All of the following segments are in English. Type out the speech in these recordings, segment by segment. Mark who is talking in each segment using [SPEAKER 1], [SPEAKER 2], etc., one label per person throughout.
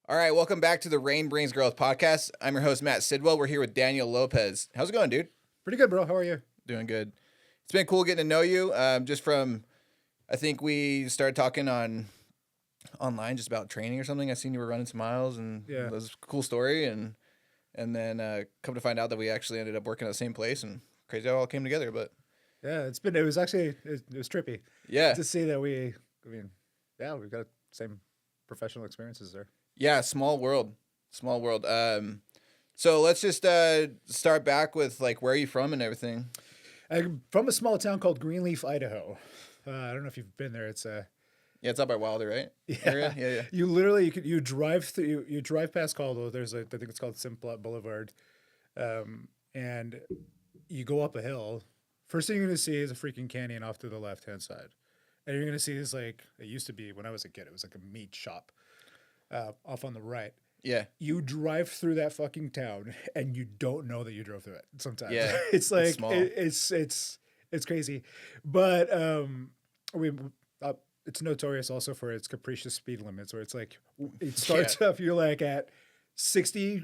[SPEAKER 1] All right, welcome back to the Rain Brings Growth podcast. I'm your host, Matt Sidwell. We're here with Daniel Lopez. How's it going, dude?
[SPEAKER 2] Pretty good, bro. How are you?
[SPEAKER 1] Doing good. It's been cool getting to know you. Just from, I think we started talking online just about training or something. I seen you were running some miles, and it was a cool story. And then come to find out that we actually ended up working at the same place, and crazy how it all came together. But
[SPEAKER 2] yeah, it was trippy.
[SPEAKER 1] Yeah,
[SPEAKER 2] to see that we've got the same professional experiences there.
[SPEAKER 1] Yeah, small world. So let's just start back with like where are you from and everything.
[SPEAKER 2] I'm from a small town called Greenleaf, Idaho. I don't know if you've been there. It's
[SPEAKER 1] it's up by Wilder, right? Area? Yeah.
[SPEAKER 2] You literally you drive through you drive past Caldwell. I think it's called Simplot Boulevard, and you go up a hill. First thing you're gonna see is a freaking canyon off to the left hand side, and you're gonna see this like it used to be when I was a kid. It was like a meat shop. Off on the right.
[SPEAKER 1] Yeah.
[SPEAKER 2] You drive through that fucking town and you don't know that you drove through it sometimes.
[SPEAKER 1] Yeah.
[SPEAKER 2] It's like,
[SPEAKER 1] it's
[SPEAKER 2] it's crazy. But it's notorious also for its capricious speed limits where it's like, it starts off, you're like at 60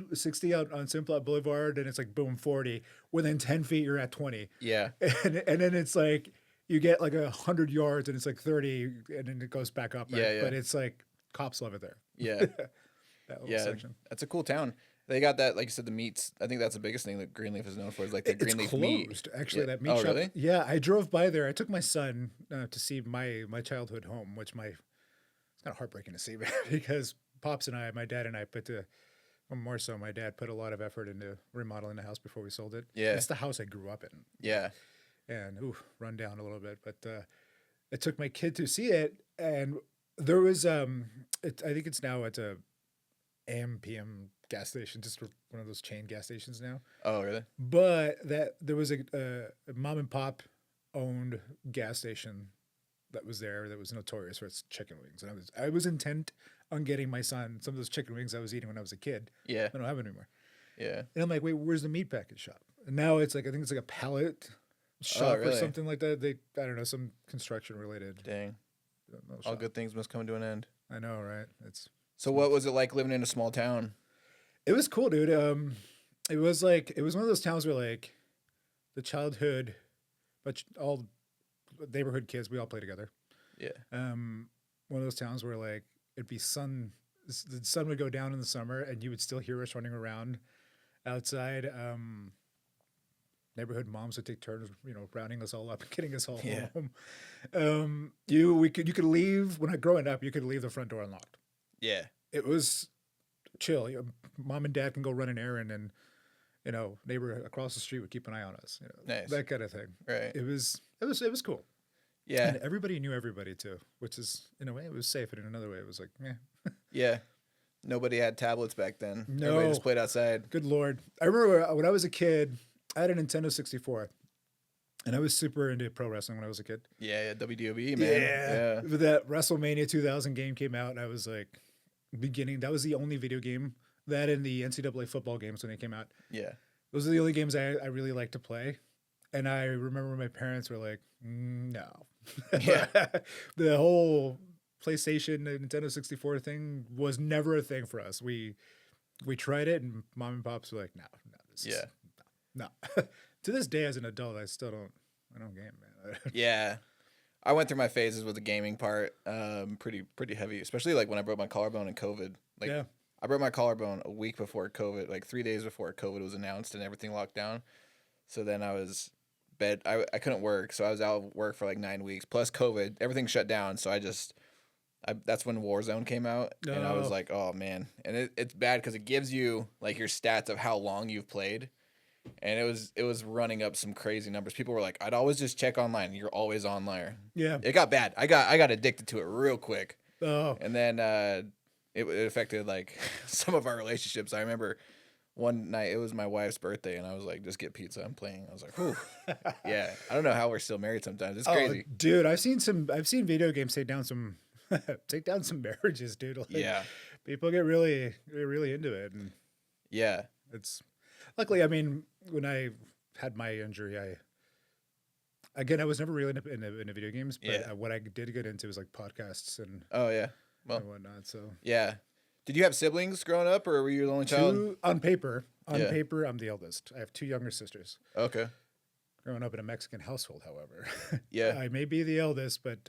[SPEAKER 2] out on Simplot Boulevard and it's like boom, 40. Within 10 feet, you're at 20.
[SPEAKER 1] Yeah.
[SPEAKER 2] And then it's like, you get like 100 yards and it's like 30 and then it goes back up. Right?
[SPEAKER 1] Yeah.
[SPEAKER 2] But it's like, cops love it there.
[SPEAKER 1] Yeah.
[SPEAKER 2] That little section.
[SPEAKER 1] That's a cool town. They got that, like you said, the meats. I think that's the biggest thing that Greenleaf is known for is like the Greenleaf meat.
[SPEAKER 2] It's closed, actually, that meat
[SPEAKER 1] Oh,
[SPEAKER 2] shop.
[SPEAKER 1] really?
[SPEAKER 2] Yeah, I drove by there. I took my son to see my childhood home, which it's kind of heartbreaking to see because Pops and my dad and I more so, my dad put a lot of effort into remodeling the house before we sold it.
[SPEAKER 1] Yeah.
[SPEAKER 2] It's the house I grew up in.
[SPEAKER 1] Yeah.
[SPEAKER 2] And, run down a little bit. But I took my kid to see it, and there was, I think it's now at a AM/PM gas station, just one of those chain gas stations now.
[SPEAKER 1] Oh, really?
[SPEAKER 2] But there was a mom and pop owned gas station that was there that was notorious for its chicken wings, and I was intent on getting my son some of those chicken wings I was eating when I was a kid.
[SPEAKER 1] Yeah.
[SPEAKER 2] I don't have it anymore.
[SPEAKER 1] Yeah.
[SPEAKER 2] And I'm like, wait, where's the meat package shop? And now it's like I think it's like a pallet shop or something like that. I don't know, some construction related.
[SPEAKER 1] Dang. All good things must come to an end.
[SPEAKER 2] I know, right?
[SPEAKER 1] So what was it like living in a small town?
[SPEAKER 2] It was cool, dude. It was one of those towns where like the childhood, but all neighborhood kids, we all play together.
[SPEAKER 1] Yeah.
[SPEAKER 2] One of those towns where like it'd be the sun would go down in the summer and you would still hear us running around outside. Neighborhood moms would take turns, rounding us all up and getting us all home. You could leave growing up. You could leave the front door unlocked.
[SPEAKER 1] Yeah,
[SPEAKER 2] it was chill. Mom and dad can go run an errand, and neighbor across the street would keep an eye on us.
[SPEAKER 1] Nice.
[SPEAKER 2] That kind of thing.
[SPEAKER 1] Right.
[SPEAKER 2] It was cool.
[SPEAKER 1] Yeah,
[SPEAKER 2] and everybody knew everybody too, which is in a way it was safe, and in another way it was like,
[SPEAKER 1] yeah. Nobody had tablets back then.
[SPEAKER 2] No,
[SPEAKER 1] everybody just played outside.
[SPEAKER 2] Good Lord, I remember when I was a kid. I had a Nintendo 64, and I was super into pro wrestling when I was a kid.
[SPEAKER 1] Yeah, WWE, man.
[SPEAKER 2] Yeah. That WrestleMania 2000 game came out, and I was like, that was the only video game, that and the NCAA football games when they came out.
[SPEAKER 1] Yeah.
[SPEAKER 2] Those are the only games I really liked to play. And I remember my parents were like, no.
[SPEAKER 1] Yeah.
[SPEAKER 2] The whole PlayStation and Nintendo 64 thing was never a thing for us. We tried it, and mom and pops were like, no. No. To this day, as an adult, I don't game, man.
[SPEAKER 1] Yeah. I went through my phases with the gaming part, pretty heavy, especially like when I broke my collarbone in COVID. I broke my collarbone a week before COVID, like 3 days before COVID was announced and everything locked down. So then I was I couldn't work, so I was out of work for like 9 weeks. Plus COVID, everything shut down. So that's when Warzone came out, and I was like, oh man, and it's bad because it gives you like your stats of how long you've played. And it was running up some crazy numbers. People were like, I'd always just check online. You're always online.
[SPEAKER 2] Yeah.
[SPEAKER 1] It got bad. I got addicted to it real quick.
[SPEAKER 2] Oh.
[SPEAKER 1] And then it affected like some of our relationships. I remember one night it was my wife's birthday, and I was like, just get pizza. I'm playing. I was like, whew. Yeah. I don't know how we're still married sometimes. It's crazy.
[SPEAKER 2] Dude, I've seen video games take down some marriages, dude. Like,
[SPEAKER 1] yeah.
[SPEAKER 2] People get really into it. And
[SPEAKER 1] yeah.
[SPEAKER 2] It's luckily, I mean, when I had my injury, I was never really into video games, but what I did get into was like podcasts and
[SPEAKER 1] well,
[SPEAKER 2] and whatnot. So
[SPEAKER 1] yeah, Did you have siblings growing up, or were you the only child?
[SPEAKER 2] On paper, I'm the eldest. I have 2 younger sisters.
[SPEAKER 1] Okay.
[SPEAKER 2] Growing up in a Mexican household, however.
[SPEAKER 1] Yeah.
[SPEAKER 2] I may be the eldest, but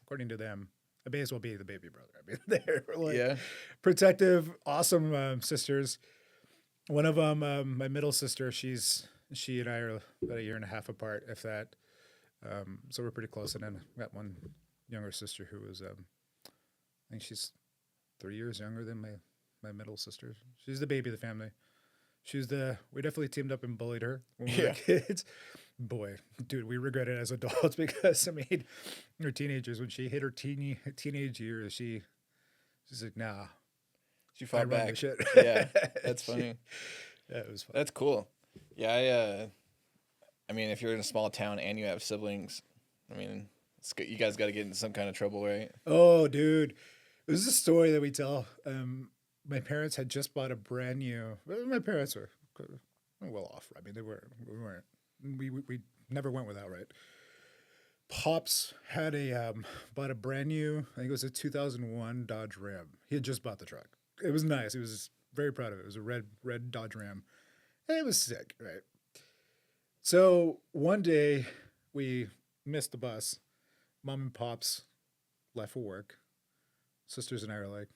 [SPEAKER 2] according to them, I may as well be the baby brother. I mean, they're like protective, awesome sisters. One of them, my middle sister, she and I are about 1.5 years apart, if that. So we're pretty close. And then I got one younger sister who was, I think she's 3 years younger than my middle sister. She's the baby of the family. We definitely teamed up and bullied her when we were kids. Boy, dude, we regret it as adults because, I mean, we're teenagers. When she hit her teenage years, she's like, nah.
[SPEAKER 1] She fought back.
[SPEAKER 2] Shit.
[SPEAKER 1] Yeah, that's funny.
[SPEAKER 2] Yeah, it was fun.
[SPEAKER 1] That's cool. Yeah, I mean, if you're in a small town and you have siblings, I mean, you guys got to get into some kind of trouble, right?
[SPEAKER 2] Oh, dude. This is a story that we tell. My parents had just bought a brand new. My parents were well off. I mean, we never went without, right? Pops had bought a brand new. I think it was a 2001 Dodge Ram. He had just bought the truck. It was nice. He was very proud of it. It was a red Dodge Ram. And it was sick, right? So one day we missed the bus. Mom and Pops left for work. Sisters and I were like,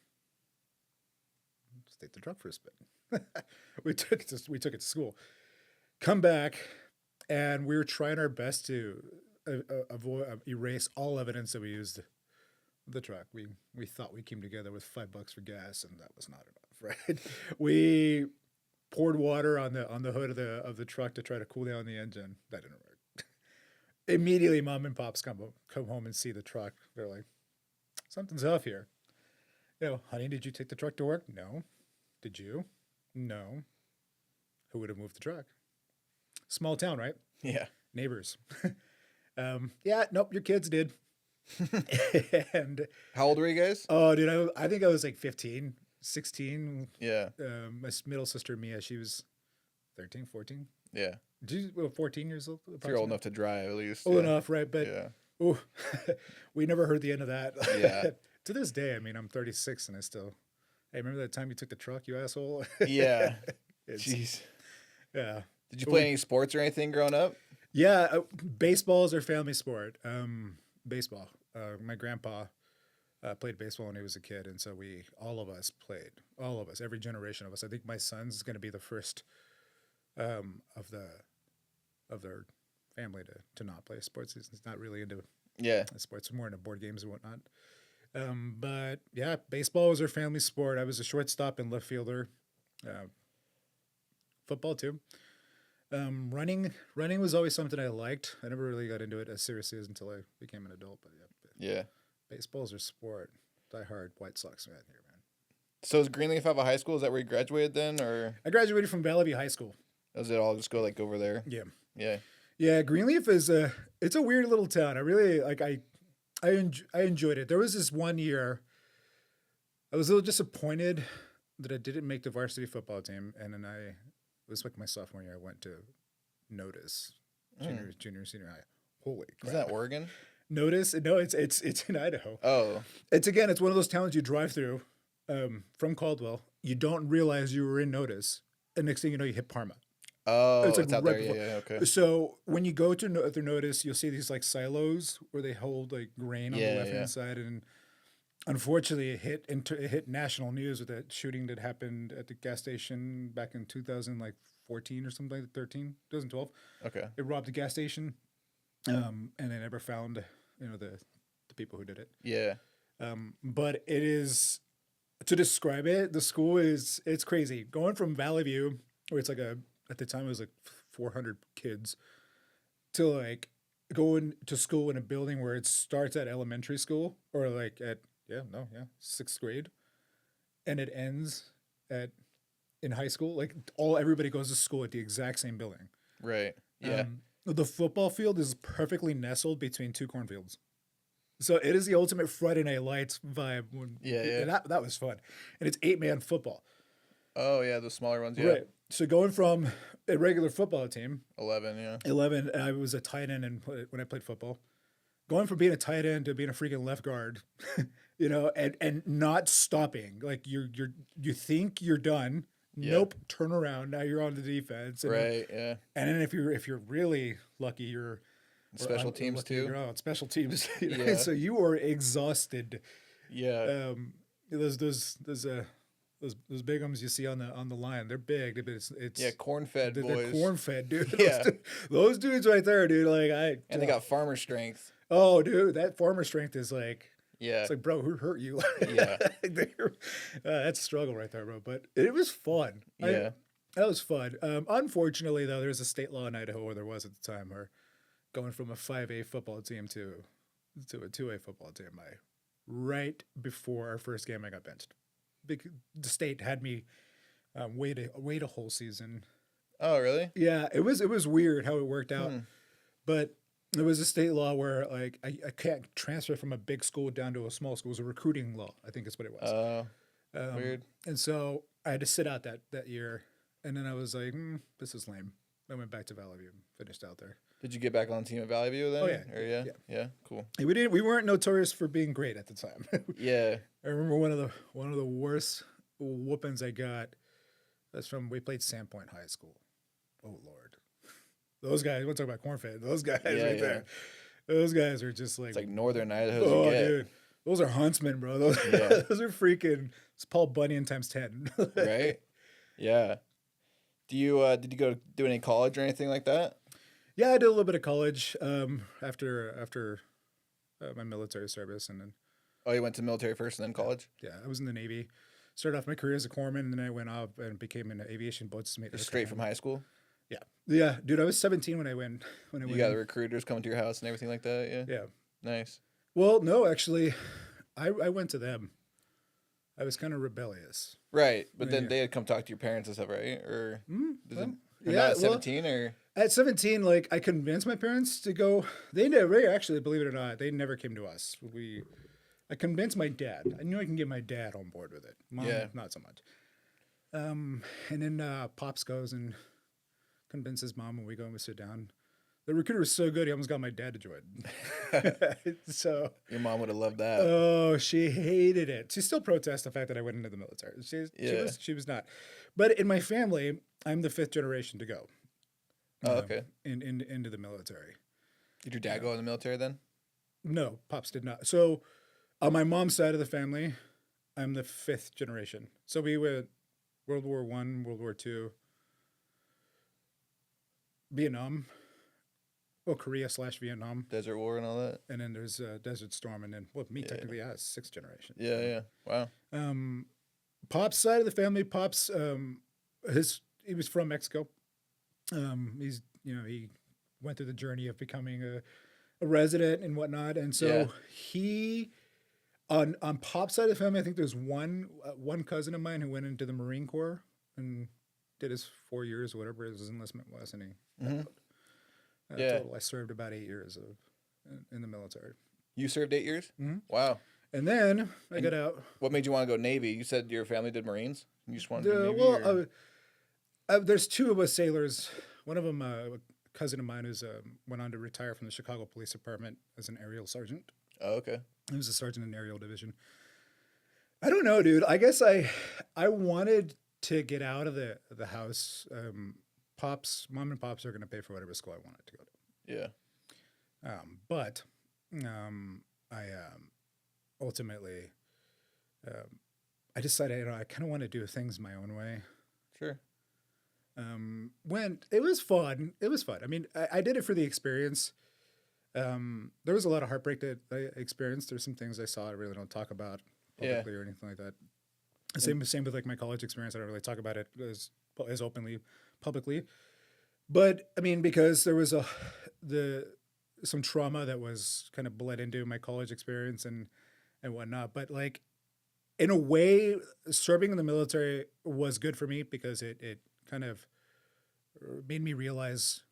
[SPEAKER 2] let's take the truck for a spin. we took it to school. Come back, and we were trying our best to erase all evidence that we used the truck. We thought we came together with $5 for gas, and that was not enough, right? We poured water on the hood of the truck to try to cool down the engine. That didn't work. Immediately, Mom and Pops come home and see the truck. They're like, something's off here. Honey, did you take the truck to work? No. Did you? No. Who would have moved the truck? Small town, right?
[SPEAKER 1] Yeah.
[SPEAKER 2] Neighbors. Nope, your kids did. And
[SPEAKER 1] how old were you guys?
[SPEAKER 2] Oh, dude, I think I was like 15, 16.
[SPEAKER 1] Yeah.
[SPEAKER 2] My middle sister, Mia, she was 13, 14.
[SPEAKER 1] Yeah.
[SPEAKER 2] 14 years old?
[SPEAKER 1] If you're old enough to drive, at least.
[SPEAKER 2] Old enough, right? But we never heard the end of that.
[SPEAKER 1] Yeah.
[SPEAKER 2] To this day, I mean, I'm 36 and hey, remember that time you took the truck, you asshole?
[SPEAKER 1] Yeah. Jeez.
[SPEAKER 2] Yeah.
[SPEAKER 1] Did you play any sports or anything growing up?
[SPEAKER 2] Yeah. Baseball is our family sport. Baseball. My grandpa played baseball when he was a kid. And so all of us played. All of us, every generation of us. I think my son's going to be the first of their family to not play sports. He's not really into sports, more into board games and whatnot. But yeah, baseball was our family sport. I was a shortstop and left fielder. Football too. Running was always something I liked. I never really got into it as seriously as until I became an adult. But
[SPEAKER 1] yeah.
[SPEAKER 2] Baseball's our sport. Die hard White Sox fan here, man.
[SPEAKER 1] So is Greenleaf have a high school? Is that where you graduated then, or?
[SPEAKER 2] I graduated from Valley View High School.
[SPEAKER 1] Does it all just go like over there?
[SPEAKER 2] Yeah.
[SPEAKER 1] Yeah.
[SPEAKER 2] Yeah. Greenleaf it's a weird little town. I really I enjoyed it. There was this one year I was a little disappointed that I didn't make the varsity football team, and then it was like my sophomore year. I went to Notice, junior, senior high. Holy crap!
[SPEAKER 1] Is that Oregon?
[SPEAKER 2] Notice? No, it's in Idaho.
[SPEAKER 1] Oh,
[SPEAKER 2] it's one of those towns you drive through from Caldwell. You don't realize you were in Notice, and next thing you know, you hit Parma.
[SPEAKER 1] Oh, it's out there. Yeah, okay.
[SPEAKER 2] So when you go to Notice, you'll see these like silos where they hold like grain on the left hand side, and unfortunately, it hit national news with that shooting that happened at the gas station back in 2014 or something like 2012.
[SPEAKER 1] Okay.
[SPEAKER 2] It robbed a gas station, and they never found the people who did it.
[SPEAKER 1] Yeah.
[SPEAKER 2] But it is, to describe it, the school it's crazy. Going from Valley View, where it's like at the time it was like 400 kids, to like going to school in a building where it starts at elementary school or like at 6th grade, and it ends in high school. Like everybody goes to school at the exact same building.
[SPEAKER 1] Right. Yeah.
[SPEAKER 2] The football field is perfectly nestled between 2 cornfields. So it is the ultimate Friday Night Lights vibe. That was fun. And it's 8-man football.
[SPEAKER 1] Oh, yeah, the smaller ones, yeah.
[SPEAKER 2] Right. So going from a regular football team.
[SPEAKER 1] 11, yeah.
[SPEAKER 2] 11, I was a tight end when I played football. Going from being a tight end to being a freaking left guard you know, and not stopping. Like you think you're done. Nope, turn around. Now you're on the defense. And,
[SPEAKER 1] right. Yeah.
[SPEAKER 2] And then if you're really lucky, you're
[SPEAKER 1] special teams too.
[SPEAKER 2] You're on special teams. You know?
[SPEAKER 1] Yeah.
[SPEAKER 2] So you are exhausted.
[SPEAKER 1] Yeah.
[SPEAKER 2] Those bigums you see on the line, they're big. It's
[SPEAKER 1] corn-fed boys.
[SPEAKER 2] They're corn-fed, dude.
[SPEAKER 1] Yeah.
[SPEAKER 2] Those dudes right there, dude. Like
[SPEAKER 1] and they got farmer strength.
[SPEAKER 2] Oh, dude, that farmer strength is like.
[SPEAKER 1] Yeah.
[SPEAKER 2] It's like, bro, who hurt you?
[SPEAKER 1] Yeah.
[SPEAKER 2] That's a struggle right there, bro. But it was fun.
[SPEAKER 1] Yeah.
[SPEAKER 2] That was fun. Unfortunately, though, there's a state law in Idaho, or there was at the time, where going from a 5A football team to a 2A football team, right before our first game, I got benched. The state had me wait a whole season.
[SPEAKER 1] Oh, really?
[SPEAKER 2] Yeah, it was weird how it worked out. But there was a state law where like I can't transfer from a big school down to a small school. It was a recruiting law, I think is what it was.
[SPEAKER 1] Weird.
[SPEAKER 2] And so I had to sit out that year. And then I was like, this is lame. I went back to Valley View, finished out there.
[SPEAKER 1] Did you get back on the team at Valley View then?
[SPEAKER 2] Oh, yeah.
[SPEAKER 1] Or yeah, cool.
[SPEAKER 2] We weren't notorious for being great at the time.
[SPEAKER 1] Yeah.
[SPEAKER 2] I remember one of the worst whoopings I got. We played Sandpoint High School. Oh Lord. Those guys, we'll talk about corn-fed. Those guys there. Those guys are just like...
[SPEAKER 1] It's like Northern Idaho.
[SPEAKER 2] Oh, dude. Those are huntsmen, bro. Those are freaking... It's Paul Bunyan times 10.
[SPEAKER 1] Right? Yeah. Did you go do any college or anything like that?
[SPEAKER 2] Yeah, I did a little bit of college after my military service. And then...
[SPEAKER 1] Oh, you went to military first and then college?
[SPEAKER 2] Yeah, I was in the Navy. Started off my career as a corpsman, and then I went off and became an aviation boatswain.
[SPEAKER 1] Straight from high school?
[SPEAKER 2] Yeah, dude. I was 17 when I went.
[SPEAKER 1] You got the recruiters coming to your house and everything like that. Yeah.
[SPEAKER 2] Yeah.
[SPEAKER 1] Nice.
[SPEAKER 2] Well, no, actually, I went to them. I was kind of rebellious.
[SPEAKER 1] Right, but then they had come talk to your parents and stuff, right? Or not at 17 or
[SPEAKER 2] at 17, like I convinced my parents to go. They never actually, believe it or not, they never came to us. I convinced my dad. I knew I can get my dad on board with it. Mom, not so much. And then Pops goes and convinces Mom, and we go and we sit down. The recruiter was so good, he almost got my dad to join. So
[SPEAKER 1] your mom would have loved that.
[SPEAKER 2] Oh, she hated it. She still protests the fact that I went into the military. She was not. But in my family, I'm the 5th generation to go.
[SPEAKER 1] Oh, okay.
[SPEAKER 2] Into the military.
[SPEAKER 1] Did your dad go in the military then?
[SPEAKER 2] No, Pops did not. So on my mom's side of the family, I'm the 5th generation. So we went World War I, World War II, Vietnam, Korea/Vietnam.
[SPEAKER 1] Desert War and all that.
[SPEAKER 2] And then there's Desert Storm, and then technically, 6th generation.
[SPEAKER 1] Yeah. Wow.
[SPEAKER 2] Pop's side of the family, Pop's he was from Mexico. He went through the journey of becoming a resident and whatnot, and so he on Pop's side of the family, I think there's one cousin of mine who went into the Marine Corps and did his 4 years or whatever his enlistment was, and he total I served about 8 years in the military.
[SPEAKER 1] You served 8 years?
[SPEAKER 2] Mm-hmm.
[SPEAKER 1] Wow.
[SPEAKER 2] And then I got out.
[SPEAKER 1] What made you want to go Navy? You said your family did Marines. You just wanted to do Navy?
[SPEAKER 2] There's two of us sailors. One of them, a cousin of mine, who's went on to retire from the Chicago Police Department as an aerial sergeant.
[SPEAKER 1] Oh, okay.
[SPEAKER 2] He was a sergeant in the aerial division. I don't know, dude. I guess I wanted to get out of the house. Mom and Pops are going to pay for whatever school I wanted to go to.
[SPEAKER 1] Yeah.
[SPEAKER 2] But I ultimately I decided I kind of want to do things my own way.
[SPEAKER 1] Sure.
[SPEAKER 2] When it was fun. I mean, I did it for the experience. There was a lot of heartbreak that I experienced. There's some things I saw I really don't talk about publicly or anything like that. Same with like my college experience. I don't really talk about it as openly, publicly. But I mean, because there was some trauma that was kind of bled into my college experience and whatnot. But like, in a way, serving in the military was good for me because it kind of made me realize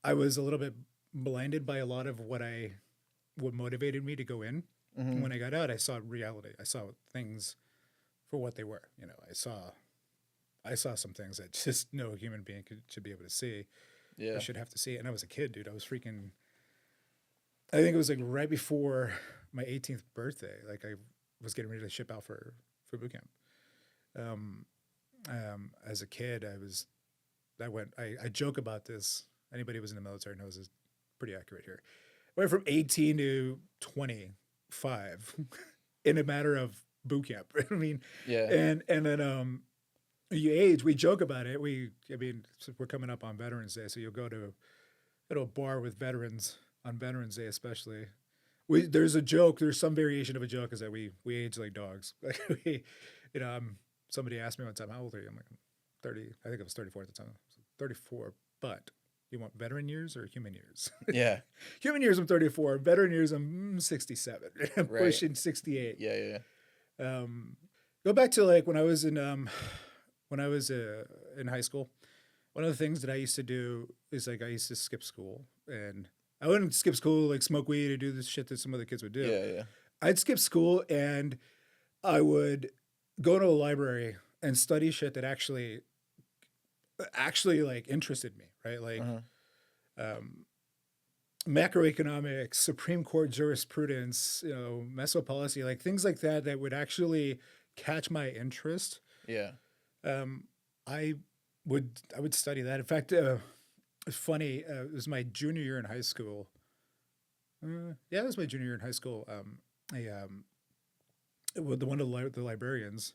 [SPEAKER 2] I was a little bit blinded by a lot of what motivated me to go in. Mm-hmm. When I got out, I saw reality. I saw things for what they were. I saw some things that just no human being should be able to see. Yeah, I should have to see. And I was a kid, dude. I was freaking. I think it was like right before my 18th birthday. Like I was getting ready to ship out for boot camp. As a kid, I joke about this. Anybody who was in the military knows it's pretty accurate here. I went from 18 to 25 in a matter of boot camp. I mean,
[SPEAKER 1] Yeah.
[SPEAKER 2] And then you age. We joke about it. So we're coming up on Veterans Day, so you'll go to a bar with veterans on Veterans Day, especially. There's a joke. There's some variation of a joke is that we age like dogs. Like somebody asked me one time, "How old are you?" I'm like, 30. I think I was 34 at the time. 34, but you want veteran years or human years?
[SPEAKER 1] Yeah.
[SPEAKER 2] Human years, I'm 34. Veteran years, I'm 67. I'm
[SPEAKER 1] Right.
[SPEAKER 2] pushing 68.
[SPEAKER 1] Yeah.
[SPEAKER 2] Go back to like when I was in high school. One of the things that I used to do is like I used to skip school, and I wouldn't skip school like smoke weed or do this shit that some other kids would do.
[SPEAKER 1] Yeah.
[SPEAKER 2] I'd skip school and I would go to a library and study shit that actually like interested me, right? Like macroeconomics, Supreme Court jurisprudence, mesopolicy, like things like that would actually catch my interest.
[SPEAKER 1] Yeah.
[SPEAKER 2] I would study that. In fact, it's funny. It was my junior year in high school. It was my junior year in high school. One of the librarians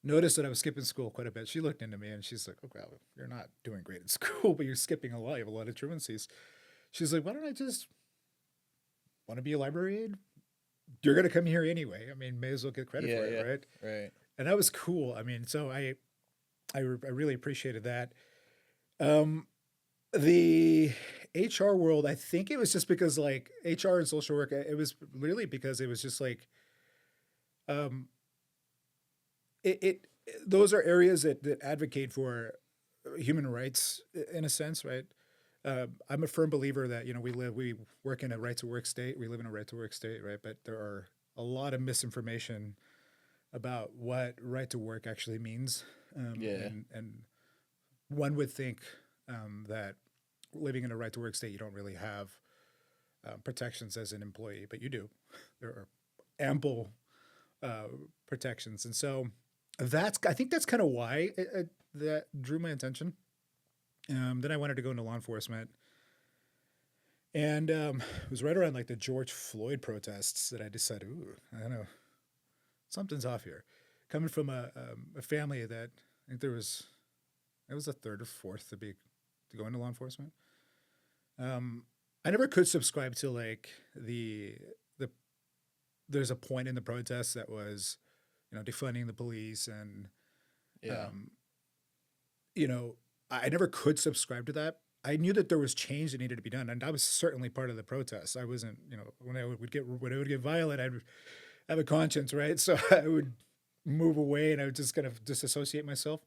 [SPEAKER 2] noticed that I was skipping school quite a bit. She looked into me and she's like, "Oh, well, you're not doing great in school, but you're skipping a lot. You have a lot of truancies." She's like, "Why don't I just want to be a library aide? You're going to come here anyway. I mean, may as well get credit for it, right?"
[SPEAKER 1] Right.
[SPEAKER 2] And that was cool. I mean, so I really appreciated that. The HR world, I think it was just because like HR and social work, it was really because it was just like, those are areas that advocate for human rights in a sense, right? I'm a firm believer that, we work in a right to work state. We live in a right to work state, right? But there are a lot of misinformation about what right to work actually means. And one would think that living in a right to work state, you don't really have protections as an employee, but you do. There are ample protections. And so I think that's kind of why that drew my attention. Then I wanted to go into law enforcement. And it was right around like the George Floyd protests that I decided, I don't know, something's off here. Coming from a family that I think it was a third or fourth to go into law enforcement. I never could subscribe to like there's a point in the protest that was, defunding the police and, I never could subscribe to that. I knew that there was change that needed to be done, and I was certainly part of the protest. I wasn't, when it would get violent, I'd have a conscience, right? So I would move away and I would just kind of disassociate myself.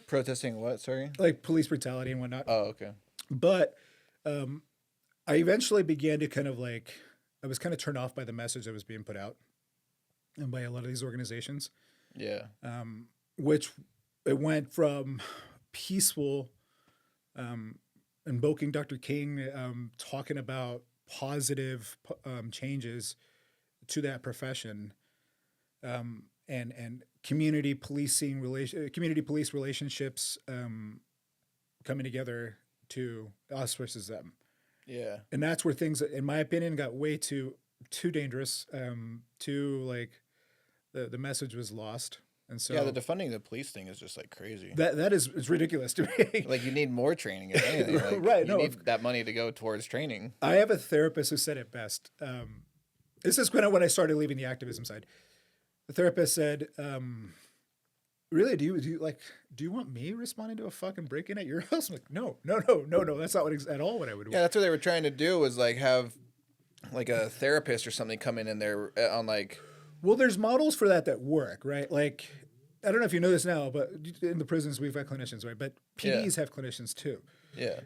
[SPEAKER 1] Protesting what? Sorry?
[SPEAKER 2] Like police brutality and whatnot.
[SPEAKER 1] Oh, okay.
[SPEAKER 2] But I eventually began to kind of like, I was kind of turned off by the message that was being put out and by a lot of these organizations.
[SPEAKER 1] Yeah.
[SPEAKER 2] Which it went from peaceful, invoking Dr. King, talking about positive changes to that profession, and community police relationships coming together to us versus them.
[SPEAKER 1] Yeah.
[SPEAKER 2] And that's where things, in my opinion, got way too dangerous. The message was lost. And so
[SPEAKER 1] the defunding the police thing is just like crazy.
[SPEAKER 2] It's ridiculous to me.
[SPEAKER 1] Like you need more training if anything. Like,
[SPEAKER 2] right.
[SPEAKER 1] You need that money to go towards training.
[SPEAKER 2] I have a therapist who said it best. This is when I started leaving the activism side. The therapist said, "Really, do you want me responding to a fucking break-in at your house?" I'm like, no. That's not at all what I would do.
[SPEAKER 1] Yeah, that's what they were trying to do was like have like a therapist or something come in there on like.
[SPEAKER 2] Well, there's models for that work, right? Like, I don't know if you know this now, but in the prisons we've got clinicians, right? But PDs have clinicians too.
[SPEAKER 1] Yeah.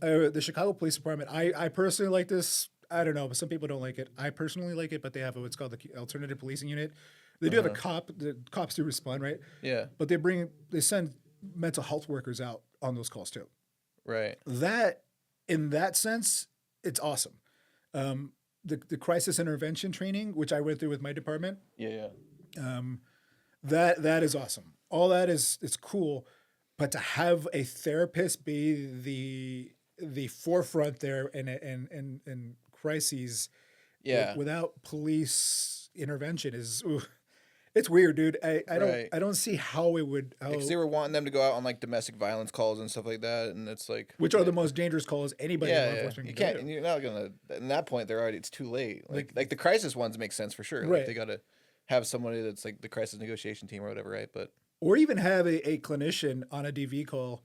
[SPEAKER 2] The Chicago Police Department, I personally like this. I don't know, but some people don't like it. I personally like it, but they have what's called the alternative policing unit. They do have a cop. The cops do respond, right?
[SPEAKER 1] Yeah.
[SPEAKER 2] But they send mental health workers out on those calls too.
[SPEAKER 1] Right.
[SPEAKER 2] That, in that sense, it's awesome. The crisis intervention training, which I went through with my department,
[SPEAKER 1] Yeah.
[SPEAKER 2] that is awesome. All that is it's cool, but to have a therapist be the forefront there in crises,
[SPEAKER 1] Yeah.
[SPEAKER 2] without police intervention is. Ooh, it's weird, dude. I don't see how it would.
[SPEAKER 1] Because they were wanting them to go out on like domestic violence calls and stuff like that, and it's like
[SPEAKER 2] which are the most dangerous calls anybody in law enforcement
[SPEAKER 1] you
[SPEAKER 2] can
[SPEAKER 1] can't.
[SPEAKER 2] do.
[SPEAKER 1] And you're not gonna. At that point, they're already. It's too late. Like the crisis ones make sense for sure. Like
[SPEAKER 2] Right.
[SPEAKER 1] they gotta have somebody that's like the crisis negotiation team or whatever, right? But
[SPEAKER 2] Or even have a clinician on a DV call,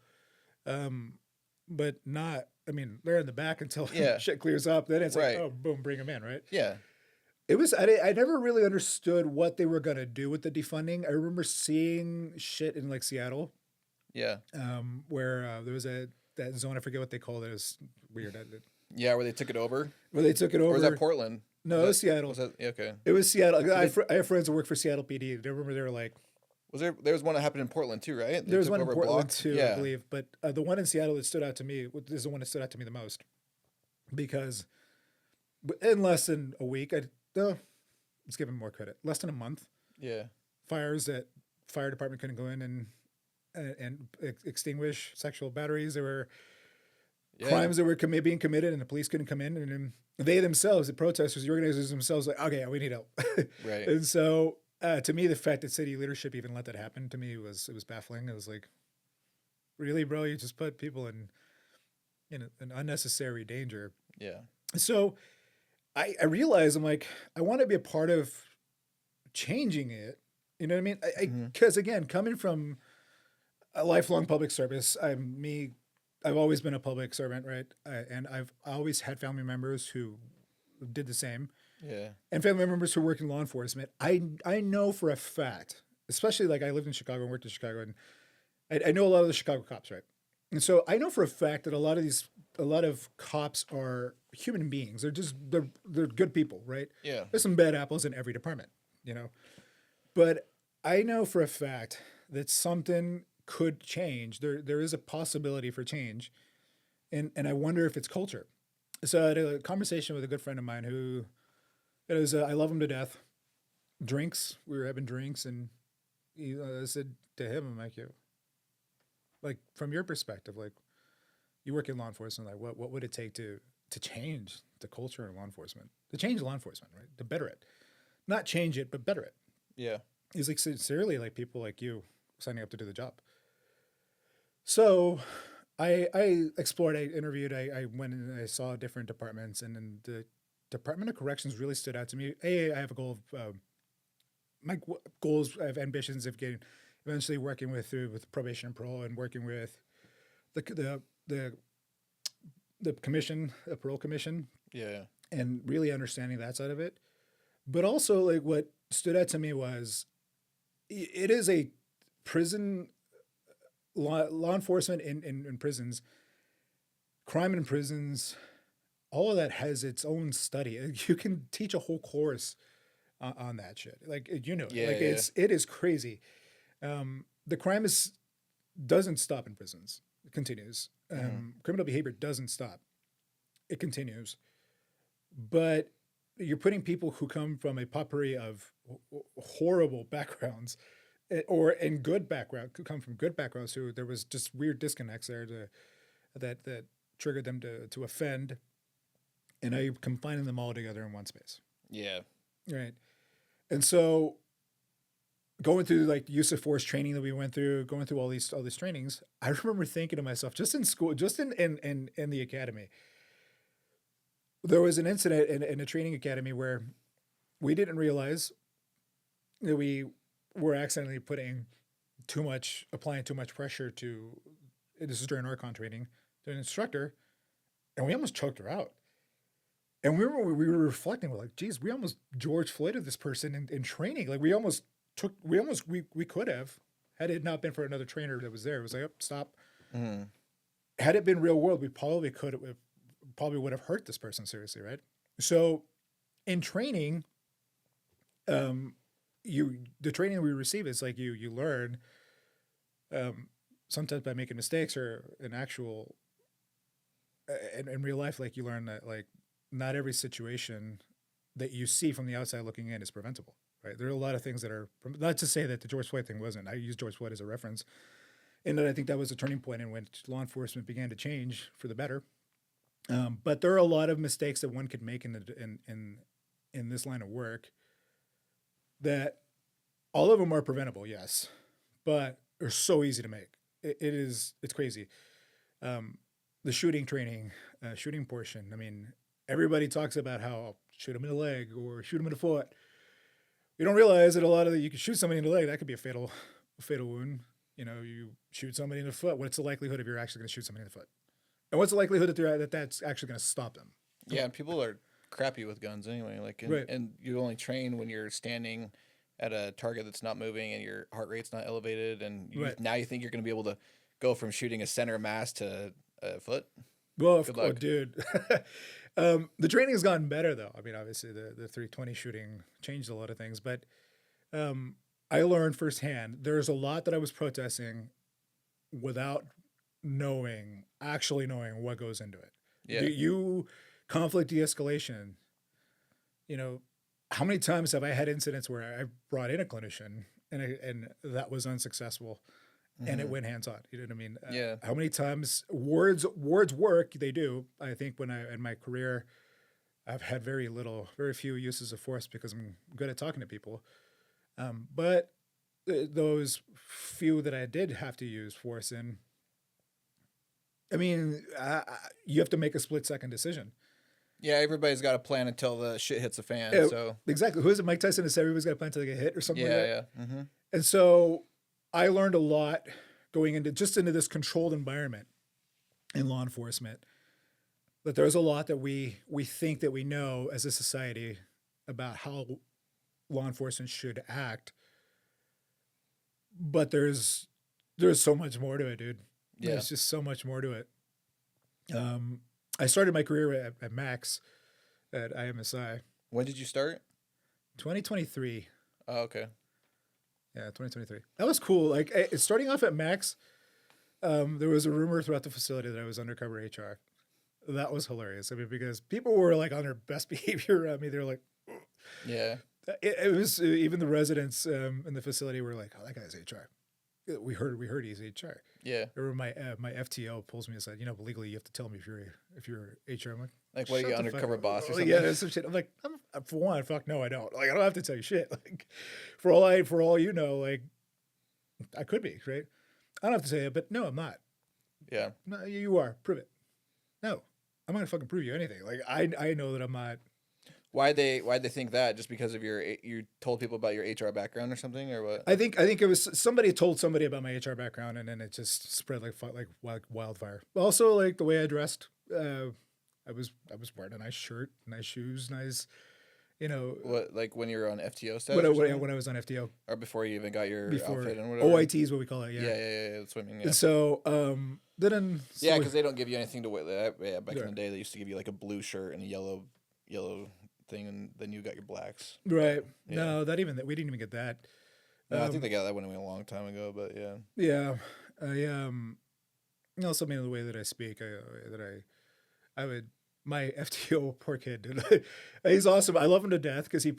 [SPEAKER 2] but not. I mean, they're in the back until shit clears up. Then it's like, oh, boom, bring them in, right?
[SPEAKER 1] Yeah.
[SPEAKER 2] It was. I never really understood what they were gonna do with the defunding. I remember seeing shit in like Seattle.
[SPEAKER 1] Yeah.
[SPEAKER 2] Where there was that zone. I forget what they called it. It was weird.
[SPEAKER 1] Yeah, where they took it over.
[SPEAKER 2] Where they took it over.
[SPEAKER 1] Or was that Portland?
[SPEAKER 2] No, it was Seattle.
[SPEAKER 1] Was that, okay.
[SPEAKER 2] It was Seattle. I have friends that work for Seattle PD. I remember they were like.
[SPEAKER 1] There was one that happened in Portland too, right?
[SPEAKER 2] There was one in Portland too, I believe. But the one in Seattle that stood out to me is the one that stood out to me the most, because in less than a week, let's give him more credit. Less than a month.
[SPEAKER 1] Yeah.
[SPEAKER 2] Fires that fire department couldn't go in and extinguish, sexual batteries. There were crimes that were being committed, and the police couldn't come in, and they themselves, the protesters, the organizers themselves, like, okay, we need help.
[SPEAKER 1] Right.
[SPEAKER 2] And so. To me, the fact that city leadership even let that happen to me was baffling. It was like, really, bro, you just put people in an unnecessary danger.
[SPEAKER 1] Yeah.
[SPEAKER 2] So I realized I'm like, I want to be a part of changing it. You know what I mean? Because again, coming from a lifelong public service, I've always been a public servant, right? And I've always had family members who did the same.
[SPEAKER 1] Yeah.
[SPEAKER 2] And family members who work in law enforcement. I know for a fact, especially like I lived in Chicago and worked in Chicago, and I know a lot of the Chicago cops, right? And so I know for a fact that a lot of cops are human beings. They're good people, right?
[SPEAKER 1] Yeah.
[SPEAKER 2] There's some bad apples in every department, you know. But I know for a fact that something could change. There is a possibility for change. And I wonder if it's culture. So I had a conversation with a good friend of mine who I love him to death. Drinks. We were having drinks, and I said to him, I'm like, from your perspective, like, you work in law enforcement, like, what would it take to change the culture in law enforcement? To change law enforcement, right? To better it. Not change it, but better it.
[SPEAKER 1] Yeah.
[SPEAKER 2] He's like, sincerely, like, people like you signing up to do the job. So I explored, I interviewed, I went and I saw different departments, and then the Department of Corrections really stood out to me. I have a goal of my goals. I have ambitions of getting eventually working with probation and parole, and working with the commission, the parole commission.
[SPEAKER 1] Yeah.
[SPEAKER 2] And really understanding that side of it. But also, like, what stood out to me was it is a prison law enforcement in prisons, crime in prisons. All of that has its own study. You can teach a whole course on that shit. Like, it is crazy. The crime doesn't stop in prisons. It continues. Criminal behavior doesn't stop. It continues. But you're putting people who come from a potpourri of horrible backgrounds, or in good background, who come from good backgrounds, who there was just weird disconnects there that triggered them to offend. And now you're confining them all together in one space.
[SPEAKER 1] Yeah.
[SPEAKER 2] Right. And so going through like use of force training that we went through, going through all these trainings, I remember thinking to myself, just in school, just in the academy, there was an incident in a training academy where we didn't realize that we were accidentally applying too much pressure to, this is during Archon training, to an instructor, and we almost choked her out. And we were reflecting, we're like, geez, we almost George Floyded this person in training. Like, we could have, had it not been for another trainer that was there. It was like, oh, stop. Mm-hmm. Had it been real world, we probably would have hurt this person seriously, right? So in training, the training we receive is like you learn, sometimes by making mistakes, or in real life, like, you learn that, like, not every situation that you see from the outside looking in is preventable, right? There are a lot of things that are, not to say that the George Floyd thing wasn't. I use George Floyd as a reference, and that I think that was a turning point in when law enforcement began to change for the better. But there are a lot of mistakes that one could make in this line of work that all of them are preventable, yes, but they're so easy to make. It's crazy. The shooting training, shooting portion. I mean, everybody talks about how shoot him in the leg or shoot him in the foot. You don't realize that a lot of you can shoot somebody in the leg. That could be a fatal wound. You know, you shoot somebody in the foot. What's the likelihood of you're actually going to shoot somebody in the foot? And what's the likelihood that that's actually going to stop them?
[SPEAKER 1] Yeah, and people are crappy with guns anyway. Like,
[SPEAKER 2] Right.
[SPEAKER 1] and you only train when you're standing at a target that's not moving and your heart rate's not elevated, and
[SPEAKER 2] Right.
[SPEAKER 1] now you think you're going to be able to go from shooting a center mass to a foot.
[SPEAKER 2] Well,
[SPEAKER 1] Good luck.
[SPEAKER 2] dude. The training has gotten better, though. I mean, obviously, the 320 shooting changed a lot of things, but I learned firsthand there's a lot that I was protesting without actually knowing what goes into it.
[SPEAKER 1] Yeah.
[SPEAKER 2] You conflict de-escalation, you know, how many times have I had incidents where I brought in a clinician and that was unsuccessful? And it went hands on. You know what I mean?
[SPEAKER 1] Yeah.
[SPEAKER 2] How many times words work? They do. I think in my career, I've had very few uses of force because I'm good at talking to people. But those few that I did have to use force in, I mean, you have to make a split-second decision.
[SPEAKER 1] Yeah, everybody's got a plan until the shit hits the fan.
[SPEAKER 2] Yeah,
[SPEAKER 1] So
[SPEAKER 2] exactly. Who is it? Mike Tyson that said everybody's got a plan until they get hit or something like that?
[SPEAKER 1] yeah. Mm-hmm.
[SPEAKER 2] And so I learned a lot going into this controlled environment in law enforcement, that there's a lot that we think that we know as a society about how law enforcement should act. But there's so much more to it, dude.
[SPEAKER 1] Yeah.
[SPEAKER 2] There's just so much more to it. I started my career at Max at IMSI.
[SPEAKER 1] When did you start?
[SPEAKER 2] 2023.
[SPEAKER 1] Oh, okay.
[SPEAKER 2] Yeah, 2023. That was cool. Like starting off at Max, there was a rumor throughout the facility that I was undercover HR. That was hilarious. I mean, because people were like on their best behavior at me. They're like,
[SPEAKER 1] Yeah.
[SPEAKER 2] it was even the residents in the facility were like, "Oh, that guy's HR." We heard he's HR.
[SPEAKER 1] Yeah.
[SPEAKER 2] I remember my FTO pulls me aside. You know, legally you have to tell me if you're HR. I'm
[SPEAKER 1] Like, what are
[SPEAKER 2] "Shut
[SPEAKER 1] you,
[SPEAKER 2] the fuck
[SPEAKER 1] undercover
[SPEAKER 2] up."
[SPEAKER 1] boss or something?
[SPEAKER 2] Yeah, that's some shit. I'm like, for one, fuck no, I don't. Like, I don't have to tell you shit. Like, for all you know, like, I could be, right? I don't have to say it, but no, I'm not.
[SPEAKER 1] Yeah.
[SPEAKER 2] No, you are. Prove it. No, I'm not gonna fucking prove you anything. Like, I know that I'm not.
[SPEAKER 1] Why'd they think that? Just because of you told people about your HR background or something, or what?
[SPEAKER 2] I think it was somebody told somebody about my HR background, and then it just spread like wildfire. Also, like the way I dressed, I was wearing a nice shirt, nice shoes, nice, you know.
[SPEAKER 1] What, like when you were on FTO status?
[SPEAKER 2] When I was on FTO,
[SPEAKER 1] or before you even got your
[SPEAKER 2] before
[SPEAKER 1] outfit and whatever.
[SPEAKER 2] OIT is what we call it. Yeah,
[SPEAKER 1] Yeah. Swimming. Yeah.
[SPEAKER 2] And so then
[SPEAKER 1] Yeah, because they don't give you anything to wear. Yeah, back in
[SPEAKER 2] Right.
[SPEAKER 1] the day, they used to give you like a blue shirt and a yellow thing, and then you got your blacks.
[SPEAKER 2] right.
[SPEAKER 1] Yeah.
[SPEAKER 2] No, we didn't even get that.
[SPEAKER 1] No, I think they got that one away a long time ago, but yeah.
[SPEAKER 2] Yeah, also mean the way that I speak, I would. My FTO, poor kid, dude. He's awesome. I love him to death because he's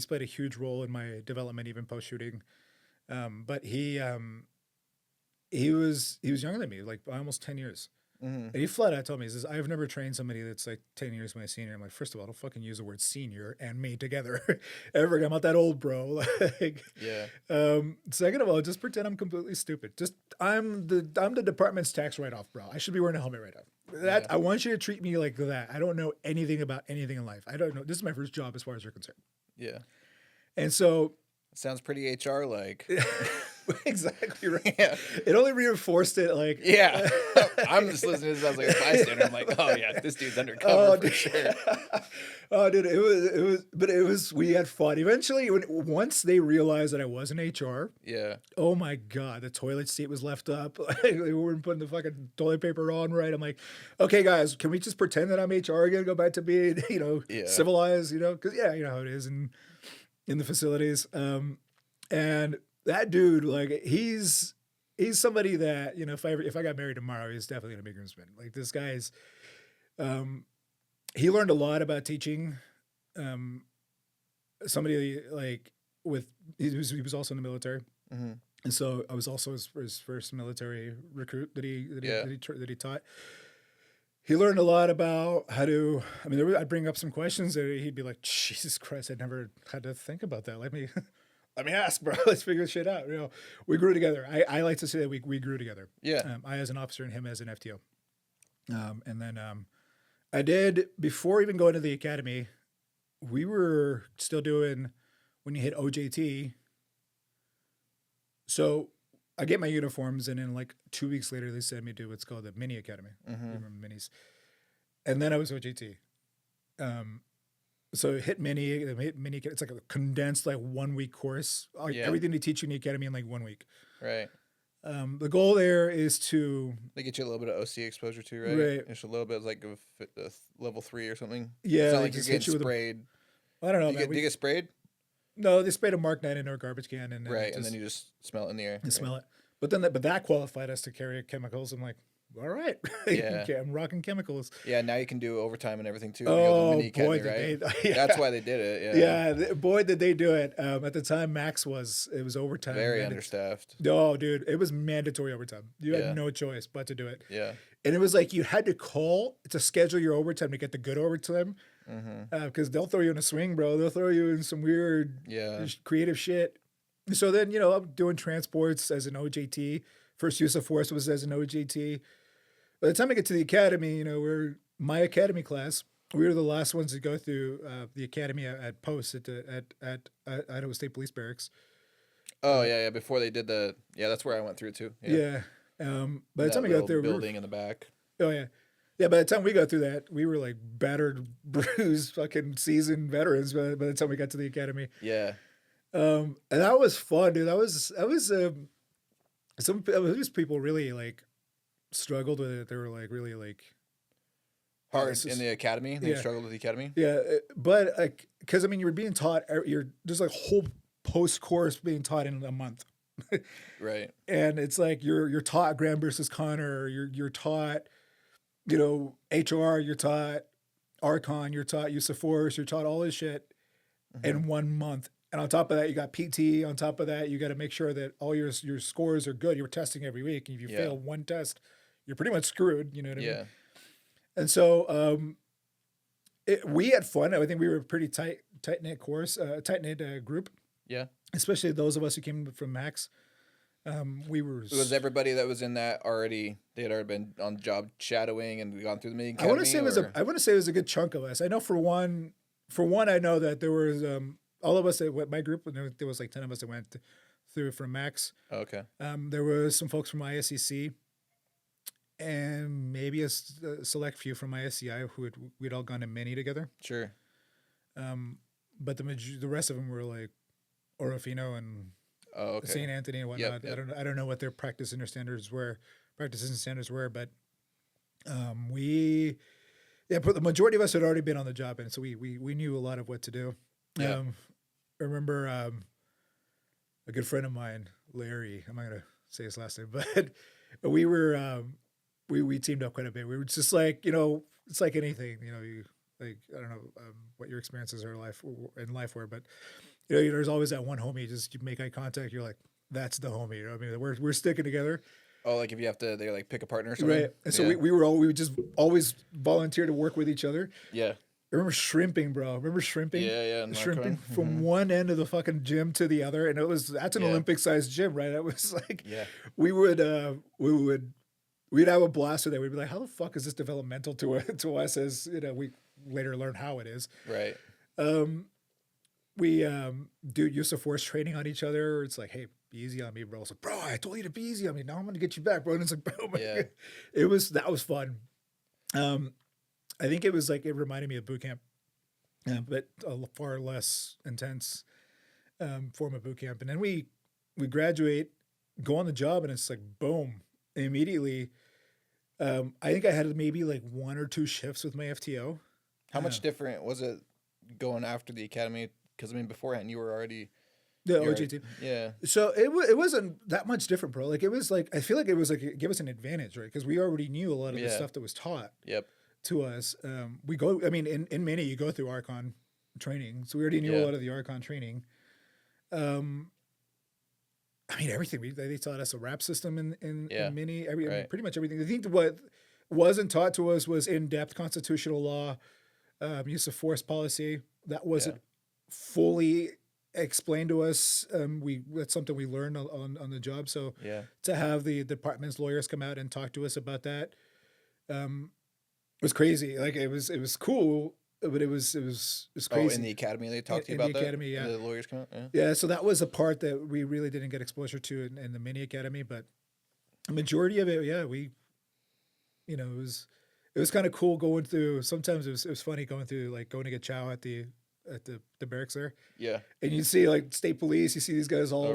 [SPEAKER 2] played a huge role in my development, even post shooting. But he was younger than me, like by almost 10 years.
[SPEAKER 1] Mm-hmm.
[SPEAKER 2] And he flat out told me, he says, "I've never trained somebody that's like 10 years my senior." I'm like, first of all, don't fucking use the word senior and me together ever again. I'm not that old, bro. Like,
[SPEAKER 1] Yeah.
[SPEAKER 2] Second of all, just pretend I'm completely stupid. Just I'm the department's tax write-off, bro. I should be wearing a helmet right now.
[SPEAKER 1] Yeah.
[SPEAKER 2] I want you to treat me like that. I don't know anything about anything in life. I don't know. This is my first job as far as you're concerned.
[SPEAKER 1] Yeah.
[SPEAKER 2] And so
[SPEAKER 1] Sounds pretty HR like.
[SPEAKER 2] exactly right.
[SPEAKER 1] Yeah.
[SPEAKER 2] It only reinforced it. Like,
[SPEAKER 1] Yeah. I'm just listening to this as like a bystander. I'm like, oh yeah, this dude's undercover for
[SPEAKER 2] dude.
[SPEAKER 1] sure.
[SPEAKER 2] Oh, dude, it was. We had fun. Eventually, once they realized that I was in HR,
[SPEAKER 1] Yeah.
[SPEAKER 2] oh my god, the toilet seat was left up. We weren't putting the fucking toilet paper on right. I'm like, okay, guys, can we just pretend that I'm HR again? Go back to being,
[SPEAKER 1] Yeah.
[SPEAKER 2] civilized, because you know how it is in the facilities. And that dude, like, he's somebody that, if I got married tomorrow, he's definitely gonna be a groomsman. Like, this guy's, he learned a lot about teaching. Somebody like he was also in the military, and so I was also his first military recruit that he taught. He learned a lot about how to. I mean, I'd bring up some questions that he'd be like, "Jesus Christ, I never had to think about that. Let me ask, bro. Let's figure this shit out." You know, we grew together. I like to say that we grew together.
[SPEAKER 1] Yeah.
[SPEAKER 2] I as an officer and him as an FTO. And then I did before even going to the academy. We were still doing when you hit OJT. So I get my uniforms, and then like 2 weeks later, they sent me to what's called the mini academy. Remember minis? And then I was OJT. So hit mini. It's like a condensed like 1 week course. Everything they teach you in the academy in like 1 week.
[SPEAKER 1] Right.
[SPEAKER 2] The goal there is to
[SPEAKER 1] they get you a little bit of OC exposure too, right?
[SPEAKER 2] Right.
[SPEAKER 1] Just a little bit like a level 3 or something.
[SPEAKER 2] Yeah,
[SPEAKER 1] it's not like you're getting sprayed.
[SPEAKER 2] I don't know.
[SPEAKER 1] Do you get sprayed?
[SPEAKER 2] No, they sprayed a Mark 9 into our garbage can, and
[SPEAKER 1] right, and then you just smell it in the air.
[SPEAKER 2] And smell it. But then that qualified us to carry chemicals. I'm like, all right,
[SPEAKER 1] yeah,
[SPEAKER 2] I'm rocking chemicals.
[SPEAKER 1] Yeah, now you can do overtime and everything too.
[SPEAKER 2] Oh
[SPEAKER 1] mini academy,
[SPEAKER 2] boy, did
[SPEAKER 1] right?
[SPEAKER 2] they!
[SPEAKER 1] That's why they did it. Yeah,
[SPEAKER 2] yeah, boy, did they do it. At the time, Max was overtime.
[SPEAKER 1] Very understaffed.
[SPEAKER 2] Oh, dude, it was mandatory overtime. You had no choice but to do it.
[SPEAKER 1] Yeah,
[SPEAKER 2] and it was like you had to call to schedule your overtime to get the good overtime. Because they'll throw you in a swing, bro. They'll throw you in some weird, creative shit. So then, I'm doing transports as an OJT. First use of force was as an OJT. By the time I get to the academy, we're my academy class. We were the last ones to go through the academy at post at Idaho State Police Barracks.
[SPEAKER 1] Oh yeah. Before they did that's where I went through too.
[SPEAKER 2] Yeah. By the time we got there,
[SPEAKER 1] building in the back.
[SPEAKER 2] Oh yeah. Yeah, by the time we got through that, we were like battered, bruised, fucking seasoned veterans by the time we got to the academy.
[SPEAKER 1] Yeah.
[SPEAKER 2] And that was fun, dude. That was these people really like struggled with it. They were like really like
[SPEAKER 1] hard in the academy. They struggled with the academy.
[SPEAKER 2] Yeah, but like, because I mean, you're being taught. There's like whole post course being taught in a month.
[SPEAKER 1] Right.
[SPEAKER 2] And it's like you're taught Graham versus Connor. You're taught. HR, you're taught Archon, you're taught use of force, you're taught all this shit in 1 month. And on top of that, you got PT. On top of that, you got to make sure that all your scores are good. You're testing every week. And if you fail one test, you're pretty much screwed. You know what I mean? And so we had fun. I think we were a pretty tight-knit course, tight-knit group.
[SPEAKER 1] Yeah.
[SPEAKER 2] Especially those of us who came from Max.
[SPEAKER 1] Was everybody that was in that already? They had already been on job shadowing and gone through the meeting.
[SPEAKER 2] I want to say it was a good chunk of us. I know for one, I know that there was all of us at my group. There was like 10 of us that went through from Max.
[SPEAKER 1] Okay.
[SPEAKER 2] There was some folks from ISCC, and maybe a select few from ISCI we'd all gone to mini together.
[SPEAKER 1] Sure.
[SPEAKER 2] But the rest of them were like Orofino and.
[SPEAKER 1] Oh, okay.
[SPEAKER 2] St. Anthony and whatnot.
[SPEAKER 1] Yep.
[SPEAKER 2] I don't know what their practices and standards were, but but the majority of us had already been on the job, and so we knew a lot of what to do.
[SPEAKER 1] Yeah.
[SPEAKER 2] I remember a good friend of mine, Larry. I'm not gonna say his last name, but we were we teamed up quite a bit. We were just like it's like anything, you like I don't know what your experiences are in life were, but. There's always that one homie. You make eye contact. You're like, that's the homie. I mean, we're sticking together.
[SPEAKER 1] Oh, like if you have to, they like pick a partner or something.
[SPEAKER 2] Right. And so we would just always volunteer to work with each other.
[SPEAKER 1] Yeah.
[SPEAKER 2] I remember shrimping, bro.
[SPEAKER 1] Yeah.
[SPEAKER 2] Shrimping from one end of the fucking gym to the other, and that's an Olympic sized gym, right? It was like, we'd have a blast with it. We'd be like, how the fuck is this developmental to us? As we later learn how it is.
[SPEAKER 1] Right.
[SPEAKER 2] We do use of force training on each other. It's like, hey, be easy on me, bro. It's like, bro, I told you to be easy on me. Now I'm gonna get you back, bro. And it's like, bro, that was fun. I think it was like it reminded me of boot camp, but a far less intense form of boot camp. And then we graduate, go on the job, and it's like boom, immediately. I think I had maybe like 1 or 2 shifts with my FTO.
[SPEAKER 1] How much different was it going after the academy? Because I mean, beforehand you were already
[SPEAKER 2] OJT.
[SPEAKER 1] Yeah.
[SPEAKER 2] So it wasn't that much different, bro. Like it was like I feel like it was like it gave us an advantage, right? Because we already knew a lot of the stuff that was taught.
[SPEAKER 1] Yep.
[SPEAKER 2] to us. We go, I mean, in Mini, you go through Archon training. So we already knew a lot of the Archon training. I mean, everything. They taught us a rap system in Mini, pretty much everything. I think what wasn't taught to us was in-depth constitutional law, use of force policy. That wasn't fully explained to us. That's something we learned on the job. So to have the department's lawyers come out and talk to us about that was crazy. Like it was cool, but it was crazy.
[SPEAKER 1] Oh, in the academy they talked to you about that? Academy, the lawyers come out?
[SPEAKER 2] Yeah, so that was a part that we really didn't get exposure to in the Mini Academy, but the majority of it, it was kind of cool going through. Sometimes it was funny going through, like going to get chow at the barracks there. Yeah. And you see like state police, you see these guys all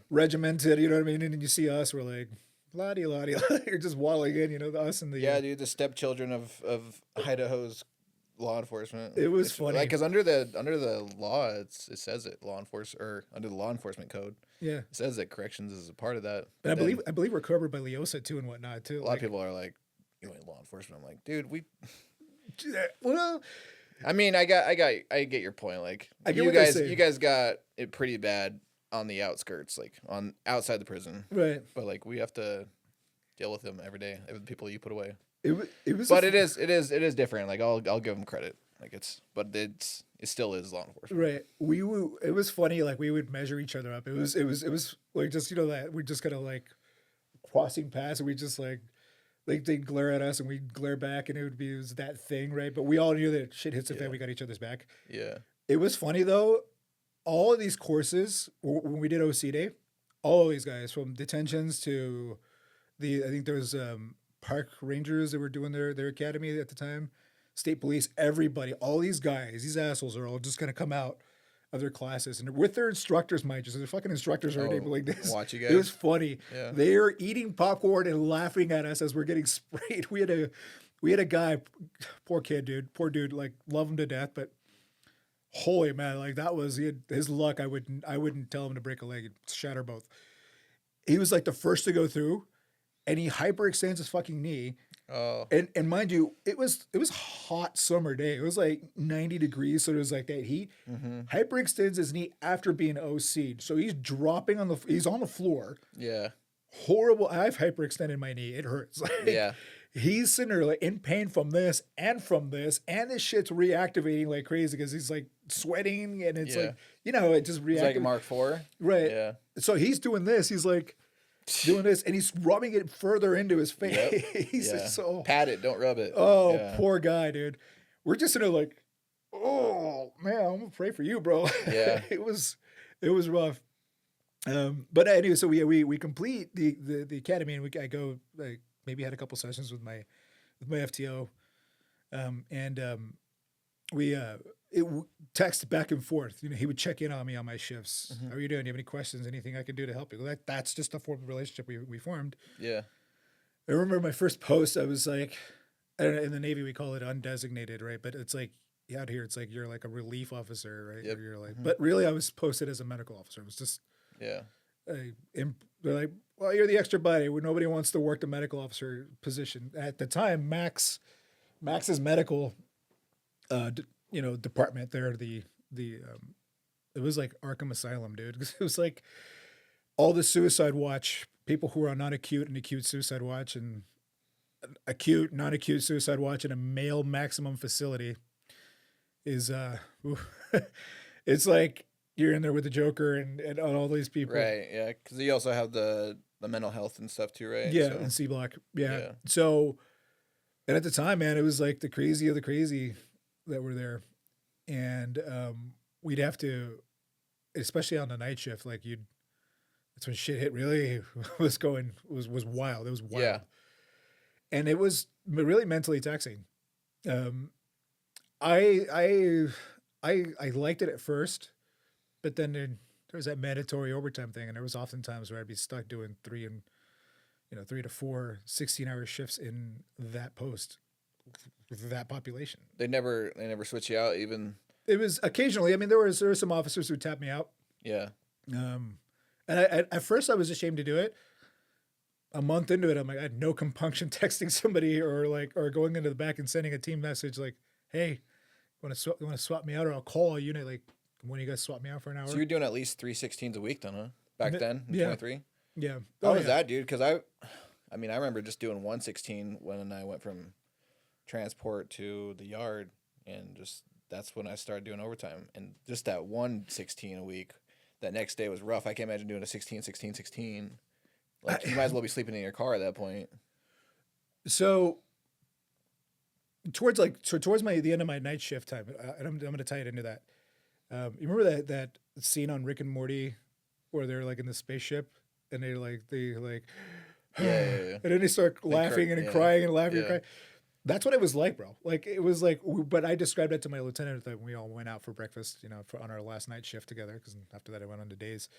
[SPEAKER 2] regimented, you know what I mean? And then you see us, we're like, lottie, you're just waddling in, us and the...
[SPEAKER 1] Yeah, dude, the stepchildren of Idaho's law enforcement.
[SPEAKER 2] It was funny.
[SPEAKER 1] Like, because under the law, it says it, under the law enforcement code. Yeah. It says that corrections is a part of that.
[SPEAKER 2] And I believe we're covered by LEOSA too and whatnot too.
[SPEAKER 1] A lot of people are like, you ain't law enforcement. I'm like, dude, well, I mean, I get your point. Like, you guys got it pretty bad on the outskirts, like on outside the prison, right? But like, we have to deal with them every day, with the people you put away. It was, but it is different. Like, I'll give them credit. Like, it still is law enforcement,
[SPEAKER 2] right? It was funny. Like, we would measure each other up. It was like, just that we just kind of like crossing paths, and we just like they'd glare at us and we'd glare back, and it was that thing, right? But we all knew that shit hits the fan, we got each other's back. Yeah. It was funny though. All of these courses, when we did OC Day, all of these guys, from detentions to I think there was park rangers that were doing their academy at the time, state police, everybody, all these guys, these assholes are all just going to come out of their classes and with their instructors, mind you. So their fucking instructors are enabling this. Watch you guys. It was funny. Yeah. They're eating popcorn and laughing at us as we're getting sprayed. We had a guy, poor dude, like love him to death, but holy man, like that was his luck. I wouldn't tell him to break a leg and shatter both. He was like the first to go through, and he hyperextends his fucking knee. Oh. And mind you, it was hot summer day. It was like 90 degrees, so it was like that heat. Mm-hmm. Hyperextends his knee after being OC'd. So he's dropping he's on the floor. Yeah. Horrible. I've hyperextended my knee. It hurts. Like, yeah. He's sitting there like in pain from this, and this shit's reactivating like crazy because he's like sweating, and it's like, it just reactivates. It's like
[SPEAKER 1] Mark IV.
[SPEAKER 2] Right. Yeah. So he's doing this. He's like doing this, and he's rubbing it further into his face. Yep. He's just so...
[SPEAKER 1] Pat it, don't rub it.
[SPEAKER 2] Oh, poor guy, dude. We're just sitting there like, oh, man, I'm going to pray for you, bro. Yeah. It was rough. But anyway, so we complete the academy, and I go, like, maybe had a couple sessions with my FTO, we text back and forth. He would check in on me on my shifts. Mm-hmm. How are you doing? Do you have any questions? Anything I can do to help you? That's just a form of relationship we formed. Yeah. I remember my first post. I was like, I don't know, in the Navy we call it undesignated, right? But it's like out here, it's like you're like a relief officer, right? Yep. Or you're like, mm-hmm. But really, I was posted as a medical officer. It was just they're like, well, you're the extra buddy. Nobody wants to work the medical officer position at the time. Max's medical, department there. It was like Arkham Asylum, dude. It was like all the suicide watch people who are on non-acute and acute suicide watch, and acute, non-acute suicide watch in a male maximum facility is it's like you're in there with the Joker and all these people.
[SPEAKER 1] Right, yeah, because you also have the mental health and stuff too, right?
[SPEAKER 2] Yeah, and C block. Yeah. So, and at the time, man, it was like the crazy of the crazy that were there. And we'd have to, especially on the night shift, like that's when shit hit really was wild. It was wild. Yeah. And it was really mentally taxing. I liked it at first, but then there was that mandatory overtime thing, and there was often times where I'd be stuck doing 3 to 4 16-hour shifts in that post with that population.
[SPEAKER 1] They never switch you out even.
[SPEAKER 2] It was occasionally. I mean, there were some officers who tapped me out. Yeah. And at first I was ashamed to do it. a month into it, I'm like, I had no compunction texting somebody or going into the back and sending a team message like, hey, you want to swap me out, or I'll call a unit like, when you guys swap me out for an hour.
[SPEAKER 1] So you're doing at least 316s a week then, huh? Back then, in 23?
[SPEAKER 2] Yeah.
[SPEAKER 1] How was that, dude? Because I mean, I remember just doing 116 when I went from transport to the yard, and just that's when I started doing overtime. And just that 116 a week, that next day was rough. I can't imagine doing a 16, 16, 16. Like, you might as well be sleeping in your car at that point.
[SPEAKER 2] So towards the end of my night shift time, and I'm going to tie it into that. You remember that scene on Rick and Morty where they're like in the spaceship and they
[SPEAKER 1] Yeah.
[SPEAKER 2] and then they start laughing and crying and laughing and crying. That's what it was like, bro. Like, it was like, but I described that to my lieutenant that we all went out for breakfast, on our last night shift together. Because after that, I went on to days.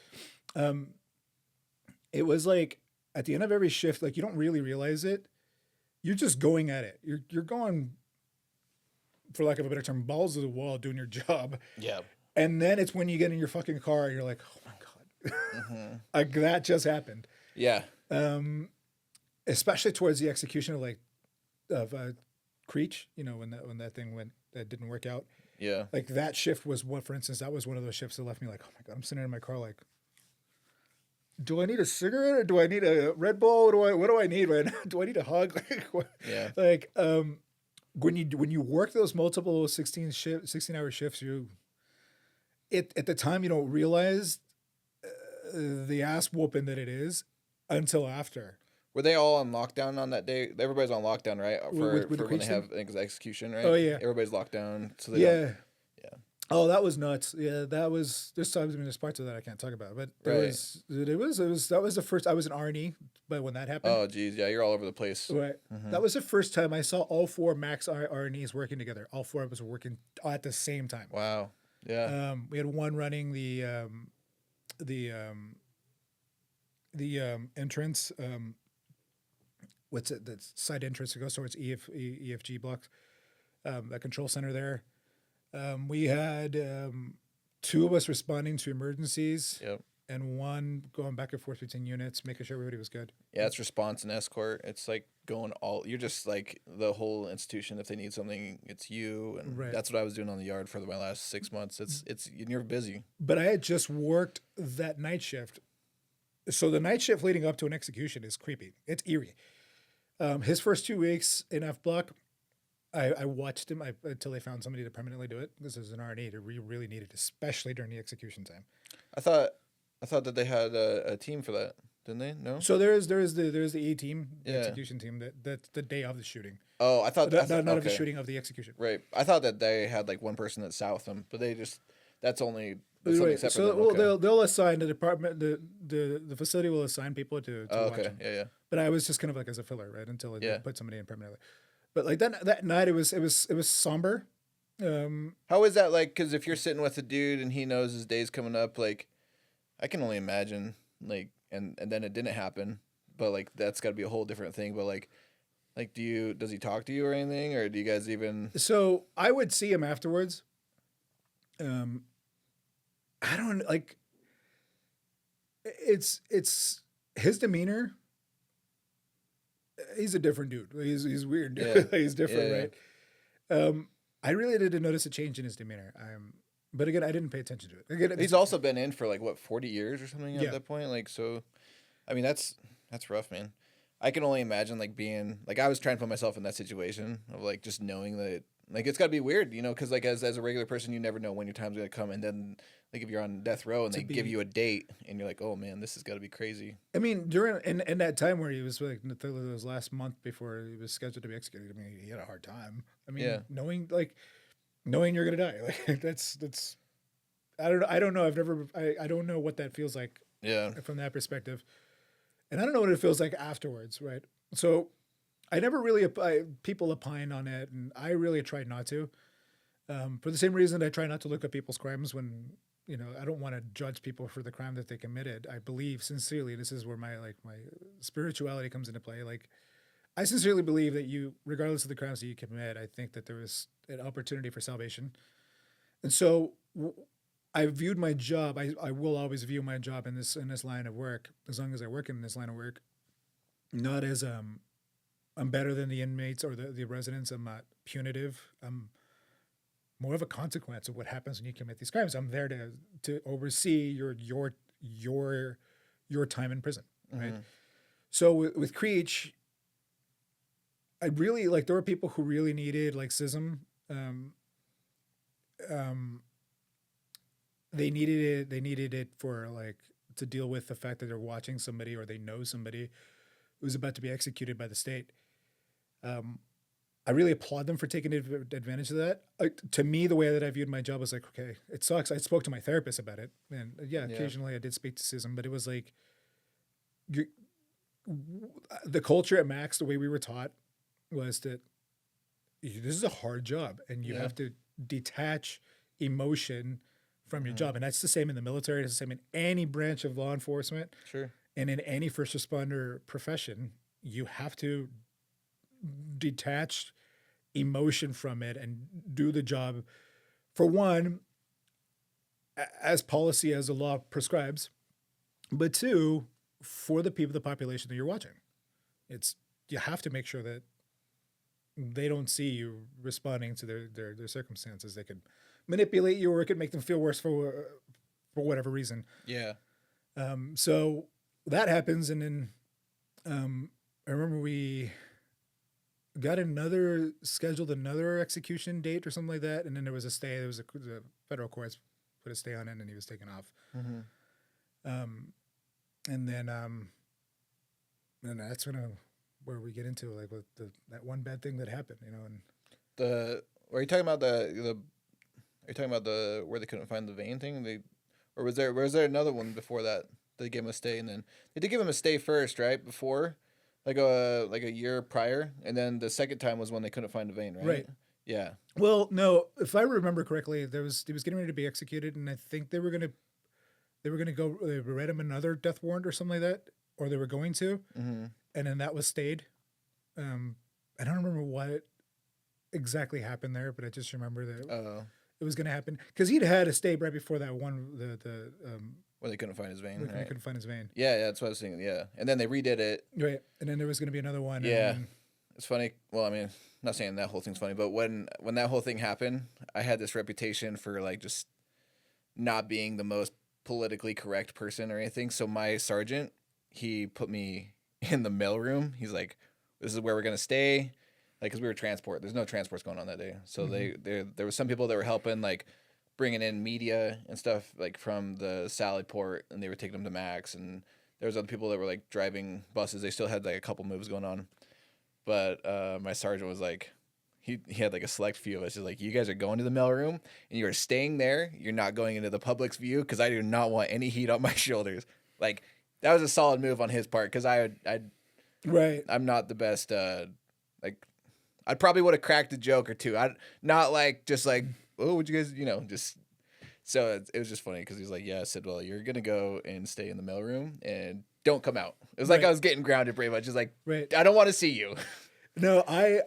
[SPEAKER 2] It was like at the end of every shift, like, you don't really realize it. You're just going at it. You're going, for lack of a better term, balls to the wall doing your job.
[SPEAKER 1] Yeah.
[SPEAKER 2] And then it's when you get in your fucking car and you're like, oh my God, like, that just happened.
[SPEAKER 1] Yeah.
[SPEAKER 2] Especially towards the execution of Creech, when that thing that didn't work out.
[SPEAKER 1] Yeah.
[SPEAKER 2] Like, that shift was for instance, that was one of those shifts that left me like, oh my God, I'm sitting in my car like, do I need a cigarette or do I need a Red Bull? What do I need right now? Do I need a hug? Like, what?
[SPEAKER 1] Yeah.
[SPEAKER 2] Like, when you work those multiple 16-hour shifts, at the time you don't realize the ass whooping that it is until after.
[SPEAKER 1] Were they all on lockdown on that day? Everybody's on lockdown, right? For when they have execution, right?
[SPEAKER 2] Oh, yeah.
[SPEAKER 1] Everybody's locked down. So
[SPEAKER 2] Yeah. Oh, that was nuts. Yeah, that was. There's times, there's parts of that I can't talk about, but that was the first. I was an R&E, but when that happened.
[SPEAKER 1] Oh, geez, yeah, you're all over the place.
[SPEAKER 2] Right. Mm-hmm. That was the first time I saw all four max R&Es working together. All four of us were working at the same time.
[SPEAKER 1] Wow. Yeah.
[SPEAKER 2] We had one running the entrance. What's it? The side entrance that goes towards EFG blocks. That control center there. We had two of us responding to emergencies.
[SPEAKER 1] Yep.
[SPEAKER 2] And one going back and forth between units, making sure everybody was good.
[SPEAKER 1] Yeah, it's response and escort. It's like you're just like the whole institution. If they need something, it's you. And that's what I was doing on the yard for my last 6 months. You're busy.
[SPEAKER 2] But I had just worked that night shift. So the night shift leading up to an execution is creepy. It's eerie. His first 2 weeks in F block, I watched him until they found somebody to permanently do it. This is an R&E that we really needed, especially during the execution time.
[SPEAKER 1] I thought that they had a team for that, didn't they? No.
[SPEAKER 2] So there's the E team, the execution team. That's the day of the shooting.
[SPEAKER 1] Oh, I thought
[SPEAKER 2] not of the shooting, of the execution.
[SPEAKER 1] Right. I thought that they had like one person that sat with them, but that's only separate.
[SPEAKER 2] So they'll assign the department, the facility will assign people to watch them.
[SPEAKER 1] Yeah.
[SPEAKER 2] But I was just kind of like as a filler, right, until they put somebody in permanently. But like that night, it was somber.
[SPEAKER 1] How is that like? Because if you're sitting with a dude and he knows his day's coming up, like, I can only imagine, like, and then it didn't happen, but like that's got to be a whole different thing. But like does he talk to you or anything, or do you guys even?
[SPEAKER 2] So I would see him afterwards. I don't like. It's his demeanor. He's a different dude. He's weird.
[SPEAKER 1] Yeah.
[SPEAKER 2] He's different, right? I really didn't notice a change in his demeanor. But again, I didn't pay attention to it. Again,
[SPEAKER 1] he's also been in for like 40 years or something at that point. Like, so, I mean, that's rough, man. I can only imagine like being like, I was trying to put myself in that situation of like just knowing that like it's got to be weird, because like as a regular person, you never know when your time's gonna come, and then like if you're on death row and they give you a date and you're like, oh man, this has got to be crazy.
[SPEAKER 2] I mean, during in that time where he was like those last month before he was scheduled to be executed, I mean, he had a hard time. I mean, knowing you're gonna die, like that's. I don't know. I don't know what that feels like.
[SPEAKER 1] Yeah.
[SPEAKER 2] From that perspective, and I don't know what it feels like afterwards, right? So, I never really people opine on it, and I really tried not to. For the same reason I try not to look at people's crimes when I don't want to judge people for the crime that they committed. I believe sincerely, this is where my spirituality comes into play. Like, I sincerely believe that regardless of the crimes that you commit, I think that there is an opportunity for salvation, and so. I viewed my job. I will always view my job in this line of work, as long as I work in this line of work, not as I'm better than the inmates or the residents. I'm not punitive. I'm more of a consequence of what happens when you commit these crimes. I'm there to oversee your time in prison, right?
[SPEAKER 1] Mm-hmm.
[SPEAKER 2] So with Creech, I really like there were people who really needed like CISM. They needed it. They needed it for like to deal with the fact that they're watching somebody or they know somebody who's about to be executed by the state. I really applaud them for taking advantage of that. To me, the way that I viewed my job was like, okay, it sucks. I spoke to my therapist about it, and occasionally I did speak to CISM, but it was like the culture at Max, the way we were taught was that this is a hard job, and you have to detach emotion from your job, and that's the same in the military. It's the same in any branch of law enforcement.
[SPEAKER 1] Sure.
[SPEAKER 2] And in any first responder profession, you have to detach emotion from it and do the job for one as policy as the law prescribes, but two for the people, the population that you're watching. You have to make sure that they don't see you responding to their circumstances. They could manipulate you, or it could make them feel worse for whatever reason.
[SPEAKER 1] Yeah.
[SPEAKER 2] So that happens, and then I remember we got scheduled another execution date or something like that, and then there was a stay. There was the federal courts put a stay on it, and he was taken off. Mm-hmm. And then that's where we get into like with that one bad thing that happened, and
[SPEAKER 1] are you talking about where they couldn't find the vein thing? Or was there another one before that? They gave him a stay, and then they did give him a stay first, right? Before, like a year prior, and then the second time was when they couldn't find a vein, right?
[SPEAKER 2] Right.
[SPEAKER 1] Yeah.
[SPEAKER 2] Well, no, if I remember correctly, he was getting ready to be executed, and I think they read him another death warrant or something like that, or they were going to, and then that was stayed. I don't remember what exactly happened there, but I just remember that it was going to happen because he'd had a stay right before that one.
[SPEAKER 1] Where they couldn't find his vein.
[SPEAKER 2] They couldn't find his vein.
[SPEAKER 1] Yeah, that's what I was thinking. Yeah, and then they redid it.
[SPEAKER 2] Right, and then there was going to be another one.
[SPEAKER 1] Yeah, it's funny. Well, I mean, I'm not saying that whole thing's funny, but when that whole thing happened, I had this reputation for like just not being the most politically correct person or anything. So my sergeant, he put me in the mailroom. He's like, "This is where we're gonna stay," like because we were transport. There's no transports going on that day, so there was some people that were helping like bringing in media and stuff like from the Sally Port, and they were taking them to Max, and there was other people that were like driving buses. They still had like a couple moves going on, but my sergeant was like, he had like a select few of us. He's like, you guys are going to the mailroom and you are staying there. You're not going into the public's view because I do not want any heat on my shoulders. Like that was a solid move on his part because I'm not the best. Like I probably would have cracked a joke or two. Not like just like, oh, would you guys, just. So it was just funny because he's like, yeah, I said, well, you're going to go and stay in the mailroom and don't come out. It was like I was getting grounded pretty much. It's like, I don't want to see you.
[SPEAKER 2] No, I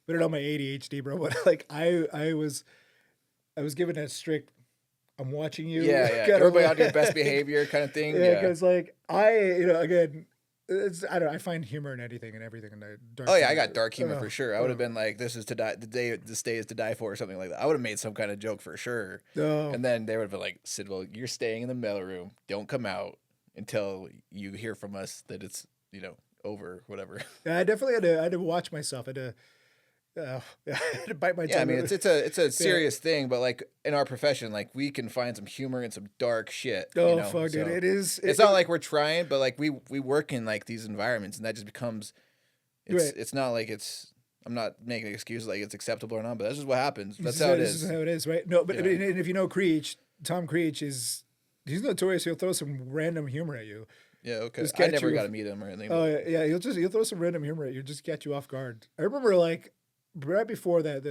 [SPEAKER 2] put it on my ADHD, bro. But like I was given that strict, I'm watching you.
[SPEAKER 1] Yeah. Everybody on your best behavior kind of thing.
[SPEAKER 2] Yeah, because like again, I don't know. I find humor in anything and everything. And
[SPEAKER 1] I got dark humor for sure. I would have been like, "This is to die. The stay is to die for," or something like that. I would have made some kind of joke for sure. And then they would have been like, "Sidwell, you're staying in the mailroom. Don't come out until you hear from us that it's over, whatever."
[SPEAKER 2] Yeah, I definitely had to watch myself. I had to bite my tongue.
[SPEAKER 1] Yeah, I mean it's a serious thing, but like in our profession, like we can find some humor in some dark shit.
[SPEAKER 2] Fuck, dude! It is.
[SPEAKER 1] It's not like we're trying, but like we work in like these environments, and that just becomes. It's not like it's. I'm not making an excuse like it's acceptable or not, but that's just what happens. That's how it is.
[SPEAKER 2] This is how it is, right? No, but and if you know Creech, Tom Creech he's notorious. He'll throw some random humor at you.
[SPEAKER 1] Yeah, okay. I never got to meet him or anything.
[SPEAKER 2] Oh yeah, he'll throw some random humor at you, just catch you off guard. I remember like. Right before that,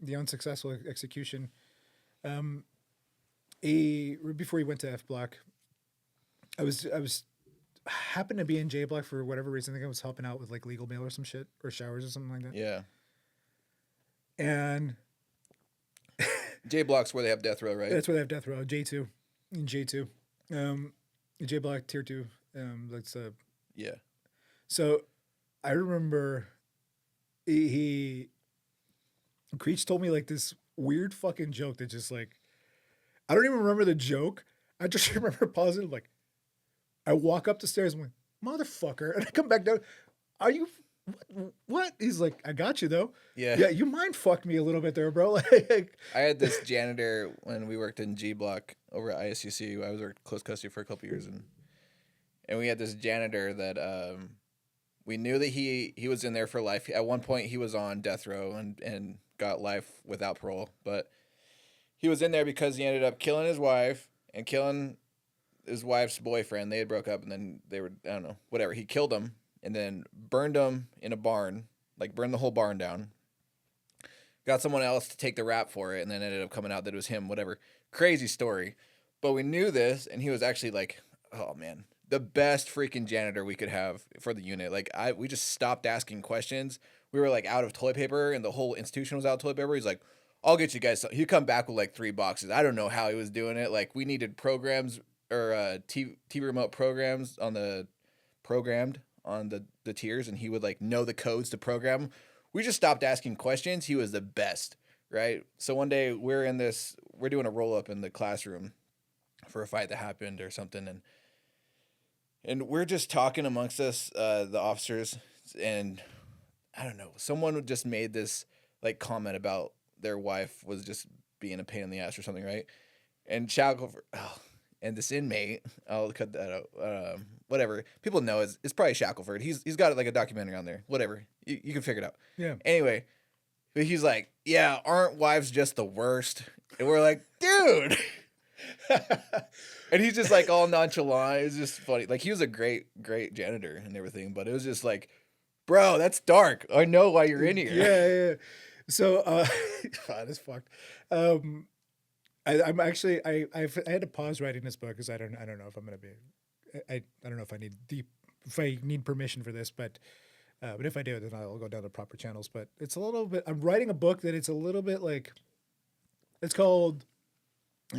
[SPEAKER 2] the unsuccessful execution, before he went to F block, I was happened to be in J block for whatever reason. I think I was helping out with like legal mail or some shit or showers or something like that.
[SPEAKER 1] Yeah.
[SPEAKER 2] And
[SPEAKER 1] J block's where they have death row, right?
[SPEAKER 2] That's where they have death row. J2, J block tier 2. That's
[SPEAKER 1] yeah.
[SPEAKER 2] So I remember Creech told me like this weird fucking joke that just like, I don't even remember the joke. I just remember pausing, like, I walk up the stairs and I'm like, motherfucker. And I come back down. Are you, what? He's like, I got you though. Yeah, you mind fucked me a little bit there, bro. Like,
[SPEAKER 1] I had this janitor when we worked in G Block over at ISUC. I was working close custody for a couple years, and we had this janitor that we knew that he was in there for life. At one point, he was on death row and got life without parole, but he was in there because he ended up killing his wife and killing his wife's boyfriend. They had broke up, and then they were, I don't know, whatever. He killed him and then burned him in a barn, like burned the whole barn down. Got someone else to take the rap for it, and then ended up coming out that it was him, whatever. Crazy story. But we knew this, and he was actually like, oh, man, the best freaking janitor we could have for the unit. Like, we just stopped asking questions. We were, like, out of toilet paper, and the whole institution was out of toilet paper. He's like, I'll get you guys some. He'd come back with, like, 3 boxes. I don't know how he was doing it. Like, we needed programs or TV remote programs programmed on the tiers, and he would, like, know the codes to program. We just stopped asking questions. He was the best, right? So one day we're doing a roll-up in the classroom for a fight that happened or something, and we're just talking amongst us, the officers, and I don't know, someone just made this like comment about their wife was just being a pain in the ass or something, right? And and this inmate, I'll cut that out. Whatever. People know it's probably Shackelford. He's got like a documentary on there. Whatever. You can figure it out.
[SPEAKER 2] Yeah.
[SPEAKER 1] Anyway, but he's like, yeah, aren't wives just the worst? And we're like, dude. And he's just like all nonchalant. It's just funny. Like he was a great janitor and everything, but it was just like, bro, that's dark. I know why you're in here.
[SPEAKER 2] Yeah. So, God, it's fucked. I'm actually I had to pause writing this book because I don't know if I'm gonna be I don't know if I need permission for this, but if I do, then I'll go down the proper channels. But it's a little bit. I'm writing a book that it's a little bit like.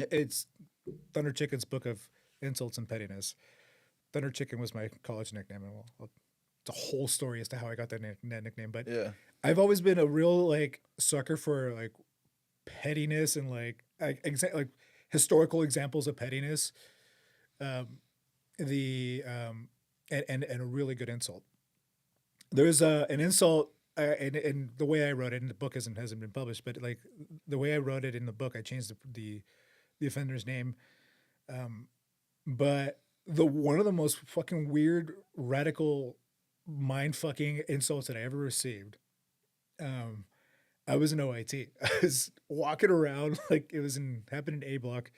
[SPEAKER 2] It's Thunder Chicken's Book of Insults and Pettiness. Thunder Chicken was my college nickname, and it's a whole story as to how I got that nickname. But yeah, I've always been a real like sucker for like pettiness and like historical examples of pettiness. And a really good insult. There's an insult, and the way I wrote it in the book hasn't been published, but like the way I wrote it in the book, I changed the offender's name. But one of the most fucking weird, radical, mind fucking insults that I ever received. I was in OIT. I was walking around like it was happened in A block.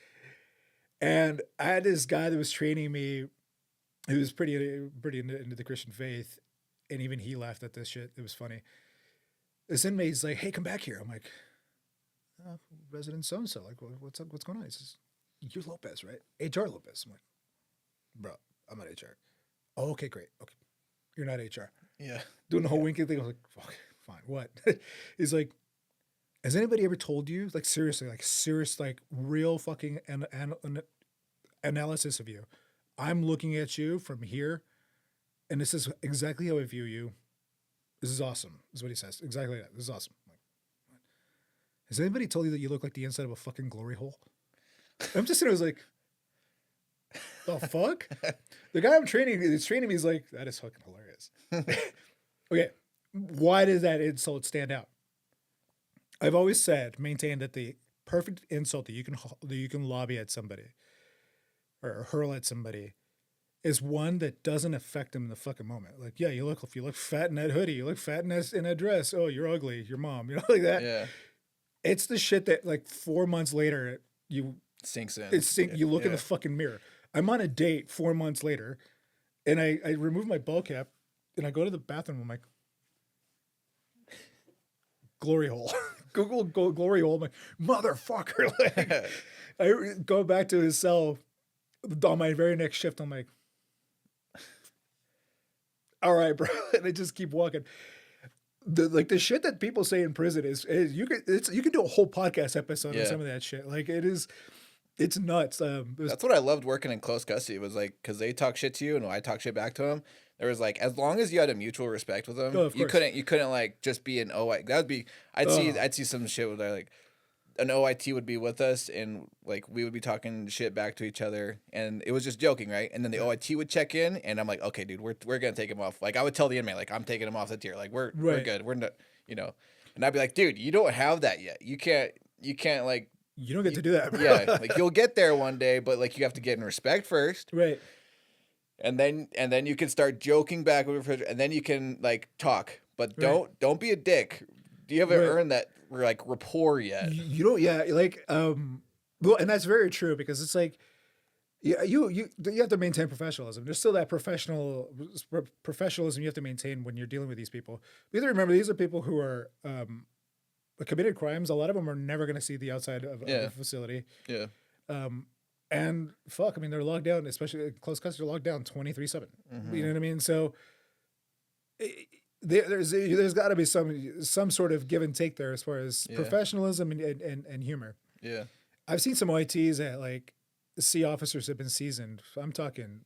[SPEAKER 2] And I had this guy that was training me who was pretty into the Christian faith. And even he laughed at this shit. It was funny. This inmate's like, hey, come back here. I'm like, resident so-and-so. Like, what's up? What's going on? He says, you're Lopez, right? HR Lopez. I'm like, bro, I'm not HR. Oh, okay, great. Okay. You're not HR.
[SPEAKER 1] Yeah.
[SPEAKER 2] Doing the whole winking thing. I was like, fuck, fine. What? He's like, has anybody ever told you, like seriously, like real fucking analysis of you? I'm looking at you from here, and this is exactly how I view you. This is awesome, is what he says. Exactly that. This is awesome. I'm like, what? Has anybody told you that you look like the inside of a fucking glory hole? I'm just sitting there, I was like, the fuck? The guy is training me, he's like, that is fucking hilarious. Okay, why does that insult stand out? I've always maintained that the perfect insult that you can lobby at somebody or hurl at somebody is one that doesn't affect them in the fucking moment. Like, yeah, if you look fat in that hoodie, you look fat in that dress. Oh, you're ugly. Your mom, like that. Yeah. It's the shit that like 4 months later you
[SPEAKER 1] sinks in.
[SPEAKER 2] You look in the fucking mirror. I'm on a date 4 months later, and I remove my ball cap, and I go to the bathroom. I'm like, glory hole. Google glory hole. I'm like, motherfucker. Like, I go back to his cell on my very next shift. I'm like, all right, bro. And I just keep walking. The shit that people say in prison is you can do a whole podcast episode on some of that shit. Like it's nuts.
[SPEAKER 1] That's what I loved working in close custody. It was like, cause they talk shit to you and I talk shit back to them. there was like, as long as you had a mutual respect with them,
[SPEAKER 2] Oh, of
[SPEAKER 1] you
[SPEAKER 2] course.
[SPEAKER 1] couldn't like just be an OIT. That would be, I'd see some shit where like an OIT would be with us and like we would be talking shit back to each other and it was just joking, right? And then the OIT would check in and I'm like, okay, dude, we're gonna take him off. Like I would tell the inmate, like I'm taking him off the tier. Like we're good. We're not, you know. And I'd be like, dude, you don't have that yet. You can't like
[SPEAKER 2] you don't get to do that, bro.
[SPEAKER 1] Yeah, like you'll get there one day, but like you have to get in respect first.
[SPEAKER 2] Right.
[SPEAKER 1] And then you can start joking back with and then you can like talk. But don't be a dick. You haven't earned that like rapport yet.
[SPEAKER 2] You don't, yeah, like well, and that's very true because it's like you have to maintain professionalism. There's still that professionalism you have to maintain when you're dealing with these people. You have to remember these are people who are committed crimes. A lot of them are never going to see the outside of a facility.
[SPEAKER 1] Yeah.
[SPEAKER 2] And fuck, I mean, they're locked down, especially in close custody, they're locked down 24/7. You know what I mean? So there's got to be some sort of give and take there as far as professionalism and humor.
[SPEAKER 1] Yeah.
[SPEAKER 2] I've seen some OITs that like see officers have been seasoned. I'm talking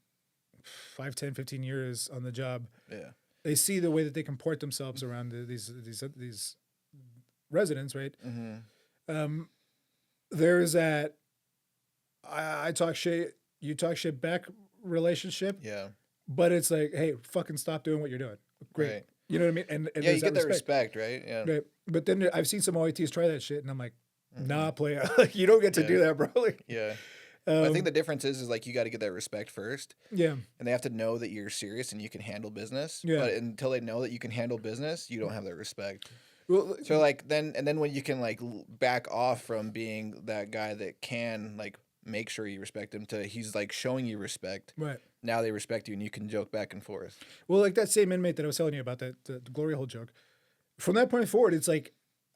[SPEAKER 2] 5, 10, 15 years on the job.
[SPEAKER 1] Yeah.
[SPEAKER 2] They see the way that they comport themselves around these residents, right? There's that I talk shit, you talk shit back relationship.
[SPEAKER 1] Yeah.
[SPEAKER 2] But it's like, hey, fucking stop doing what you're doing. Great. Right. You know what I mean? And
[SPEAKER 1] yeah, you get that respect, right? Yeah.
[SPEAKER 2] Right. But then I've seen some OITs try that shit, and I'm like, nah, player. Like, you don't get to do that, bro. Like,
[SPEAKER 1] yeah. I think the difference is like you got to get that respect first.
[SPEAKER 2] Yeah.
[SPEAKER 1] And they have to know that you're serious and you can handle business.
[SPEAKER 2] Yeah.
[SPEAKER 1] But until they know that you can handle business, you don't have that respect.
[SPEAKER 2] Well,
[SPEAKER 1] so like then when you can like back off from being that guy that can like make sure you respect him to he's like showing you respect.
[SPEAKER 2] Right.
[SPEAKER 1] Now they respect you and you can joke back and forth.
[SPEAKER 2] Well, like that same inmate that I was telling you about, the glory hole joke. From that point forward, it's like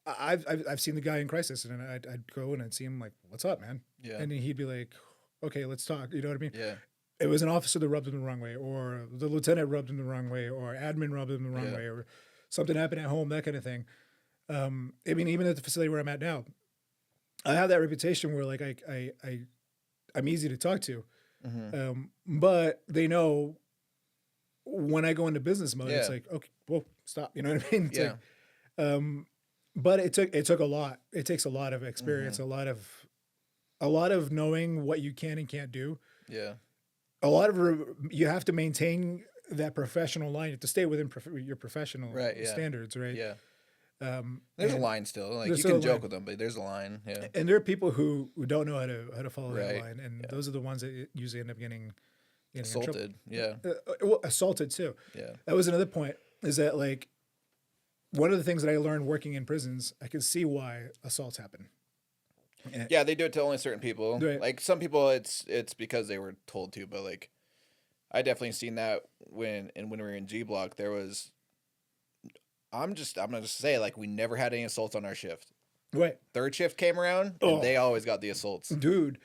[SPEAKER 2] I've seen the guy in crisis, and I'd go and I'd see him like, "What's up, man?"
[SPEAKER 1] Yeah.
[SPEAKER 2] And then he'd be like, "Okay, let's talk." You know what I mean?
[SPEAKER 1] Yeah.
[SPEAKER 2] It was an officer that rubbed him the wrong way, or the lieutenant rubbed him the wrong way, or admin rubbed him the wrong way, or something happened at home, that kind of thing. I mean, even at the facility where I'm at now, I have that reputation where like I'm easy to talk to. But they know when I go into business mode, it's like, okay, well, stop. You know what I mean? It's like, but it took a lot. It takes a lot of experience, a lot of knowing what you can and can't do.
[SPEAKER 1] Yeah.
[SPEAKER 2] A lot of you have to maintain that professional line. You have to stay within your professional standards, right?
[SPEAKER 1] Yeah. There's a line still. Like you can joke with them, but there's a line. Yeah.
[SPEAKER 2] And there are people who don't know how to follow that line, and those are the ones that usually end up getting
[SPEAKER 1] assaulted. Yeah.
[SPEAKER 2] Well, assaulted too.
[SPEAKER 1] Yeah.
[SPEAKER 2] That was another point. Is that like one of the things that I learned working in prisons? I can see why assaults happen.
[SPEAKER 1] Yeah, they do it to only certain people.
[SPEAKER 2] Right.
[SPEAKER 1] Like some people, it's because they were told to. But like, I definitely seen that when we were in G Block, there was. I'm gonna just say like we never had any assaults on our shift.
[SPEAKER 2] Right.
[SPEAKER 1] Third shift came around, and they always got the assaults.
[SPEAKER 2] Dude,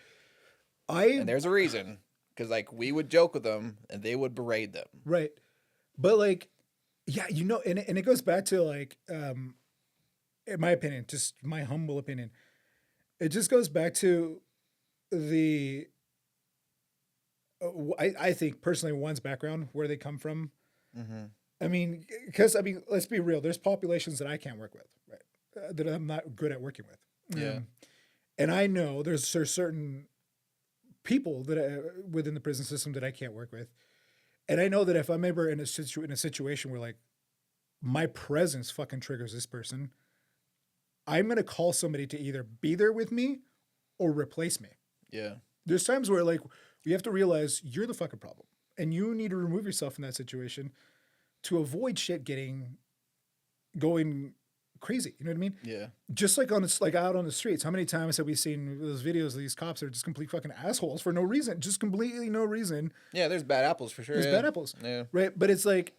[SPEAKER 1] and there's a reason because like we would joke with them and they would berate them.
[SPEAKER 2] Right. But like, yeah, you know, and it goes back to like, in my opinion, just my humble opinion, it just goes back to the. I think personally, one's background, where they come from. I mean, because let's be real. There's populations that I can't work with, right? That I'm not good at working with.
[SPEAKER 1] Yeah.
[SPEAKER 2] And I know there's certain people that within the prison system that I can't work with, and I know that if I'm ever in a situation where like my presence fucking triggers this person, I'm gonna call somebody to either be there with me or replace me.
[SPEAKER 1] Yeah. There's
[SPEAKER 2] times where like we have to realize you're the fucking problem, and you need to remove yourself from that situation to avoid shit going crazy. You know what I mean?
[SPEAKER 1] Yeah.
[SPEAKER 2] Just like out on the streets. How many times have we seen those videos of these cops that are just complete fucking assholes for no reason? Just completely no reason.
[SPEAKER 1] Yeah, there's bad apples for sure.
[SPEAKER 2] There's bad apples.
[SPEAKER 1] Yeah.
[SPEAKER 2] Right. But it's like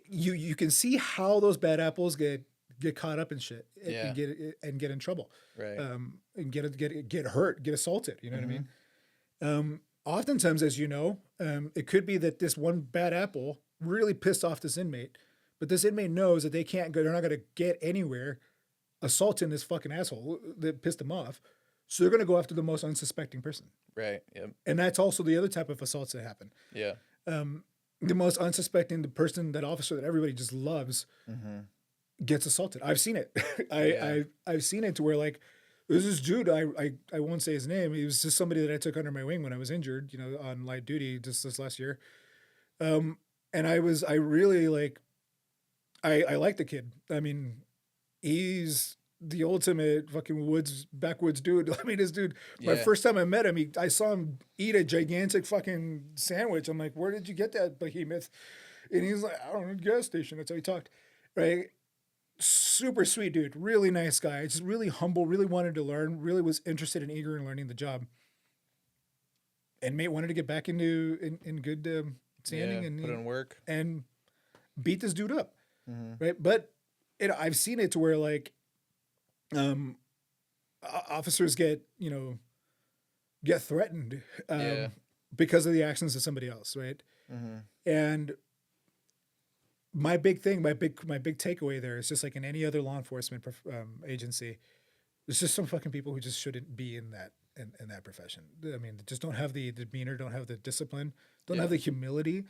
[SPEAKER 2] you can see how those bad apples get caught up in shit and get in trouble.
[SPEAKER 1] Right.
[SPEAKER 2] And get hurt, get assaulted. You know what I mean? Oftentimes, as you know, it could be that this one bad apple really pissed off this inmate, but this inmate knows that they're not going to get anywhere assaulting this fucking asshole that pissed them off. So they're going to go after the most unsuspecting person.
[SPEAKER 1] Right. Yep.
[SPEAKER 2] And that's also the other type of assaults that happen.
[SPEAKER 1] Yeah.
[SPEAKER 2] the most unsuspecting, the person, that officer that everybody just loves, gets assaulted. I've seen it. I've seen it to where, like, there's this dude, I won't say his name. He was just somebody that I took under my wing when I was injured, on light duty just this last year. And I really like, I like the kid. I mean, he's the ultimate fucking backwoods dude. I mean, this dude, my first time I met him, I saw him eat a gigantic fucking sandwich. I'm like, where did you get that, behemoth? And he's like, I don't know, gas station. That's how he talked, right? Super sweet dude, really nice guy, just really humble, really wanted to learn, really was interested and eager in learning the job. Inmate wanted to get back into in good standing and
[SPEAKER 1] put in work
[SPEAKER 2] and beat this dude up, right? But I've seen it to where, like, officers get threatened because of the actions of somebody else, right? And my big takeaway there is just like in any other law enforcement agency, there's just some fucking people who just shouldn't be in that profession. I mean, they just don't have the demeanor, don't have the discipline, don't have the humility.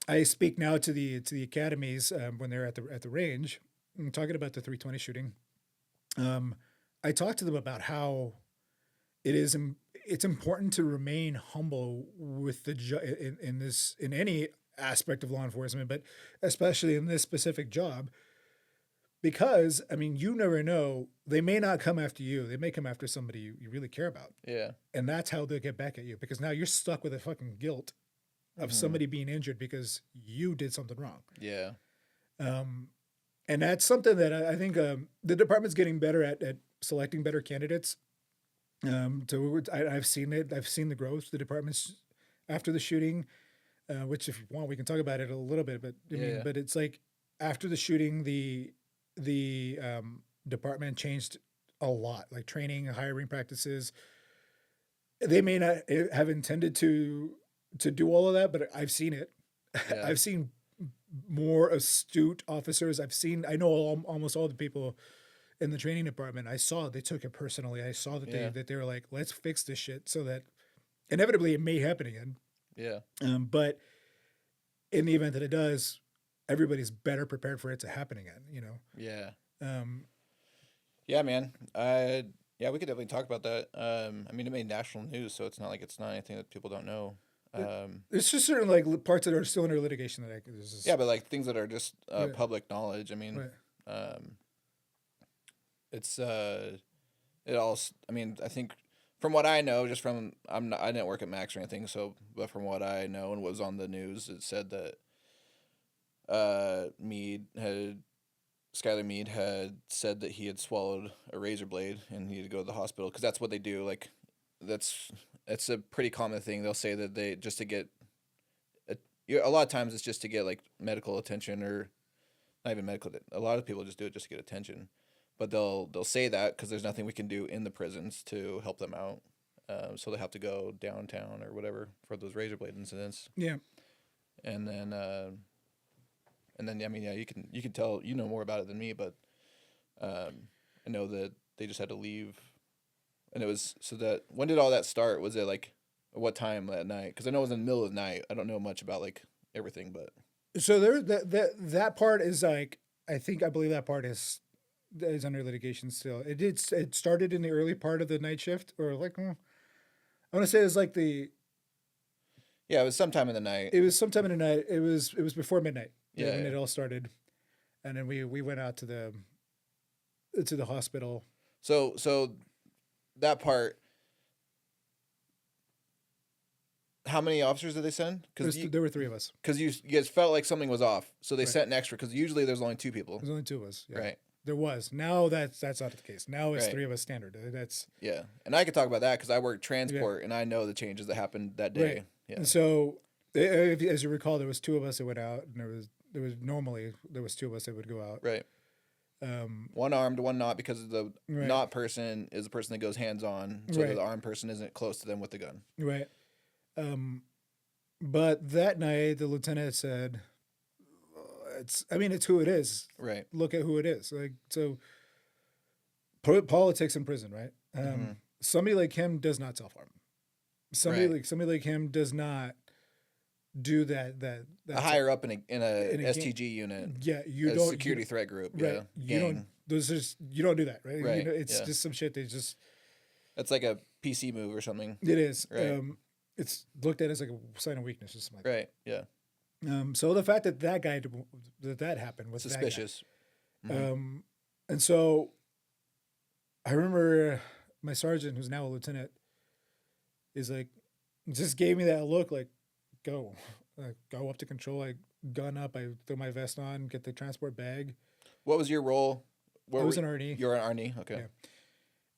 [SPEAKER 2] I speak now to the academies when they're at the range. I'm talking about the 320 shooting. I talk to them about how it's important to remain humble with in any aspect of law enforcement, but especially in this specific job, because I mean, you never know, they may not come after you, they may come after somebody you really care about, and that's how they'll get back at you, because now you're stuck with the fucking guilt of somebody being injured because you did something wrong. And that's something that I think the department's getting better at selecting better candidates. I've seen it. I've seen the growth. The department's after the shooting, which if you want, we can talk about it a little bit. But but it's like after the shooting, the department changed a lot, like training, hiring practices. They may not have intended to do all of that, but I've seen it. I've seen more astute officers. I know almost all the people in the training department. I saw they took it personally. I saw that they were like, let's fix this shit so that inevitably it may happen again. But in the event that it does, everybody's better prepared for it to happen again,
[SPEAKER 1] man. We could definitely talk about that. I mean, it made national news, so it's not like it's not anything that people don't know.
[SPEAKER 2] It's just certain like parts that are still under litigation that
[SPEAKER 1] but like things that are just public knowledge. I mean, it's it all. I mean, I think from what I know, just from I didn't work at Max or anything, so but from what I know and was on the news, it said that Skylar Meade had said that he had swallowed a razor blade and needed to go to the hospital because that's what they do. Like it's a pretty common thing. They'll say that they just to get a lot of times it's just to get like medical attention, or not even medical. A lot of people just do it just to get attention, but they'll say that because there's nothing we can do in the prisons to help them out. So they have to go downtown or whatever for those razor blade incidents. And then I mean, you can tell more about it than me, but I know that they just had to leave. And it was when did all that start? Was it like what time that night? Because I know it was in the middle of the night. I don't know much about like everything, but
[SPEAKER 2] so there that part is like I believe that part is under litigation still. It started in the early part of the night shift, or like I want to say it was like it
[SPEAKER 1] was sometime in the night.
[SPEAKER 2] It was sometime in the night. It was before midnight. When it all started, and then we went out to the hospital.
[SPEAKER 1] So that part. How many officers did they send?
[SPEAKER 2] Because there were 3 of us.
[SPEAKER 1] Because you guys felt like something was off, so they sent an extra. Because usually there's only 2 people.
[SPEAKER 2] There's only 2 of us. Yeah.
[SPEAKER 1] Right.
[SPEAKER 2] There was. Now that's not the case. Now it's 3 of us standard. That's
[SPEAKER 1] and I could talk about that because I work transport and I know the changes that happened that day.
[SPEAKER 2] Right. Yeah. And so, as you recall, there was 2 of us that went out, and there was 2 of us that would go out.
[SPEAKER 1] Right. One armed, one not, because the not person is the person that goes hands on, so the armed person isn't close to them with the gun.
[SPEAKER 2] Right. But that night, the lieutenant said, it's who it is.
[SPEAKER 1] Right.
[SPEAKER 2] Look at who it is. Like, so politics in prison, right? Somebody like him does not self-harm. Somebody like him does not do that
[SPEAKER 1] a higher up in a STG unit.
[SPEAKER 2] Yeah, you
[SPEAKER 1] a
[SPEAKER 2] don't
[SPEAKER 1] security threat group.
[SPEAKER 2] Right.
[SPEAKER 1] Yeah,
[SPEAKER 2] You don't. You don't do that, right?
[SPEAKER 1] Right.
[SPEAKER 2] You know, it's just some shit they just.
[SPEAKER 1] That's like a PC move or something.
[SPEAKER 2] It is.
[SPEAKER 1] Right.
[SPEAKER 2] It's looked at as like a sign of weakness or something.
[SPEAKER 1] Right. Yeah.
[SPEAKER 2] So the fact that that guy that happened was
[SPEAKER 1] suspicious.
[SPEAKER 2] That guy. And so I remember my sergeant, who's now a lieutenant, is like, just gave me that look, like, go up to control. I gun up. I throw my vest on, get the transport bag.
[SPEAKER 1] What was your role?
[SPEAKER 2] I was an RD.
[SPEAKER 1] You're an RD. Okay.
[SPEAKER 2] Yeah.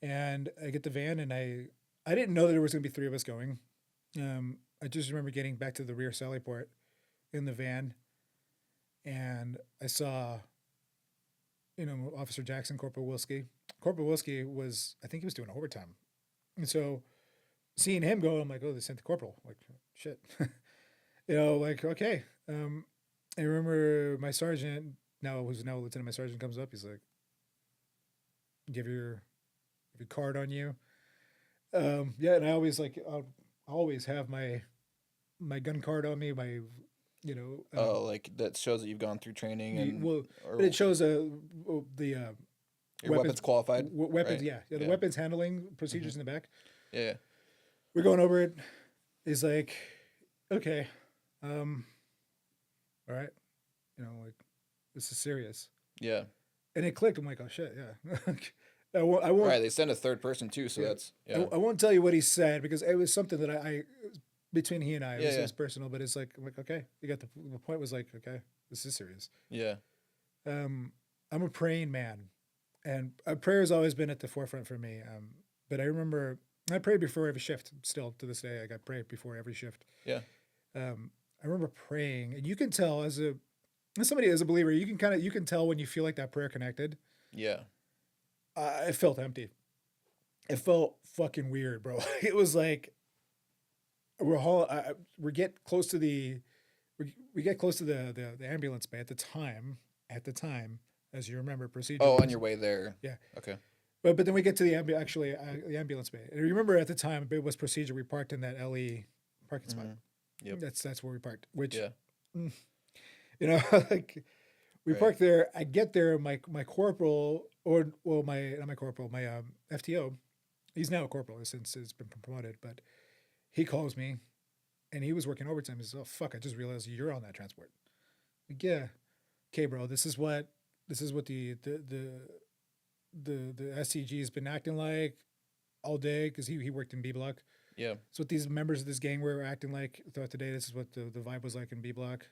[SPEAKER 2] And I get the van, and I didn't know that there was going to be 3 of us going. I just remember getting back to the rear sally port in the van, and I saw, Officer Jackson, Corporal Wilski. Corporal Wilski I think he was doing overtime. And so seeing him go, I'm like, oh, they sent the corporal. Like, shit. Like, okay. I remember my sergeant, who's now a lieutenant, my sergeant comes up. He's like, give your card on you. Yeah, and I always I'll always have my gun card on me,
[SPEAKER 1] like that shows that you've gone through training and
[SPEAKER 2] but it shows the
[SPEAKER 1] your weapons qualified.
[SPEAKER 2] Weapons,
[SPEAKER 1] right?
[SPEAKER 2] The weapons handling procedures in the back.
[SPEAKER 1] Yeah.
[SPEAKER 2] We're going over it. He's like, okay, all right, this is serious.
[SPEAKER 1] Yeah.
[SPEAKER 2] And it clicked. I'm like, oh shit, yeah. I won't.
[SPEAKER 1] Right, they send a third person too, so that's. Yeah.
[SPEAKER 2] I won't tell you what he said because it was something that I between he and I, it was personal. But it's like, I'm like, okay, you got the point. Was like, okay, this is serious.
[SPEAKER 1] Yeah.
[SPEAKER 2] I'm a praying man, and prayer has always been at the forefront for me. But I remember I prayed before every shift. Still to this day, I got prayed before every shift.
[SPEAKER 1] Yeah.
[SPEAKER 2] I remember praying, and you can tell as a believer, you can tell when you feel like that prayer connected.
[SPEAKER 1] Yeah.
[SPEAKER 2] It felt empty. It felt fucking weird, bro. It was like we get close to the ambulance bay at the time, as you remember, procedure.
[SPEAKER 1] Oh, on your way there.
[SPEAKER 2] Yeah.
[SPEAKER 1] Okay.
[SPEAKER 2] But then we get to the ambulance bay. And remember at the time it was procedure. We parked in that LE parking spot.
[SPEAKER 1] Yep.
[SPEAKER 2] That's where we parked. Which,
[SPEAKER 1] yeah.
[SPEAKER 2] We parked there. I get there. My corporal, my FTO, he's now a corporal since it's been promoted. But he calls me, and he was working overtime. He says, "Oh fuck! I just realized you're on that transport." Like, yeah, okay, bro. This is what the SCG has been acting like all day because he worked in B block.
[SPEAKER 1] Yeah.
[SPEAKER 2] So what these members of this gang were acting like throughout the day. This is what the vibe was like in B block.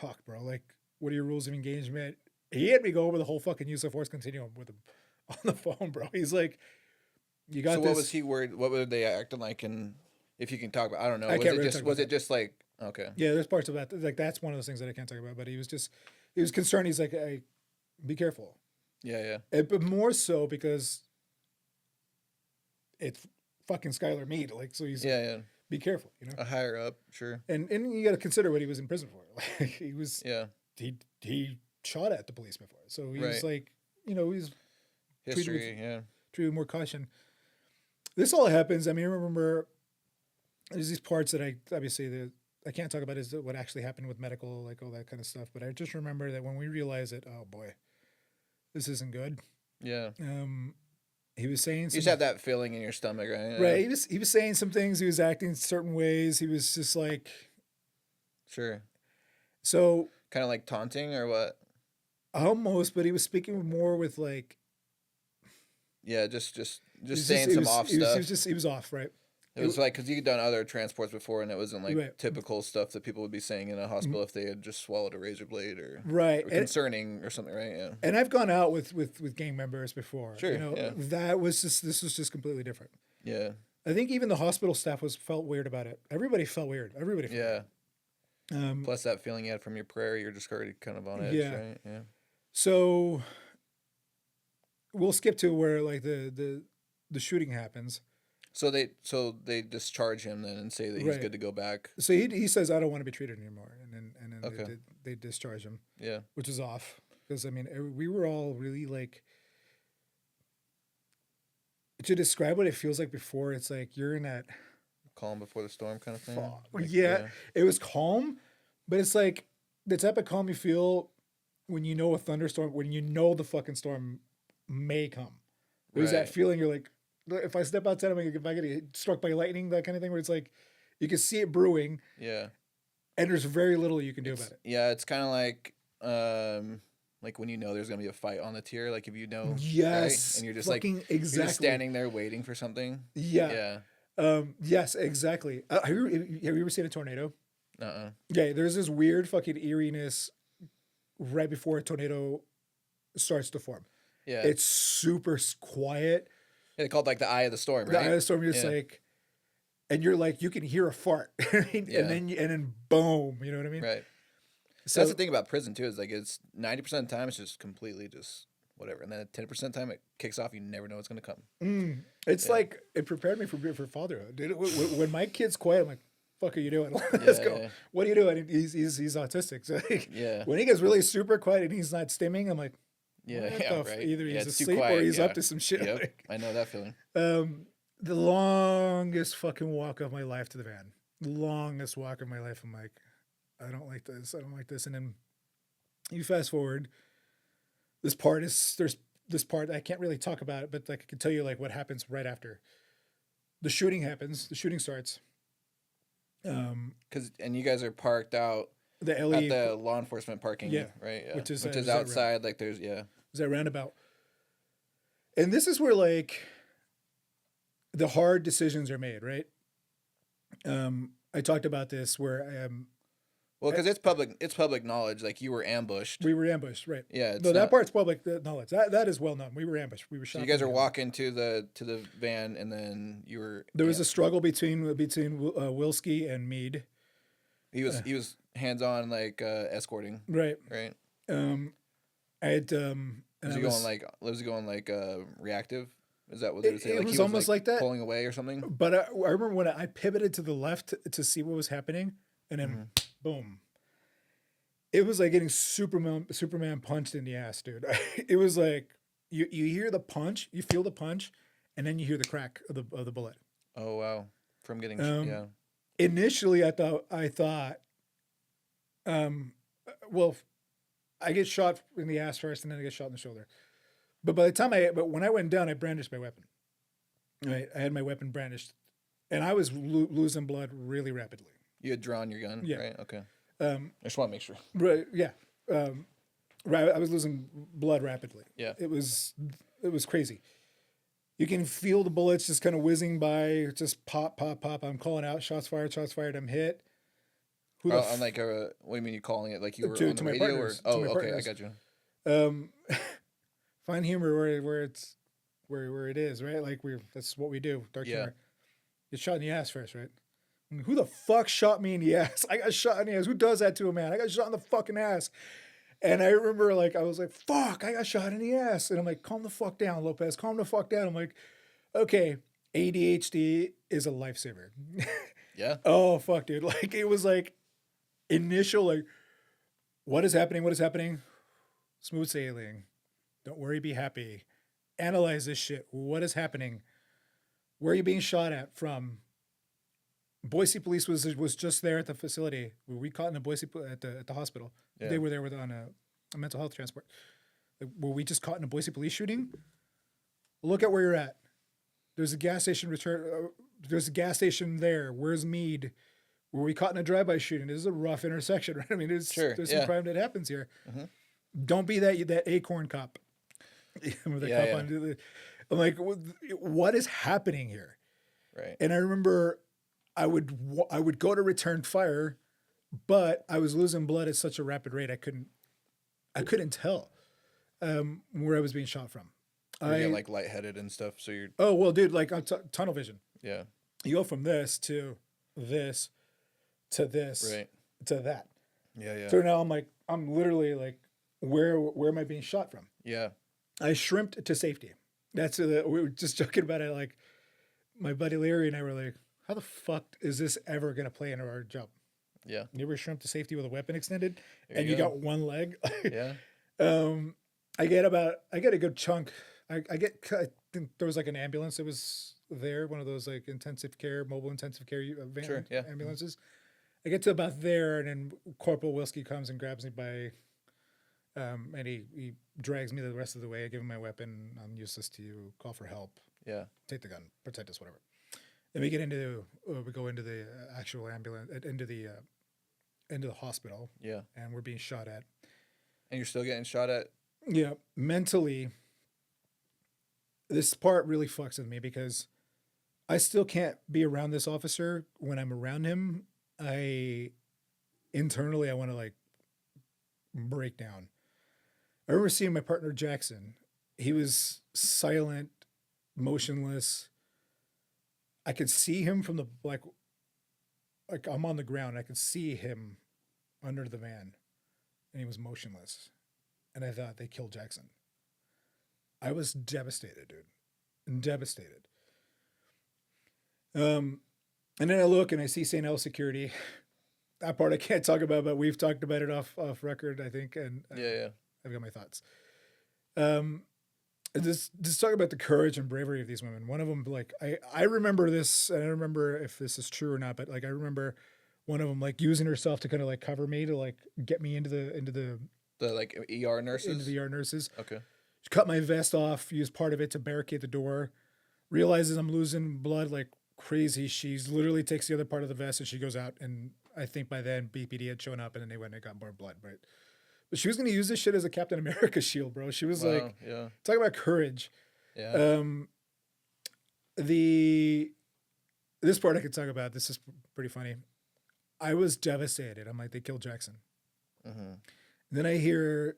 [SPEAKER 2] Fuck, bro. Like, what are your rules of engagement? He had me go over the whole fucking use of force continuum with him on the phone, bro. He's like, you got this.
[SPEAKER 1] So what was he worried? What were they acting like? And if you can talk about, I don't know. Was it just like, okay.
[SPEAKER 2] Yeah, there's parts of that. Like, that's one of those things that I can't talk about, but he was concerned. He's like, hey, be careful.
[SPEAKER 1] Yeah.
[SPEAKER 2] But more so because it's fucking Skylar Meade. Like, so he's be careful,
[SPEAKER 1] A higher up, sure.
[SPEAKER 2] And you got to consider what he was in prison for. Like, he was, he shot at the police before. So he was like, he's
[SPEAKER 1] history,
[SPEAKER 2] treated with more caution. This all happens. I mean, I remember there's these parts that I can't talk about is what actually happened with medical, like all that kind of stuff. But I just remember that when we realized that, oh boy, this isn't good.
[SPEAKER 1] Yeah.
[SPEAKER 2] He was saying,
[SPEAKER 1] you just have that feeling in your stomach, right?
[SPEAKER 2] Right. He was saying some things. He was acting certain ways. He was just like,
[SPEAKER 1] sure.
[SPEAKER 2] So
[SPEAKER 1] kind of like taunting or what?
[SPEAKER 2] Almost, but he was speaking more with like.
[SPEAKER 1] Yeah, just saying some off stuff.
[SPEAKER 2] He was off, right?
[SPEAKER 1] It was like because you'd done other transports before, and it wasn't like typical stuff that people would be saying in a hospital if they had just swallowed a razor blade or concerning or something, right? Yeah.
[SPEAKER 2] And I've gone out with gang members before.
[SPEAKER 1] Sure.
[SPEAKER 2] This was just completely different.
[SPEAKER 1] Yeah.
[SPEAKER 2] I think even the hospital staff felt weird about it. Everybody felt weird. Everybody felt weird.
[SPEAKER 1] Plus that feeling you had from your prayer, you're just already kind of on edge, right? Yeah.
[SPEAKER 2] So we'll skip to where like the shooting happens.
[SPEAKER 1] So they discharge him then and say that he's good to go back.
[SPEAKER 2] So he says, I don't want to be treated anymore, and then they discharge him.
[SPEAKER 1] Yeah,
[SPEAKER 2] which is off because I mean we were all really like, to describe what it feels like before. It's like you're in that
[SPEAKER 1] calm before the storm kind of thing.
[SPEAKER 2] Like, yeah, it was calm, but it's like the type of calm you feel when you know a thunderstorm, when you know the fucking storm may come. There's that feeling you're like, if I step outside, if I get struck by lightning, that kind of thing, where it's like you can see it brewing.
[SPEAKER 1] Yeah.
[SPEAKER 2] And there's very little you can do about it.
[SPEAKER 1] Yeah, it's kind of like when you know there's gonna be a fight on the tier, like if you know,
[SPEAKER 2] yes,
[SPEAKER 1] right? And you're just
[SPEAKER 2] exactly.
[SPEAKER 1] You're just standing there waiting for something.
[SPEAKER 2] Yeah. Yes, exactly. Have you ever seen a tornado? Yeah, there's this weird fucking eeriness right before a tornado starts to form.
[SPEAKER 1] Yeah,
[SPEAKER 2] it's super quiet.
[SPEAKER 1] Yeah, they call it like the eye of the storm, right?
[SPEAKER 2] The eye of the storm. You're just like, and you're like, you can hear a fart, right? And then boom, you know what I mean?
[SPEAKER 1] Right. So that's the thing about prison too, is like it's 90% of the time it's just completely just whatever, and then 10% of the time it kicks off. You never know what's gonna come.
[SPEAKER 2] It's like it prepared me for fatherhood, dude. When my kid's quiet, I'm like, "Fuck, are you doing? Let's go. Yeah. What are you doing?" And he's autistic, so like, when he gets really super quiet and he's not stimming, I'm like, right. Either he's asleep or he's up to some shit.
[SPEAKER 1] Yep. Like, I know that feeling.
[SPEAKER 2] The longest fucking walk of my life to the van. Longest walk of my life. I'm like, I don't like this. I don't like this. And then you fast forward. There's this part I can't really talk about it, but like I can tell you like what happens right after. The shooting happens. The shooting starts.
[SPEAKER 1] And you guys are parked out at the law enforcement parking, right? Yeah. Which is outside. Like there's
[SPEAKER 2] Is that roundabout? And this is where like the hard decisions are made, right? I talked about this where
[SPEAKER 1] well, because it's public knowledge. Like you were ambushed.
[SPEAKER 2] We were ambushed, right?
[SPEAKER 1] Yeah.
[SPEAKER 2] No, that part's public knowledge. That is well known. We were ambushed. We were shot.
[SPEAKER 1] So you guys are walking to the van, and then you were.
[SPEAKER 2] There was a struggle between Wilski and Meade.
[SPEAKER 1] He was hands on, like escorting.
[SPEAKER 2] Right.
[SPEAKER 1] Right.
[SPEAKER 2] I had.
[SPEAKER 1] Was he going like reactive? Is that what they were saying?
[SPEAKER 2] It was almost like that,
[SPEAKER 1] pulling away or something.
[SPEAKER 2] But I remember when I pivoted to the left to see what was happening, and then boom. It was like getting Superman punched in the ass, dude. It was like you hear the punch, you feel the punch, and then you hear the crack of the bullet.
[SPEAKER 1] Oh wow! From getting
[SPEAKER 2] Initially, I thought, well, I get shot in the ass first, and then I get shot in the shoulder. But when I went down, I brandished my weapon. Right, I had my weapon brandished, and I was losing blood really rapidly.
[SPEAKER 1] You had drawn your gun, right? Okay.
[SPEAKER 2] I
[SPEAKER 1] just want to make sure.
[SPEAKER 2] Right, yeah. Right, I was losing blood rapidly.
[SPEAKER 1] Yeah.
[SPEAKER 2] It was crazy. You can feel the bullets just kind of whizzing by, just pop, pop, pop. I'm calling out, shots fired, I'm hit.
[SPEAKER 1] I'm like, what do you mean you're calling it? Like you were on the radio?
[SPEAKER 2] Partners,
[SPEAKER 1] okay, I got you.
[SPEAKER 2] Find humor where it is, right? Like that's what we do, dark humor. Get shot in the ass first, right? Who the fuck shot me in the ass? I got shot in the ass. Who does that to a man? I got shot in the fucking ass. And I remember like, I was like, fuck, I got shot in the ass. And I'm like, calm the fuck down, Lopez. Calm the fuck down. I'm like, okay, ADHD is a lifesaver.
[SPEAKER 1] Yeah.
[SPEAKER 2] Oh, fuck, dude. Like, it was like initial, like, what is happening? What is happening? Smooth sailing. Don't worry, be happy. Analyze this shit. What is happening? Where are you being shot at from? Boise police was just there at the facility. We caught in the Boise at the hospital. Yeah. They were there on a mental health transport. Were we just caught in a Boise police shooting? Look at where you're at. There's a gas station there's a gas station there. Where's Meade? Were we caught in a drive-by shooting? This is a rough intersection, right? I mean, there's some crime that happens here. Mm-hmm. Don't be that acorn cop. I'm like, what is happening here?
[SPEAKER 1] Right.
[SPEAKER 2] And I remember I would go to return fire, but I was losing blood at such a rapid rate I couldn't tell where I was being shot from.
[SPEAKER 1] You get like lightheaded and stuff, so you're.
[SPEAKER 2] Oh well, dude, like tunnel vision.
[SPEAKER 1] Yeah.
[SPEAKER 2] You go from this to this to this to that.
[SPEAKER 1] Yeah, yeah.
[SPEAKER 2] So now I'm literally like, where am I being shot from?
[SPEAKER 1] Yeah.
[SPEAKER 2] I shrimped to safety. That's we were just joking about it. Like my buddy Larry and I were like, how the fuck is this ever going to play into our job?
[SPEAKER 1] Yeah.
[SPEAKER 2] You ever shrimp to safety with a weapon extended and you got one leg?
[SPEAKER 1] Yeah.
[SPEAKER 2] I get a good chunk. I think there was like an ambulance that was there, one of those like mobile intensive care
[SPEAKER 1] Sure, yeah.
[SPEAKER 2] ambulances. I get to about there, and then Corporal Wilski comes and grabs me by, and he drags me the rest of the way. I give him my weapon. I'm useless to you. Call for help.
[SPEAKER 1] Yeah.
[SPEAKER 2] Take the gun. Protect us. Whatever. Then we go into the actual ambulance, into the hospital.
[SPEAKER 1] Yeah.
[SPEAKER 2] And we're being shot at.
[SPEAKER 1] And you're still getting shot at?
[SPEAKER 2] Yeah. Mentally, this part really fucks with me because I still can't be around this officer. When I'm around him, internally, I want to like break down. I remember seeing my partner Jackson. He was silent, motionless. I could see him from the like I'm on the ground. I could see him under the van, and he was motionless. And I thought they killed Jackson. I was devastated, dude. Devastated. And then I look and I see St. L security. That part I can't talk about, but we've talked about it off record, I think. And
[SPEAKER 1] yeah.
[SPEAKER 2] I've got my thoughts. Just talk about the courage and bravery of these women. One of them, like, I remember this, and I don't remember if this is true or not, but like, I remember one of them like using herself to kind of like cover me to like get me into the
[SPEAKER 1] like ER nurses?
[SPEAKER 2] Into the ER nurses.
[SPEAKER 1] Okay.
[SPEAKER 2] She cut my vest off, used part of it to barricade the door, realizes I'm losing blood like crazy. She literally takes the other part of the vest and she goes out. And I think by then BPD had shown up and then they went and got more blood, right? But she was going to use this shit as a Captain America shield, bro. She was like,
[SPEAKER 1] yeah.
[SPEAKER 2] Talk about courage.
[SPEAKER 1] Yeah.
[SPEAKER 2] This part I could talk about. This is pretty funny. I was devastated. I'm like, they killed Jackson.
[SPEAKER 1] Mm-hmm.
[SPEAKER 2] Then I hear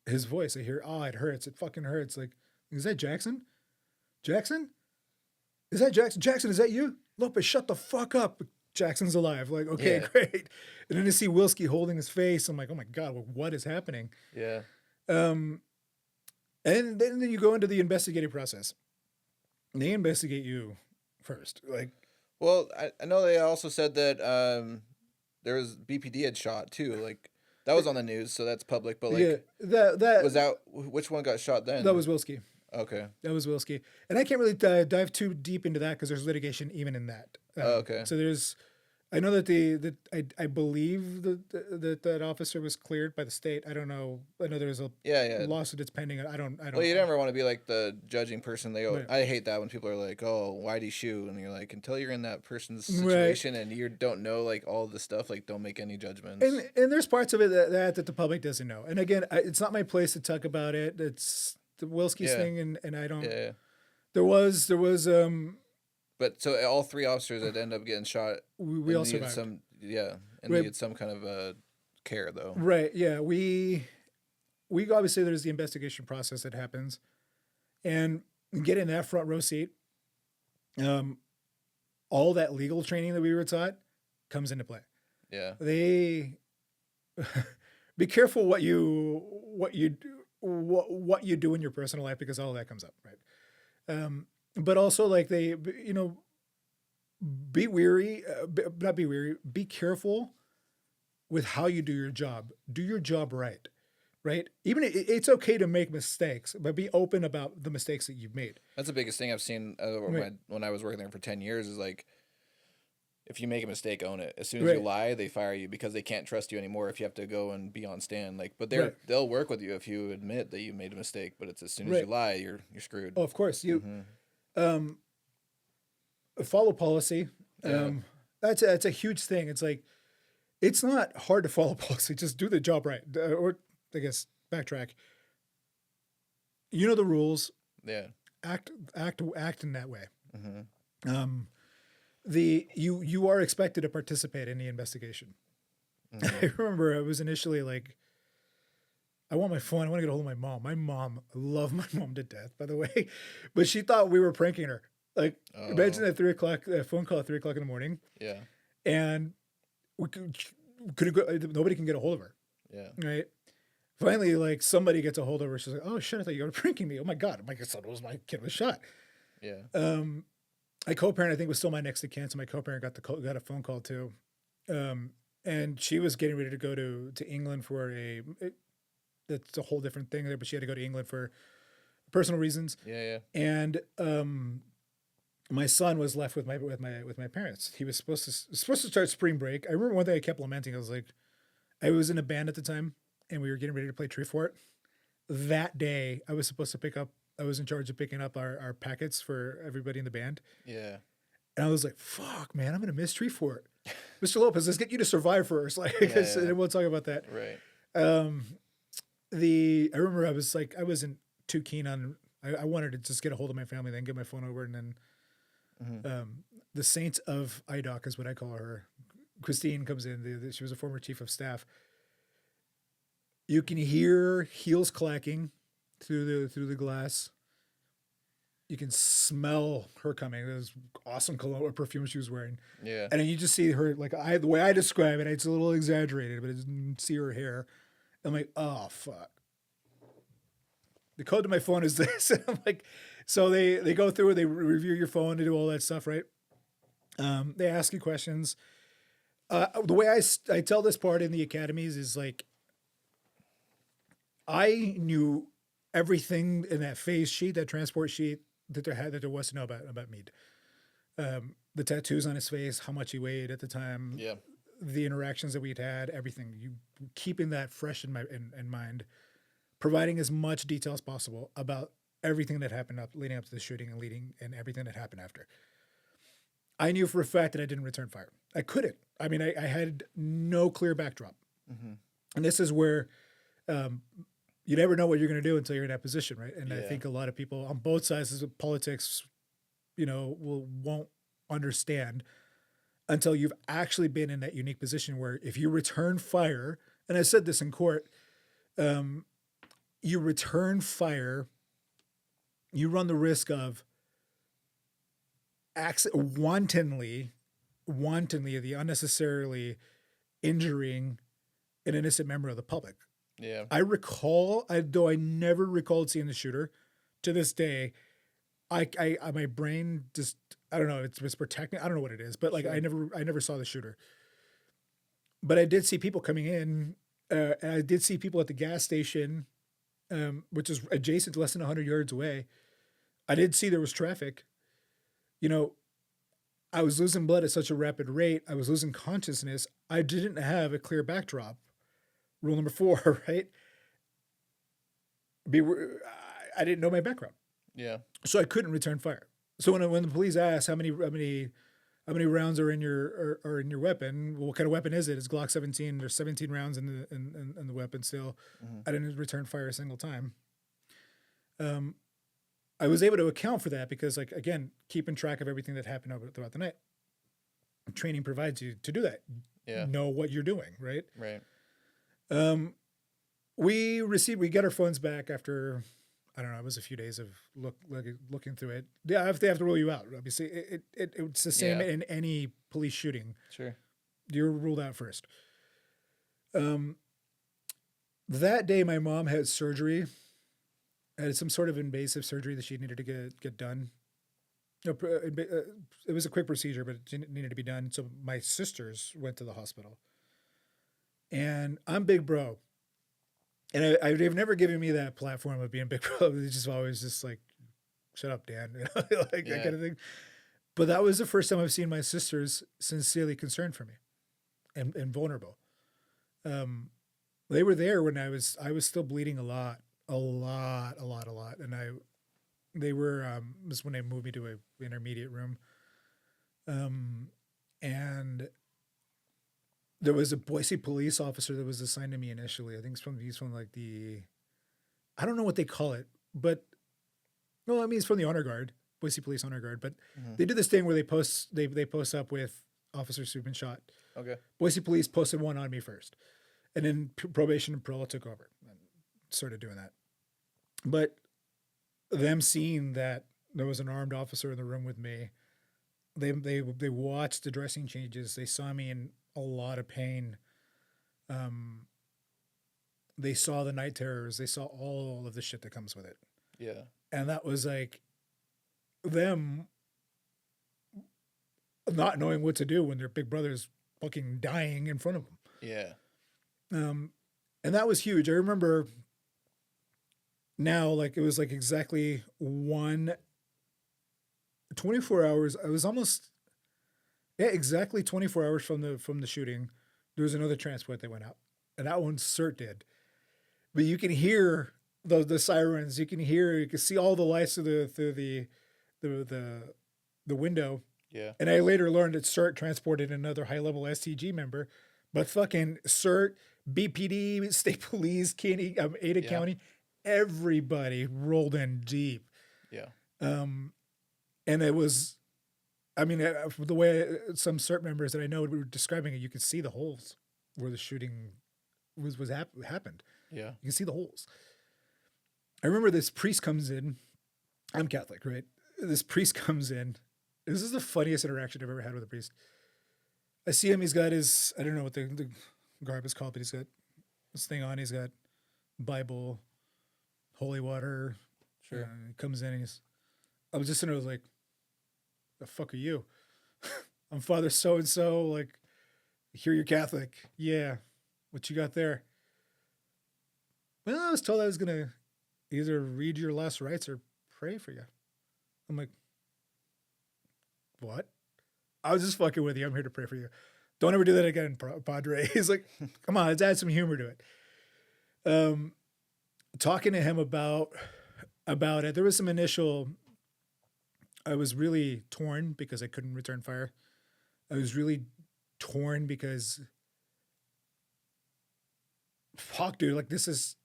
[SPEAKER 2] his voice. I hear, oh, it hurts. It fucking hurts. Like, is that Jackson? Jackson? Is that Jackson? Jackson, is that you? Lopez, shut the fuck up. Jackson's alive. Like, okay,
[SPEAKER 1] yeah.
[SPEAKER 2] Great. And then I see Wilski holding his face. I'm like, oh my God, what is happening?
[SPEAKER 1] Yeah.
[SPEAKER 2] And then you go into the investigative process. They investigate you first. Like,
[SPEAKER 1] well, I know they also said that there was BPD had shot too. Like, that was on the news, so that's public. But like,
[SPEAKER 2] yeah, that
[SPEAKER 1] was that which one got shot then?
[SPEAKER 2] That was Wilski.
[SPEAKER 1] Okay.
[SPEAKER 2] That was Wilski. And I can't really dive too deep into that because there's litigation even in that.
[SPEAKER 1] Okay.
[SPEAKER 2] So I know that I believe that officer was cleared by the state. I don't know. I know there's a lawsuit that's pending. I don't.
[SPEAKER 1] Well, you never want to be like the judging person. They go, right. I hate that when people are like, oh, why'd he shoot? And you're like, until you're in that person's situation right. and you don't know like all the stuff, like don't make any judgments.
[SPEAKER 2] And there's parts of it that the public doesn't know. And again, it's not my place to talk about it. It's the Wilski's thing, and I don't. Yeah. There was.
[SPEAKER 1] But so all three officers that end up getting shot,
[SPEAKER 2] we all survived.
[SPEAKER 1] Some needed some kind of care though.
[SPEAKER 2] Right. Yeah. We obviously there's the investigation process that happens, and getting that front row seat, all that legal training that we were taught comes into play.
[SPEAKER 1] Yeah.
[SPEAKER 2] They be careful what you do in your personal life because all of that comes up, right? But also, like, they, be weary, not be weary, be careful with how you do your job. Do your job right? Even it's okay to make mistakes, but be open about the mistakes that you've made.
[SPEAKER 1] That's the biggest thing I've seen when I was working there for 10 years is, like, if you make a mistake, own it. As soon as you lie, they fire you because they can't trust you anymore if you have to go and be on stand. Like, but they'll work with you if you admit that you made a mistake, but it's as soon as you lie, you're screwed.
[SPEAKER 2] Oh, of course. Follow policy. That's a huge thing. It's like, it's not hard to follow policy. Just do the job right. Or I guess backtrack. You know the rules.
[SPEAKER 1] Yeah.
[SPEAKER 2] Act in that way.
[SPEAKER 1] Mm-hmm.
[SPEAKER 2] You are expected to participate in the investigation. Mm-hmm. I remember I was initially like, I want my phone. I want to get a hold of my mom. I love my mom to death, by the way, but she thought we were pranking her. Like, imagine that 3 o'clock, phone call at 3 o'clock in the morning.
[SPEAKER 1] Yeah.
[SPEAKER 2] And we nobody can get a hold of her.
[SPEAKER 1] Yeah.
[SPEAKER 2] Right. Finally, like, somebody gets a hold of her. She's like, oh shit, I thought you were pranking me. Oh my God. My kid was shot.
[SPEAKER 1] Yeah.
[SPEAKER 2] My co-parent, I think, was still my next of kin. So my co-parent got a phone call too. And she was getting ready to go to England for that's a whole different thing there, but she had to go to England for personal reasons.
[SPEAKER 1] Yeah.
[SPEAKER 2] And my son was left with my parents. He was supposed to start spring break. I remember one day I kept lamenting. I was like, I was in a band at the time, and we were getting ready to play Tree Fort. That day, I was supposed to pick up. I was in charge of picking up our packets for everybody in the band.
[SPEAKER 1] Yeah.
[SPEAKER 2] And I was like, "Fuck, man, I'm gonna miss Tree Fort." Mr. Lopez, let's get you to survive first. Like, and we'll talk about that.
[SPEAKER 1] Right.
[SPEAKER 2] I remember I wasn't too keen on. I wanted to just get a hold of my family, then get my phone over, and then. The Saint of IDOC is what I call her. Christine comes in. She was a former chief of staff. You can hear heels clacking through the glass. You can smell her coming. This awesome cologne or perfume she was wearing.
[SPEAKER 1] Yeah.
[SPEAKER 2] And then you just see her, the way I describe it, it's a little exaggerated, but you see her hair. I'm like, oh fuck. The code to my phone is this. And I'm like, so they go through it, they review your phone, they do all that stuff, right? They ask you questions. The way I tell this part in the academies is like, I knew everything in that phase sheet, that transport sheet that there was to know about Meade. The tattoos on his face, how much he weighed at the time, the interactions that we'd had, everything. You keeping that fresh in mind, providing as much detail as possible about everything that happened leading up to the shooting and everything that happened after. I knew for a fact that I didn't return fire. I couldn't. I mean, I had no clear backdrop. Mm-hmm. And this is where you never know what you're going to do until you're in that position, right? And I think a lot of people on both sides of politics, won't understand until you've actually been in that unique position where if you return fire, and I said this in court, you return fire, you run the risk of wantonly, the unnecessarily injuring an innocent member of the public.
[SPEAKER 1] Yeah.
[SPEAKER 2] I recall, though I never recalled seeing the shooter, to this day, I my brain just, I don't know, it's protecting, I don't know what it is, but like, sure. I never saw the shooter. But I did see people coming in, and I did see people at the gas station, which is adjacent, less than 100 yards away. I did see there was traffic. I was losing blood at such a rapid rate. I was losing consciousness. I didn't have a clear backdrop. Rule number 4, right? I didn't know my background.
[SPEAKER 1] Yeah.
[SPEAKER 2] So I couldn't return fire. So when the police asked how many rounds are in your weapon, well, what kind of weapon is it? It's Glock 17. There's 17 rounds in the weapon still. Mm-hmm. I didn't return fire a single time. I was able to account for that because, like, again, keeping track of everything that happened throughout the night. Training provides you to do that. Yeah. Know what you're doing, right?
[SPEAKER 1] Right.
[SPEAKER 2] We got our phones back after, I don't know, it was a few days of looking through it. Yeah, they have to rule you out. Obviously, it's the same in any police shooting.
[SPEAKER 1] Sure.
[SPEAKER 2] You're ruled out first. That day, my mom had surgery. Had some sort of invasive surgery that she needed to get done. It was a quick procedure, but it needed to be done. So my sisters went to the hospital. And I'm big bro. And they've never given me that platform of being big bro. They just always just like, shut up, Dan. That kind of thing. But that was the first time I've seen my sisters sincerely concerned for me and vulnerable. They were there when I was still bleeding a lot. And they were, was when they moved me to an intermediate room. And there was a Boise police officer that was assigned to me initially. I think he's from like I don't know what they call it, but no, I mean, it's from the honor guard, Boise Police Honor Guard, but they do this thing where they post up with officers who've been shot.
[SPEAKER 1] Okay.
[SPEAKER 2] Boise Police posted one on me first, and then probation and parole took over and started doing that. But them seeing that there was an armed officer in the room with me, they watched the dressing changes. They saw me in a lot of pain. They saw the night terrors. They saw all of the shit that comes with it.
[SPEAKER 1] Yeah. And
[SPEAKER 2] that was like them not knowing what to do when their big brother's fucking dying in front of them.
[SPEAKER 1] Yeah.
[SPEAKER 2] And that was huge. I remember now, like, it was like exactly 24 hours. I was almost, yeah, exactly 24 hours from the shooting. There was another transport that went out, and that one CERT did. But you can hear the sirens. You can see all the lights through the window.
[SPEAKER 1] Yeah.
[SPEAKER 2] And I later learned that CERT transported another high level STG member, but fucking CERT, BPD, State Police, Ada
[SPEAKER 1] Yeah.
[SPEAKER 2] County, everybody rolled in deep.
[SPEAKER 1] Yeah.
[SPEAKER 2] And it was, I mean, the way some CERT members that I know were describing it, you could see the holes where the shooting happened.
[SPEAKER 1] Yeah.
[SPEAKER 2] You can see the holes. I remember this priest comes in. I'm Catholic, right? This priest comes in. This is the funniest interaction I've ever had with a priest. I see him. He's got his, I don't know what the garb is called, but he's got this thing on. He's got Bible, holy water.
[SPEAKER 1] Sure.
[SPEAKER 2] He comes in and I was just sitting there, I was like, the fuck are you? I'm Father so-and-so. Like, I hear you're Catholic. Yeah. What you got there? Well, I was told I was going to either read your last rites or pray for you. I'm like, what? I was just fucking with you. I'm here to pray for you. Don't ever do that again, Padre. He's like, come on, let's add some humor to it. Talking to him about it, there was some initial, I was really torn because I couldn't return fire. I was really torn because, fuck, dude, like this is,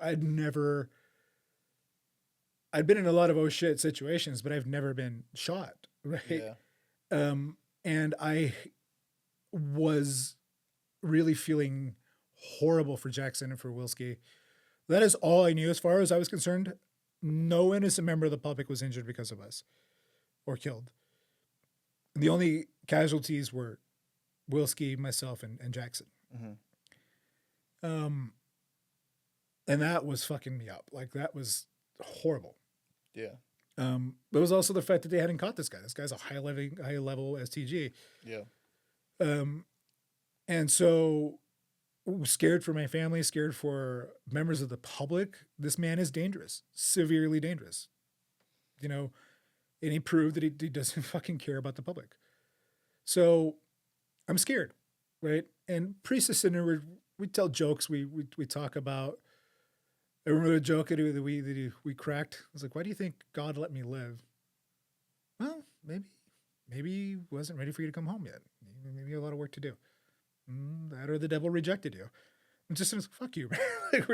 [SPEAKER 2] I'd been in a lot of oh shit situations, but I've never been shot, right?
[SPEAKER 1] Yeah.
[SPEAKER 2] And I was really feeling horrible for Jackson and for Wilski. That is all I knew as far as I was concerned. No innocent member of the public was injured because of us or killed. The only casualties were Wilski, myself, and Jackson.
[SPEAKER 1] Mm-hmm.
[SPEAKER 2] And that was fucking me up. Like, that was horrible.
[SPEAKER 1] Yeah.
[SPEAKER 2] There was also the fact that they hadn't caught this guy. This guy's a high level STG.
[SPEAKER 1] Yeah.
[SPEAKER 2] And so scared for my family, scared for members of the public. This man is dangerous, severely dangerous, you know, and he proved that he doesn't fucking care about the public. So I'm scared. Right. And priests are sitting there, we tell jokes. We talk about, I remember a joke that we cracked. I was like, why do you think God let me live? Well, maybe he wasn't ready for you to come home yet. Maybe you have a lot of work to do. That or the devil rejected you. I'm just fuck you. Like,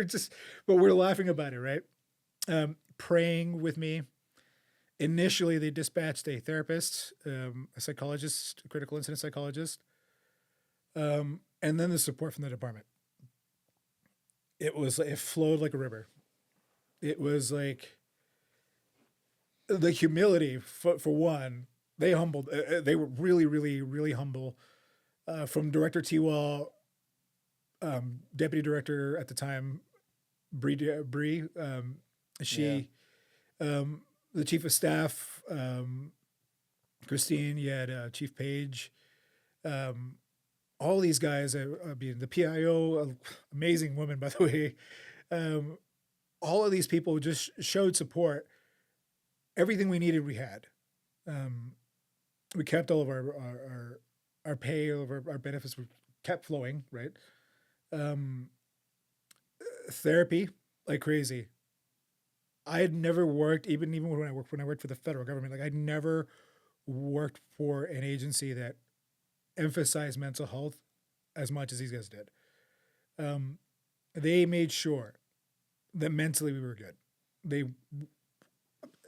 [SPEAKER 2] but we're laughing about it, right? Praying with me. Initially, they dispatched a therapist, a psychologist, a critical incident psychologist, and then the support from the department. It flowed like a river. It was like the humility for one. They humbled. They were really, really, really humble. From Director T-Wall, Deputy Director at the time, Bree, she, the Chief of Staff, Christine, you had Chief Page, all these guys, the PIO, amazing woman, by the way. All of these people just showed support. Everything we needed, we had. We kept all of our pay, all of our benefits were kept flowing, right? Therapy like crazy. I had never worked, even when I worked for the federal government, like I'd never worked for an agency that emphasized mental health as much as these guys did. They made sure that mentally we were good. They,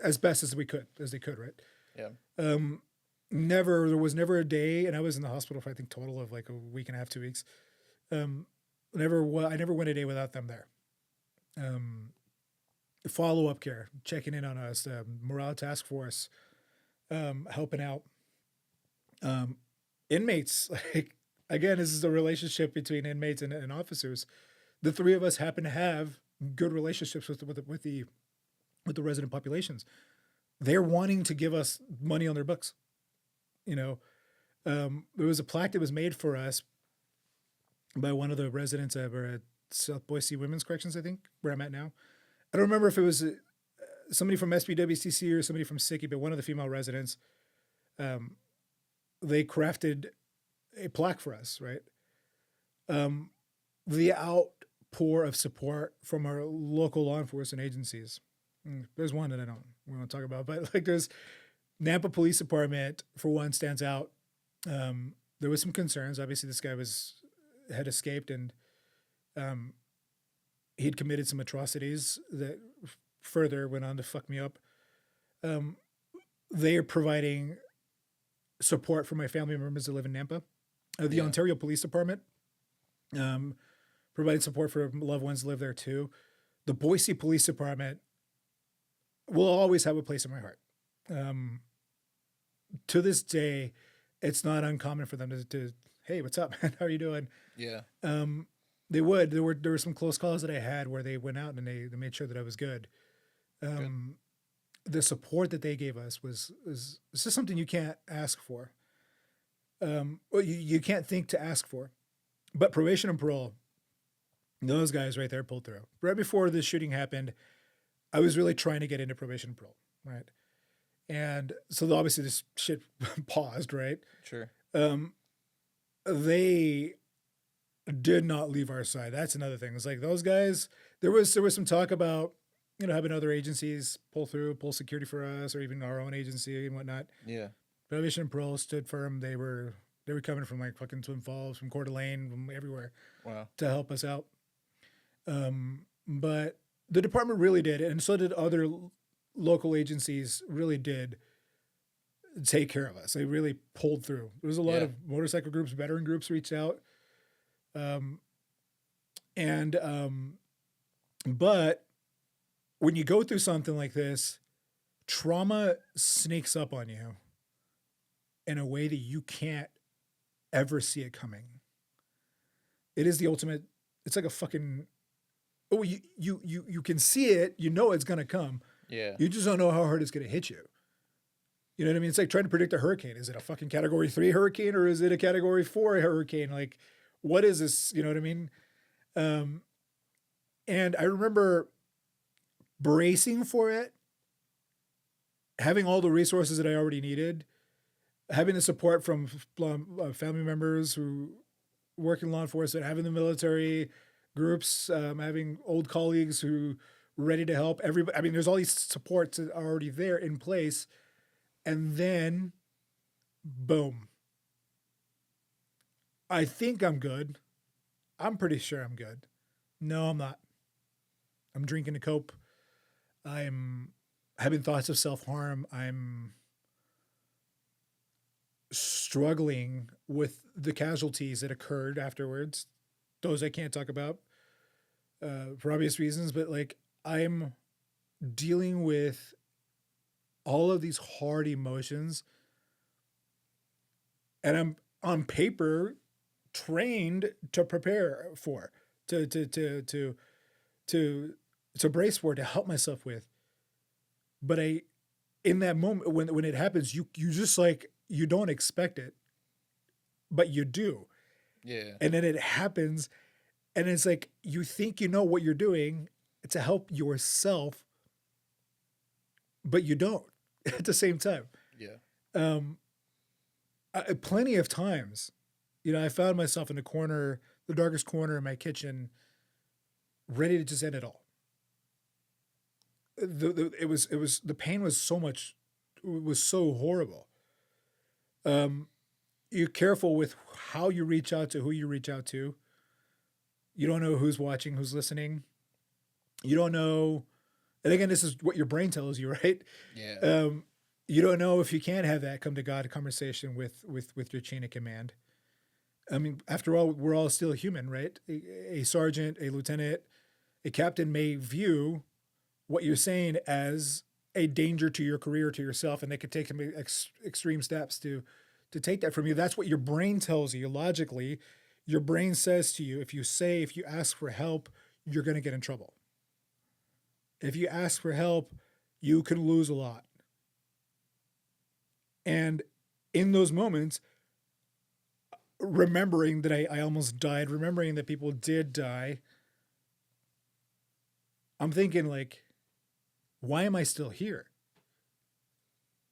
[SPEAKER 2] as best as they could, right?
[SPEAKER 1] Yeah.
[SPEAKER 2] There was never a day, and I was in the hospital for I think total of like a week and a half, 2 weeks. I never went a day without them there. Follow-up care, checking in on us, morale task force, helping out. Inmates, like, again, this is a relationship between inmates and officers. The three of us happen to have good relationships with the resident populations. They're wanting to give us money on their books. You know, there was a plaque that was made for us by one of the residents of South Boise Women's Corrections, I think, where I'm at now. I don't remember if it was somebody from SPWCC or somebody from SICKY, but one of the female residents, they crafted a plaque for us, right? The outpour of support from our local law enforcement agencies. There's one that we don't talk about, but like there's Nampa Police Department for one stands out. There was some concerns. Obviously, this guy had escaped and he'd committed some atrocities that further went on to fuck me up. They are providing support for my family members that live in Nampa. The Ontario Police Department providing support for loved ones that live there too. The Boise Police Department will always have a place in my heart. To this day, it's not uncommon for them to hey, what's up, man? How are you doing?
[SPEAKER 1] Yeah.
[SPEAKER 2] They would. There were some close calls that I had where they went out and they made sure that I was good. The support that they gave us was it's just something you can't ask for. Well, you can't think to ask for. But probation and parole, those guys right there pulled through. Right before this shooting happened, I was really trying to get into probation and parole, right? And so obviously this shit paused, right?
[SPEAKER 1] Sure.
[SPEAKER 2] They did not leave our side. That's another thing. It's like those guys, there was some talk about, having other agencies pull security for us, or even our own agency and whatnot.
[SPEAKER 1] Yeah.
[SPEAKER 2] Probation and parole stood firm. They were coming from like fucking Twin Falls, from Coeur d'Alene, from everywhere.
[SPEAKER 1] Wow.
[SPEAKER 2] To help us out. But the department really did, and so did other local agencies. Really did take care of us. They really pulled through. There was a lot of motorcycle groups, veteran groups reached out. But when you go through something like this, trauma sneaks up on you in a way that you can't ever see it coming. It is the ultimate. It's like a fucking. Oh, you can see it. You know it's gonna come.
[SPEAKER 1] Yeah.
[SPEAKER 2] You just don't know how hard it's gonna hit you. You know what I mean? It's like trying to predict a hurricane. Is it a fucking Category 3 hurricane or is it a Category 4 hurricane? Like, what is this? You know what I mean? And I remember bracing for it, having all the resources that I already needed, having the support from family members who work in law enforcement, having the military groups, having old colleagues who were ready to help. Everybody. I mean, there's all these supports that are already there in place. And then, boom. I think I'm good. I'm pretty sure I'm good. No, I'm not. I'm drinking to cope. I'm having thoughts of self-harm. I'm struggling with the casualties that occurred afterwards. Those I can't talk about for obvious reasons, but like I'm dealing with all of these hard emotions, and I'm on paper trained to prepare for, to brace for, to help myself with. But in that moment when it happens, you just like, you don't expect it, but you do.
[SPEAKER 1] Yeah.
[SPEAKER 2] And then it happens, and it's like you think you know what you're doing to help yourself, but you don't at the same time.
[SPEAKER 1] Yeah.
[SPEAKER 2] Plenty of times, I found myself in the darkest corner in my kitchen, ready to just end it all. The pain was so much, it was so horrible. You're careful with how you reach out to who you reach out to. You don't know who's watching, who's listening. You don't know. And again, this is what your brain tells you, right?
[SPEAKER 1] Yeah.
[SPEAKER 2] You don't know if you can have that come to God conversation with your chain of command. I mean, after all, we're all still human, right? A sergeant, a lieutenant, a captain may view what you're saying as a danger to your career, to yourself, and they could take some extreme steps to take that from you. That's what your brain tells you. Logically, your brain says to you, if you ask for help, you're going to get in trouble. If you ask for help, you can lose a lot. And in those moments, remembering that I almost died, remembering that people did die, I'm thinking like, why am I still here?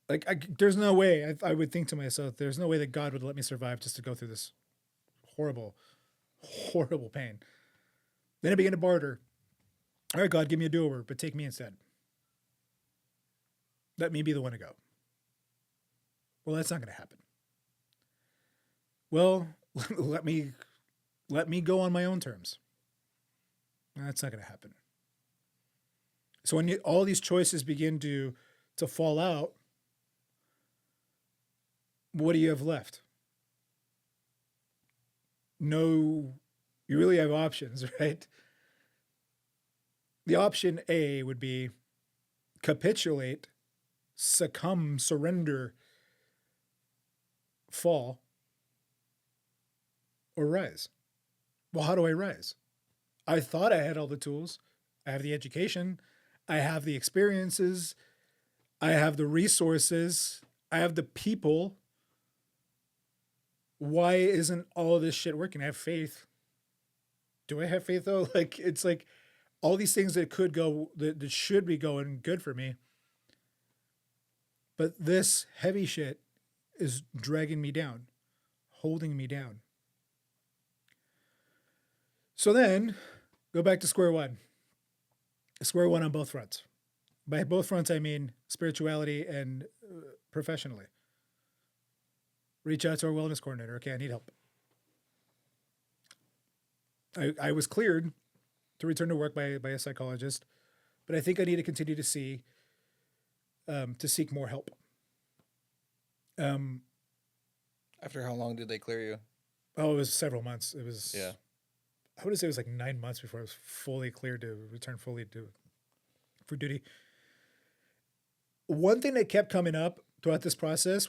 [SPEAKER 2] Like, there's no way I would think to myself, there's no way that God would let me survive just to go through this horrible, horrible pain. Then I began to barter. All right, God, give me a do-over, but take me instead. Let me be the one to go. Well, that's not going to happen. Well, let me go on my own terms. That's not going to happen. So when all these choices begin to fall out, what do you have left? No, you really have options, right? The option A would be capitulate, succumb, surrender, fall, or rise. Well, how do I rise? I thought I had all the tools. I have the education. I have the experiences. I have the resources. I have the people. Why isn't all this shit working? I have faith. Do I have faith though? Like, it's like all these things that could go, that should be going good for me. But this heavy shit is dragging me down, holding me down. So then go back to square one. Square one on both fronts. By both fronts, I mean spirituality and professionally. Reach out to our wellness coordinator. Okay, I need help. I was cleared to return to work by a psychologist, but I think I need to continue to seek more help.
[SPEAKER 1] After how long did they clear you?
[SPEAKER 2] Oh, it was several months. It was,
[SPEAKER 1] yeah.
[SPEAKER 2] I would say it was like 9 months before I was fully cleared to return fully for duty. One thing that kept coming up throughout this process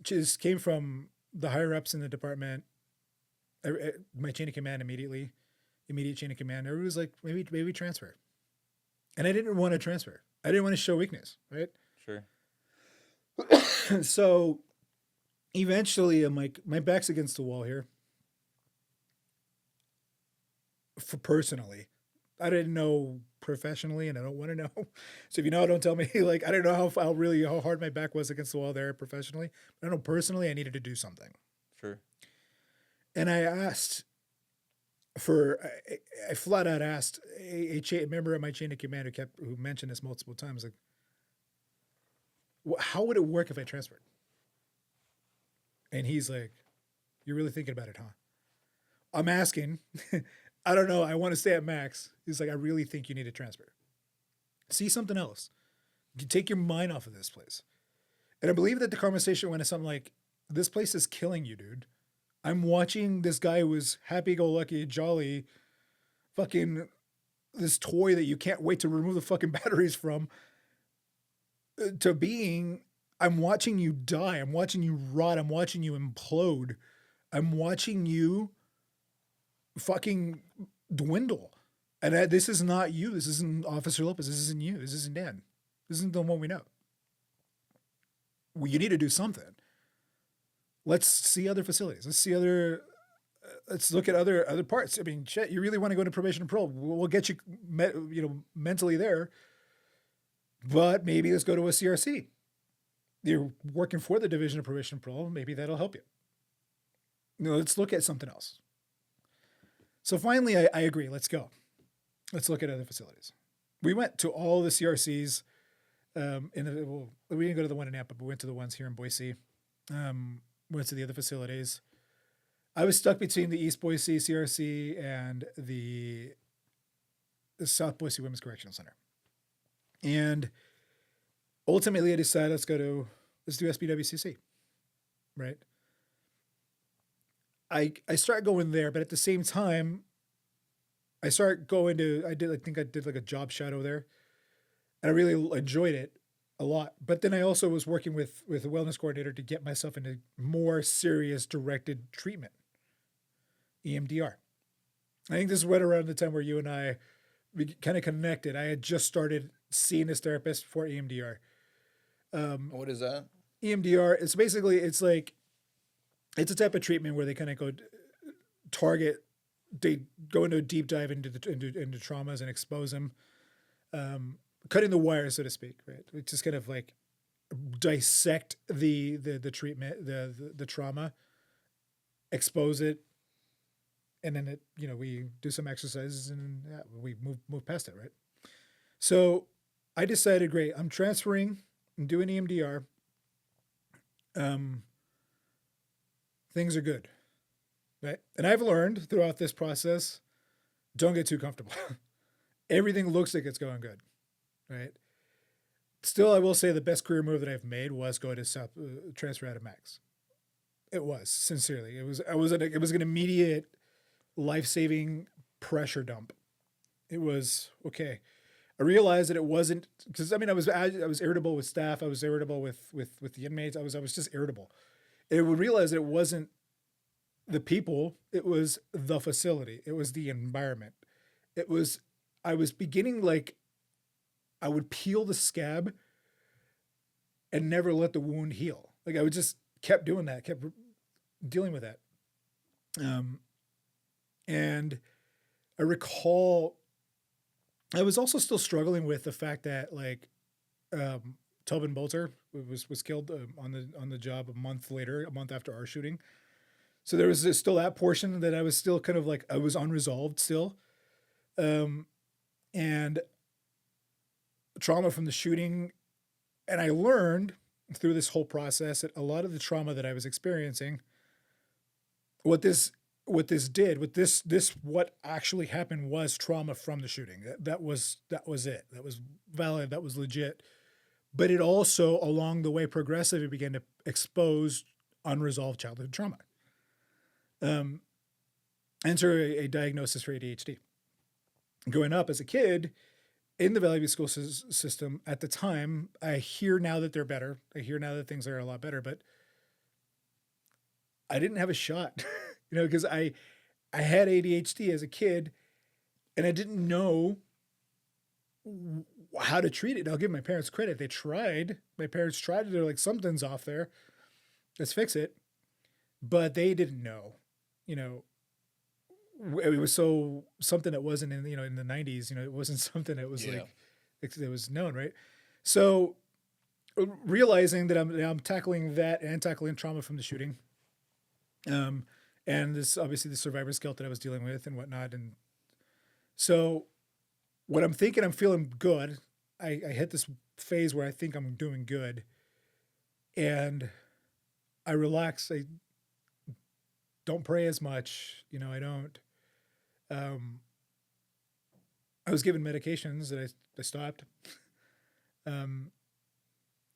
[SPEAKER 2] just came from the higher ups in the department. My chain of command immediate chain of command. Everybody was like, maybe transfer. And I didn't want to transfer. I didn't want to show weakness, right?
[SPEAKER 1] Sure.
[SPEAKER 2] So eventually I'm like, my back's against the wall here. For personally, I didn't know professionally, and I don't want to know. So if you know, don't tell me. Like, I don't know how hard my back was against the wall there professionally. But I know personally, I needed to do something.
[SPEAKER 1] Sure.
[SPEAKER 2] And I asked I flat out asked a member of my chain of command who mentioned this multiple times, like, how would it work if I transferred? And he's like, "You're really thinking about it, huh?" I'm asking. I don't know. I want to stay at max. He's like, "I really think you need to transfer. See something else. You take your mind off of this place." And I believe that the conversation went to something like, "This place is killing you, dude. I'm watching this guy who was happy-go-lucky, jolly, fucking this toy that you can't wait to remove the fucking batteries from, to being, I'm watching you die. I'm watching you rot. I'm watching you implode. I'm watching you fucking dwindle. And this is not you. This isn't Officer Lopez. This isn't you. This isn't Dan. This isn't the one we know. Well, you need to do something. Let's see other facilities. Let's look at other parts. I mean, shit, you really want to go into probation and parole? We'll get you, mentally there. But maybe let's go to a CRC. You're working for the Division of Probation and Parole. Maybe that'll help you. Let's look at something else. So finally, I agree. Let's go. Let's look at other facilities. We went to all the CRCs. We didn't go to the one in Nampa, but we went to the ones here in Boise. Went to the other facilities. I was stuck between the East Boise CRC and the South Boise Women's Correctional Center. And ultimately, I decided let's do SBWCC, right? I start going there, but at the same time, I think I did like a job shadow there, and I really enjoyed it a lot. But then I also was working with a wellness coordinator to get myself into more serious directed treatment, EMDR. I think this is right around the time where you and I kind of connected. I had just started seeing this therapist for EMDR.
[SPEAKER 1] What is that?
[SPEAKER 2] EMDR, it's basically, it's a type of treatment where they kind of they go into a deep dive into traumas and expose them. cutting the wire, so to speak, right? We just kind of like dissect the treatment, the trauma, expose it, and then we do some exercises and we move past it, right? So I decided, great, I'm transferring and doing EMDR. Things are good, right? And I've learned throughout this process, don't get too comfortable. Everything looks like it's going good, right? Still, I will say the best career move that I've made was go to transfer out of Max. It was, sincerely. It was an immediate life-saving pressure dump. It was okay. I realized that it wasn't, because I was irritable with staff. I was irritable with the inmates. I was just irritable. And I would realize that it wasn't the people. It was the facility. It was the environment. I was beginning, like, I would peel the scab and never let the wound heal. Like, I would just kept doing that, kept dealing with that. And I recall I was also still struggling with the fact that, like, Tobin Bolter was killed on the job a month after our shooting. So there was still that portion that I was still kind of like, I was unresolved still. And trauma from the shooting. And I learned through this whole process that a lot of the trauma that I was experiencing, what actually happened was trauma from the shooting. That was it. That was valid. That was legit. But it also, along the way, progressively began to expose unresolved childhood trauma. Enter a diagnosis for ADHD. Growing up as a kid in the Valley View school system at the time, I hear now that they're better. I hear now that things are a lot better, but I didn't have a shot, because I had ADHD as a kid and I didn't know how to treat it. I'll give my parents credit. They tried. My parents tried. They're like, something's off there. Let's fix it. But they didn't know, it was something that wasn't in the 90s, it wasn't something that was like, it was known. Right. So realizing that I'm tackling that and tackling trauma from the shooting, and this, obviously the survivor's guilt that I was dealing with and whatnot. And so when I'm thinking I'm feeling good, I hit this phase where I think I'm doing good and I relax. I don't pray as much. I don't, I was given medications that I stopped. And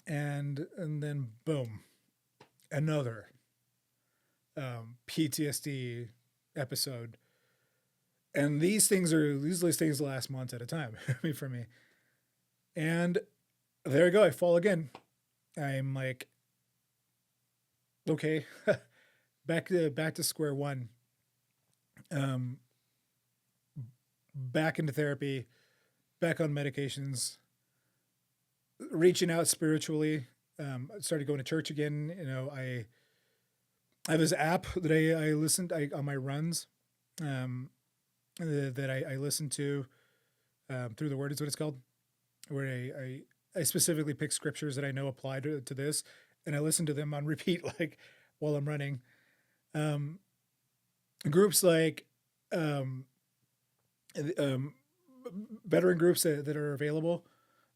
[SPEAKER 2] then boom, another, PTSD episode. And these things last months at a time for me. And there I go. I fall again. I'm like, okay, back to square one. Back into therapy, back on medications, reaching out spiritually. I started going to church again. I have this app that I listened on my runs, that I listen to, through the Word is what it's called, where I specifically pick scriptures that I know apply to this, and I listen to them on repeat, like while I'm running. Groups like, veteran groups that are available.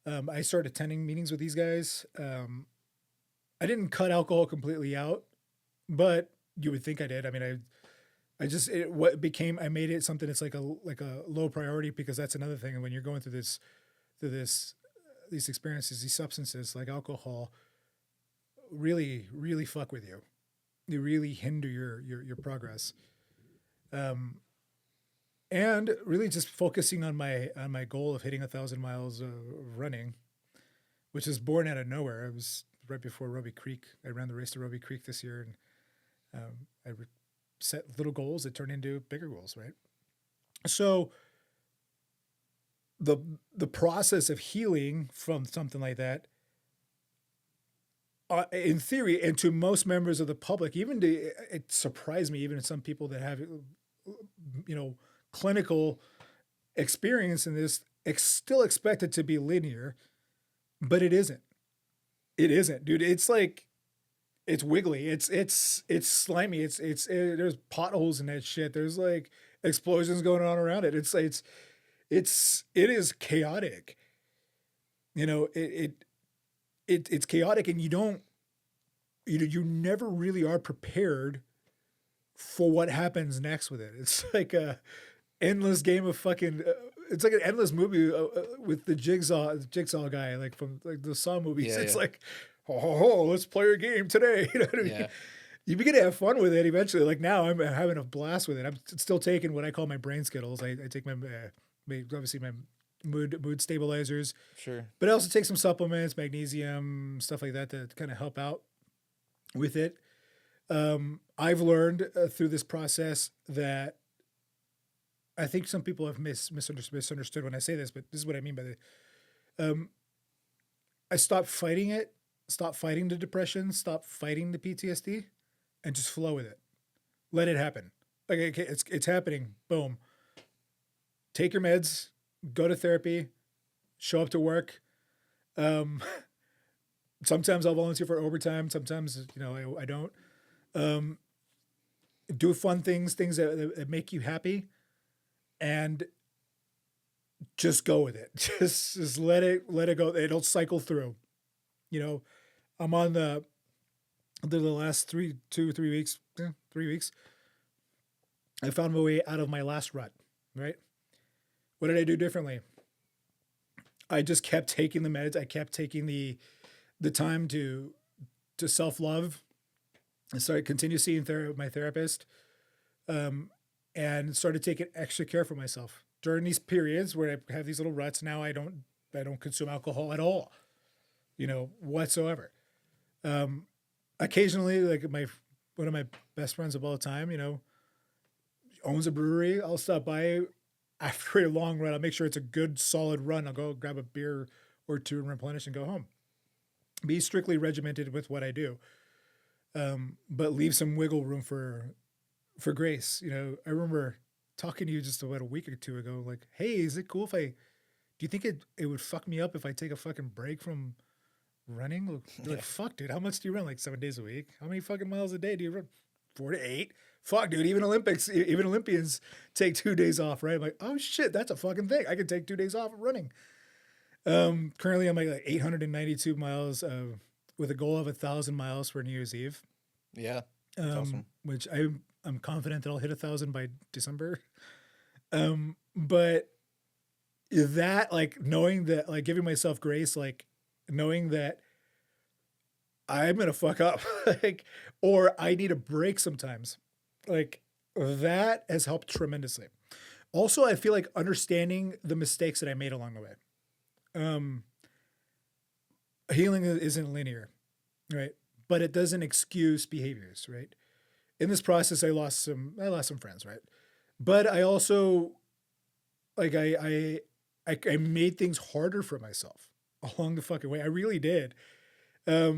[SPEAKER 2] I started attending meetings with these guys. I didn't cut alcohol completely out, but you would think I did. I mean, I made it something that's like a low priority, because that's another thing. And when you're going through these experiences, these substances like alcohol really, really fuck with you. They really hinder your progress. And really just focusing on my goal of hitting 1,000 miles of running, which is born out of nowhere. It was right before Roby Creek. I ran the race to Roby Creek this year, and I set little goals that turned into bigger goals, right? So the process of healing from something like that, in theory, and to most members of the public, it surprised me, even some people that have, clinical experience in this, still expect it to be linear, but it isn't. It isn't, dude. It's like, it's wiggly. It's slimy. There's potholes in that shit. There's like explosions going on around it. It is chaotic. You know, it's chaotic, and you never really are prepared for what happens next with it. It's like a endless game of fucking. It's like an endless movie with the jigsaw guy, like from like the Saw movies. It's like, oh, let's play a game today. You know what I mean? You begin to have fun with it eventually. Like now, I'm having a blast with it. I'm still taking what I call my brain skittles. I take my obviously my mood stabilizers.
[SPEAKER 1] Sure.
[SPEAKER 2] But I also take some supplements, magnesium, stuff like that to kind of help out with it. I've learned through this process that I think some people have misunderstood when I say this, but this is what I mean by the. I stopped fighting it, stop fighting the depression, stop fighting the PTSD, and just flow with it. Let it happen. Like, okay, it's happening. Boom. Take your meds, go to therapy, show up to work. Sometimes I'll volunteer for overtime. Sometimes, I don't. Do fun things that make you happy, and just go with it. Just let it go. It'll cycle through. I'm on the last 3 weeks, 3 weeks. I found my way out of my last rut, right? What did I do differently? I just kept taking the meds. I kept taking the time to self-love. I continue seeing my therapist, and started taking extra care for myself during these periods where I have these little ruts. Now I don't consume alcohol at all, whatsoever. Occasionally, like one of my best friends of all time, owns a brewery. I'll stop by after a long run. I'll make sure it's a good solid run. I'll go grab a beer or two and replenish and go home. Be strictly regimented with what I do. But leave some wiggle room for grace. I remember talking to you just about a week or two ago, like, hey, is it cool do you think it would fuck me up if I take a fucking break from running? Like, fuck, dude, how much do you run? Like 7 days a week? How many fucking miles a day do you run? 4 to 8? Fuck, dude, even Olympians take 2 days off, right? I'm like, oh shit, that's a fucking thing. I can take 2 days off running. Currently I'm like 892 miles, with a goal of 1,000 miles for New Year's Eve.
[SPEAKER 1] Yeah. That's awesome.
[SPEAKER 2] Which I'm confident that I'll hit 1,000 by December. But that, like, knowing that, like, giving myself grace, like knowing that I'm going to fuck up, like, or I need a break sometimes, like, that has helped tremendously. Also, I feel like understanding the mistakes that I made along the way. Healing isn't linear, right? But it doesn't excuse behaviors, right? In this process, I lost some friends, right? But I also, like, I made things harder for myself along the fucking way. I really did. I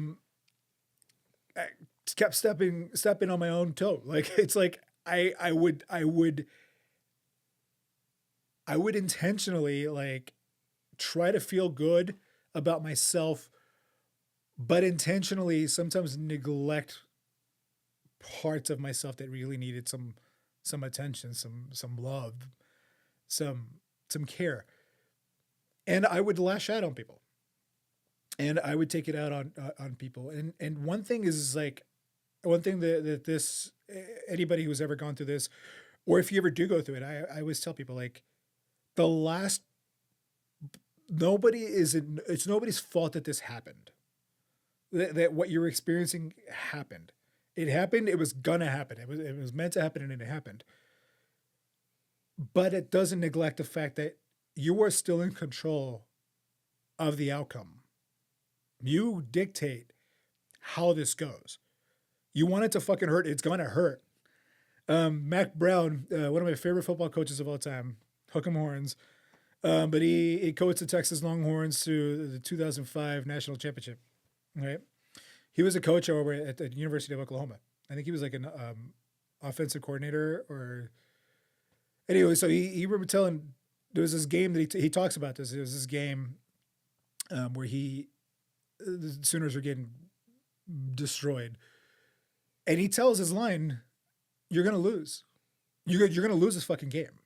[SPEAKER 2] kept stepping on my own toe. Like, it's like I would intentionally, like, try to feel good about myself, but intentionally sometimes neglect parts of myself that really needed some attention, some love, some care. And I would lash out on people, and I would take it out on people. And one thing is, like, one thing that this, anybody who's ever gone through this, or if you ever do go through it, I always tell people, like, it's nobody's fault that this happened. That what you're experiencing happened. It happened. It was gonna happen. It was meant to happen, and it happened. But it doesn't neglect the fact that you are still in control of the outcome. You dictate how this goes. You want it to fucking hurt, it's gonna hurt. Mac Brown, one of my favorite football coaches of all time, hook 'em horns. But he coached the Texas Longhorns to the 2005 national championship, right? He was a coach over at the University of Oklahoma. I think he was like an offensive coordinator, or anyway. So he remember telling there was this game that he talks about this. There was this game where the Sooners are getting destroyed. And he tells his line, you're going to lose. You're going to lose this fucking game.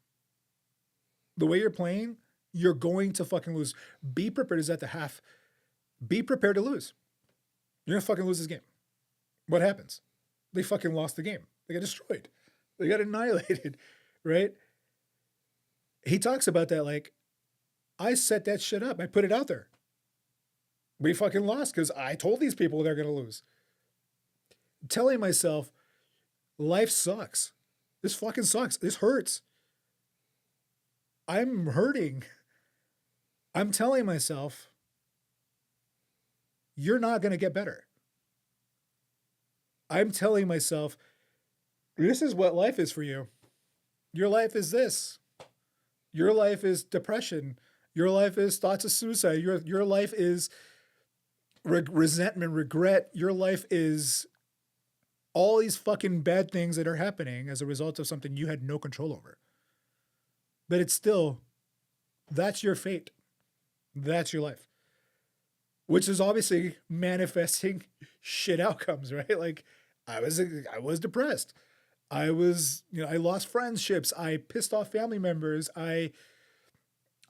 [SPEAKER 2] The way you're playing, you're going to fucking lose. Be prepared. Is at the half. Be prepared to lose. You're going to fucking lose this game. What happens? They fucking lost the game. They got destroyed. They got annihilated, right? He talks about that like, I set that shit up. I put it out there. We fucking lost because I told these people they're going to lose. Telling myself, life sucks. This fucking sucks. This hurts. I'm hurting. I'm telling myself, you're not going to get better. I'm telling myself, this is what life is for you. Your life is this. Your life is depression. Your life is thoughts of suicide. Your life is resentment, regret. Your life is all these fucking bad things that are happening as a result of something you had no control over. But it's still, that's your fate. That's your life. Which is obviously manifesting shit outcomes, right? Like I was depressed. I lost friendships. I pissed off family members. I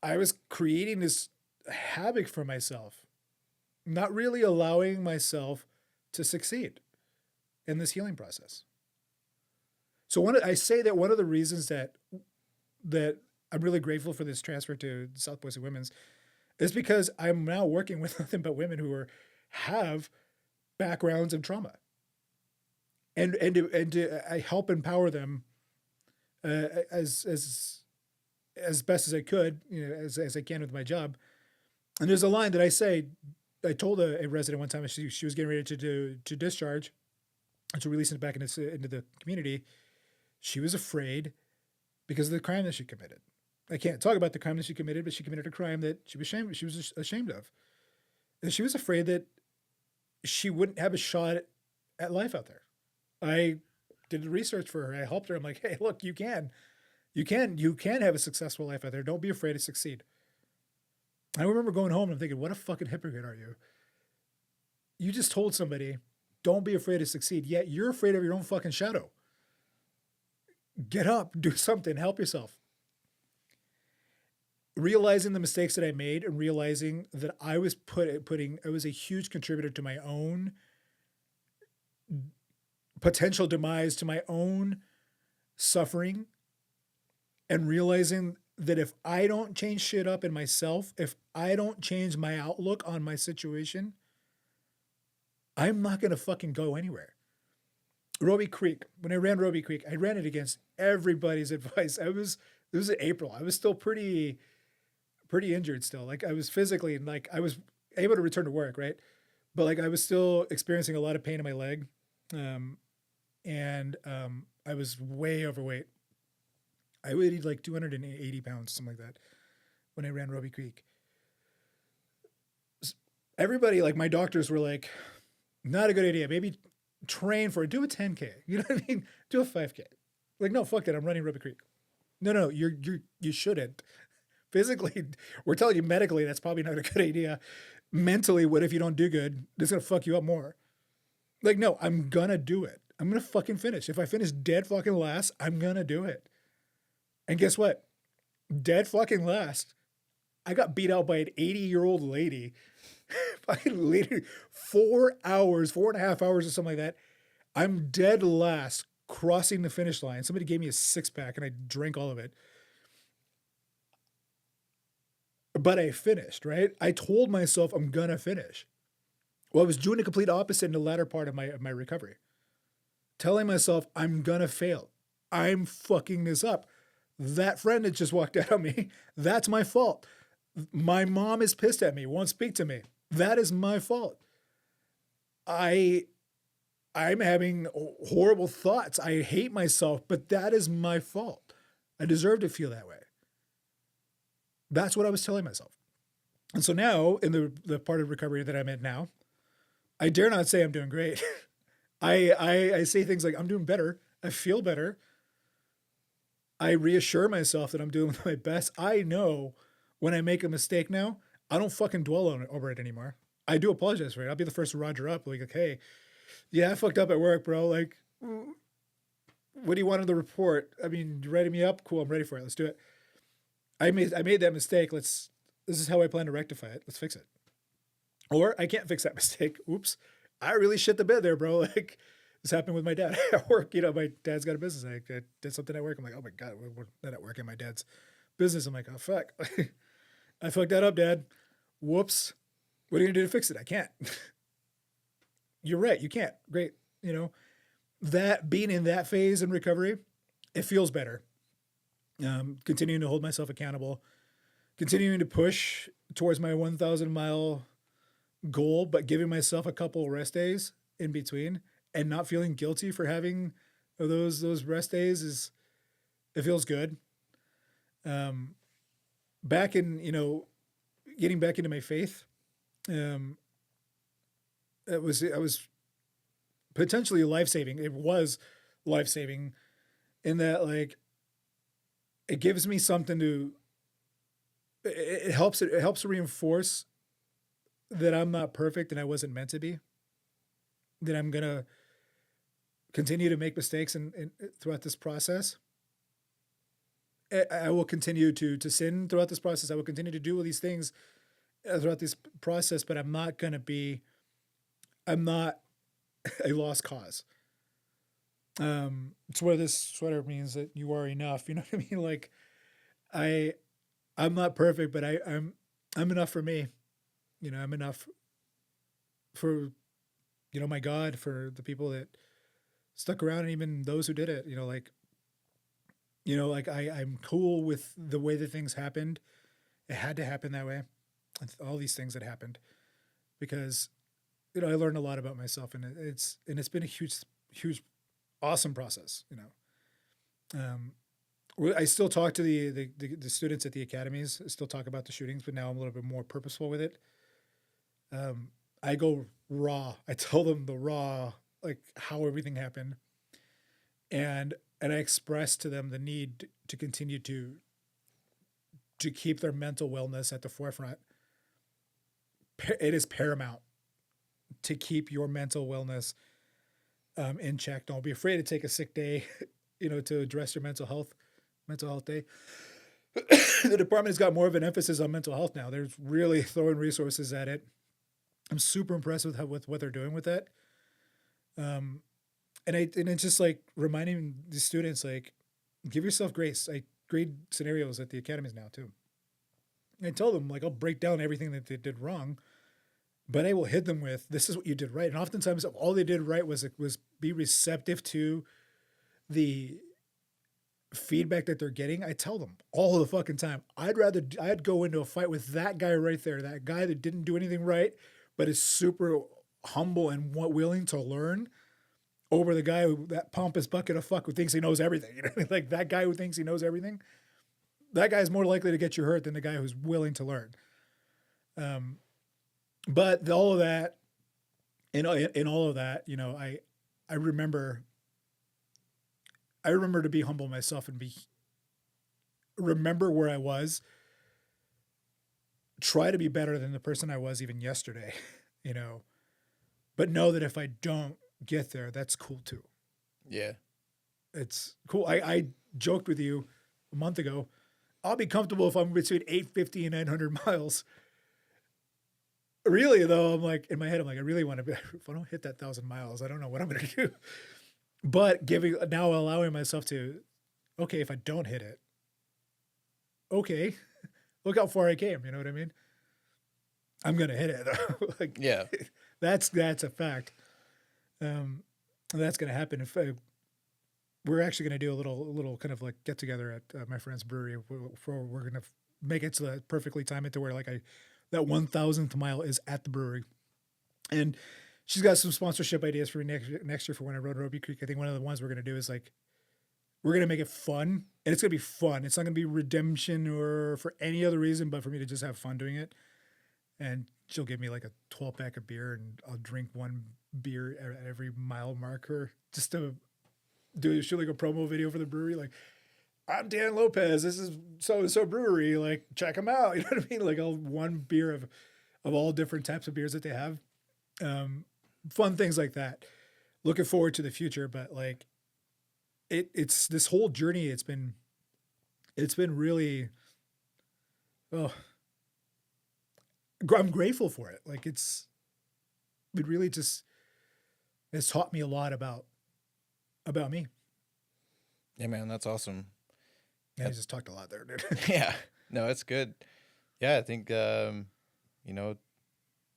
[SPEAKER 2] was creating this havoc for myself, not really allowing myself to succeed in this healing process. So I say that one of the reasons that I'm really grateful for this transfer to South Boise Women's is because I'm now working with nothing but women who have backgrounds of trauma, and I help empower them as best as I could, as I can with my job. And there's a line that I told a resident one time, she was getting ready to discharge and to release it back into the community. She was afraid because of the crime that she committed. I can't talk about the crime that she committed, but she committed a crime that she was ashamed of. And she was afraid that she wouldn't have a shot at life out there. I did the research for her. I helped her. I'm like, hey, look, you can have a successful life out there. Don't be afraid to succeed. I remember going home and I'm thinking, what a fucking hypocrite are you? You just told somebody, don't be afraid to succeed. Yet you're afraid of your own fucking shadow. Get up, do something, help yourself. Realizing the mistakes that I made and realizing that I was I was a huge contributor to my own potential demise, to my own suffering, and realizing that if I don't change shit up in myself, if I don't change my outlook on my situation, I'm not going to fucking go anywhere. Roby Creek, when I ran Roby Creek, I ran it against everybody's advice. It was in April. I was still pretty injured still. Like I was physically, like I was able to return to work, right? But like I was still experiencing a lot of pain in my leg. I was way overweight. I weighed like 280 pounds, something like that, when I ran Roby Creek. Everybody, like my doctors were like, not a good idea. Maybe train for it. Do a 10K. You know what I mean? Do a 5K. Like, no, fuck that. I'm running Roby Creek. No, you shouldn't. Physically, we're telling you medically, that's probably not a good idea. Mentally, what if you don't do good? It's going to fuck you up more. Like, no, I'm going to do it. I'm going to fucking finish. If I finish dead fucking last, I'm going to do it. And guess what? Dead fucking last. I got beat out by an 80-year-old lady. Fucking lady. 4 hours, 4.5 hours or something like that. I'm dead last, crossing the finish line. Somebody gave me a 6-pack and I drank all of it. But I finished, right? I told myself I'm going to finish. Well, I was doing the complete opposite in the latter part of my recovery. Telling myself I'm going to fail. I'm fucking this up. That friend that just walked out on me, that's my fault. My mom is pissed at me, won't speak to me. That is my fault. I'm having horrible thoughts. I hate myself, but that is my fault. I deserve to feel that way. That's what I was telling myself. And so now, in the part of recovery that I'm in now, I dare not say I'm doing great. I say things like, I'm doing better. I feel better. I reassure myself that I'm doing my best. I know when I make a mistake now, I don't fucking dwell on it over it anymore. I do apologize for it. I'll be the first to Roger up. Like, hey, yeah, I fucked up at work, bro. Like, what do you want in the report? I mean, you writing me up? Cool, I'm ready for it. Let's do it. I made that mistake. This is how I plan to rectify it. Let's fix it. Or I can't fix that mistake. Oops. I really shit the bed there, bro. Like, this happened with my dad at work. You know, my dad's got a business. I did something at work. I'm like, oh my God, we're not at work in my dad's business. I'm like, oh fuck. I fucked that up, Dad. Whoops. What are you gonna do to fix it? I can't. You're right. You can't. Great. You know, that being in that phase in recovery, it feels better. Continuing to hold myself accountable, continuing to push towards my 1,000 mile goal, but giving myself a couple rest days in between and not feeling guilty for having those rest days it feels good. Back in, getting back into my faith, I was potentially life-saving. It was life-saving in that, like, it gives me something to, it helps reinforce that I'm not perfect and I wasn't meant to be, that I'm going to continue to make mistakes and throughout this process. I will continue to sin throughout this process. I will continue to do all these things throughout this process, but I'm not a lost cause. It's where this sweater means that you are enough. You know what I mean? Like, I'm not perfect, but I'm enough for me. I'm enough for, my God, for the people that stuck around and even those who did it, I'm cool with the way that things happened. It had to happen that way. All these things that happened because, I learned a lot about myself and it's been a huge, awesome process. I still talk to the students at the academies. I still talk about the shootings, but now I'm a little bit more purposeful with it. I go raw. I tell them the raw, like how everything happened. And I express to them the need to continue to keep their mental wellness at the forefront. It is paramount to keep your mental wellness in check. Don't be afraid to take a sick day, to address your mental health day. The department has got more of an emphasis on mental health now. They're really throwing resources at it. I'm super impressed with what they're doing with that. And it's just like reminding the students, like, give yourself grace. I grade scenarios at the academies now too. I tell them, like, I'll break down everything that they did wrong, but I will hit them with, this is what you did right. And oftentimes all they did right was be receptive to the feedback that they're getting. I tell them all the fucking time, I'd go into a fight with that guy right there, that guy that didn't do anything right, but is super humble and willing to learn, over the guy that pompous bucket of fuck who thinks he knows everything. You know what I mean? Like, that guy who thinks he knows everything, that guy is more likely to get you hurt than the guy who's willing to learn. But all of that, in all of that, I remember to be humble myself and remember where I was, try to be better than the person I was even yesterday, but know that if I don't get there, that's cool too.
[SPEAKER 1] Yeah.
[SPEAKER 2] It's cool. I joked with you a month ago, I'll be comfortable if I'm between 850 and 900 miles. Really though, I'm like, in my head, I'm like, I really want to be, if I don't hit that 1,000 miles, I don't know what I'm going to do. But now allowing myself to, okay, if I don't hit it, okay, look how far I came. You know what I mean? I'm going to hit it. Like,
[SPEAKER 1] yeah,
[SPEAKER 2] that's a fact. That's going to happen. We're actually going to do a little kind of like get together at my friend's brewery. We're going to make it so that perfectly time it to where like that 1,000th mile is at the brewery. And she's got some sponsorship ideas for next year for when I rode Roby Creek. I think one of the ones we're going to do is like, we're going to make it fun, and it's going to be fun. It's not going to be redemption or for any other reason, but for me to just have fun doing it. And she'll give me like a 12-pack of beer, and I'll drink one beer at every mile marker just to shoot like a promo video for the brewery. Like, I'm Dan Lopez. This is so-and-so brewery. Like, check them out. You know what I mean? Like, one beer of all different types of beers that they have. Fun things like that. Looking forward to the future, but like, it's this whole journey. It's been really, oh, I'm grateful for it. Like, it really just has taught me a lot about me.
[SPEAKER 1] Yeah, man, that's awesome.
[SPEAKER 2] Yeah, I just talked a lot there, dude.
[SPEAKER 1] Yeah, no, it's good. Yeah, I think you know,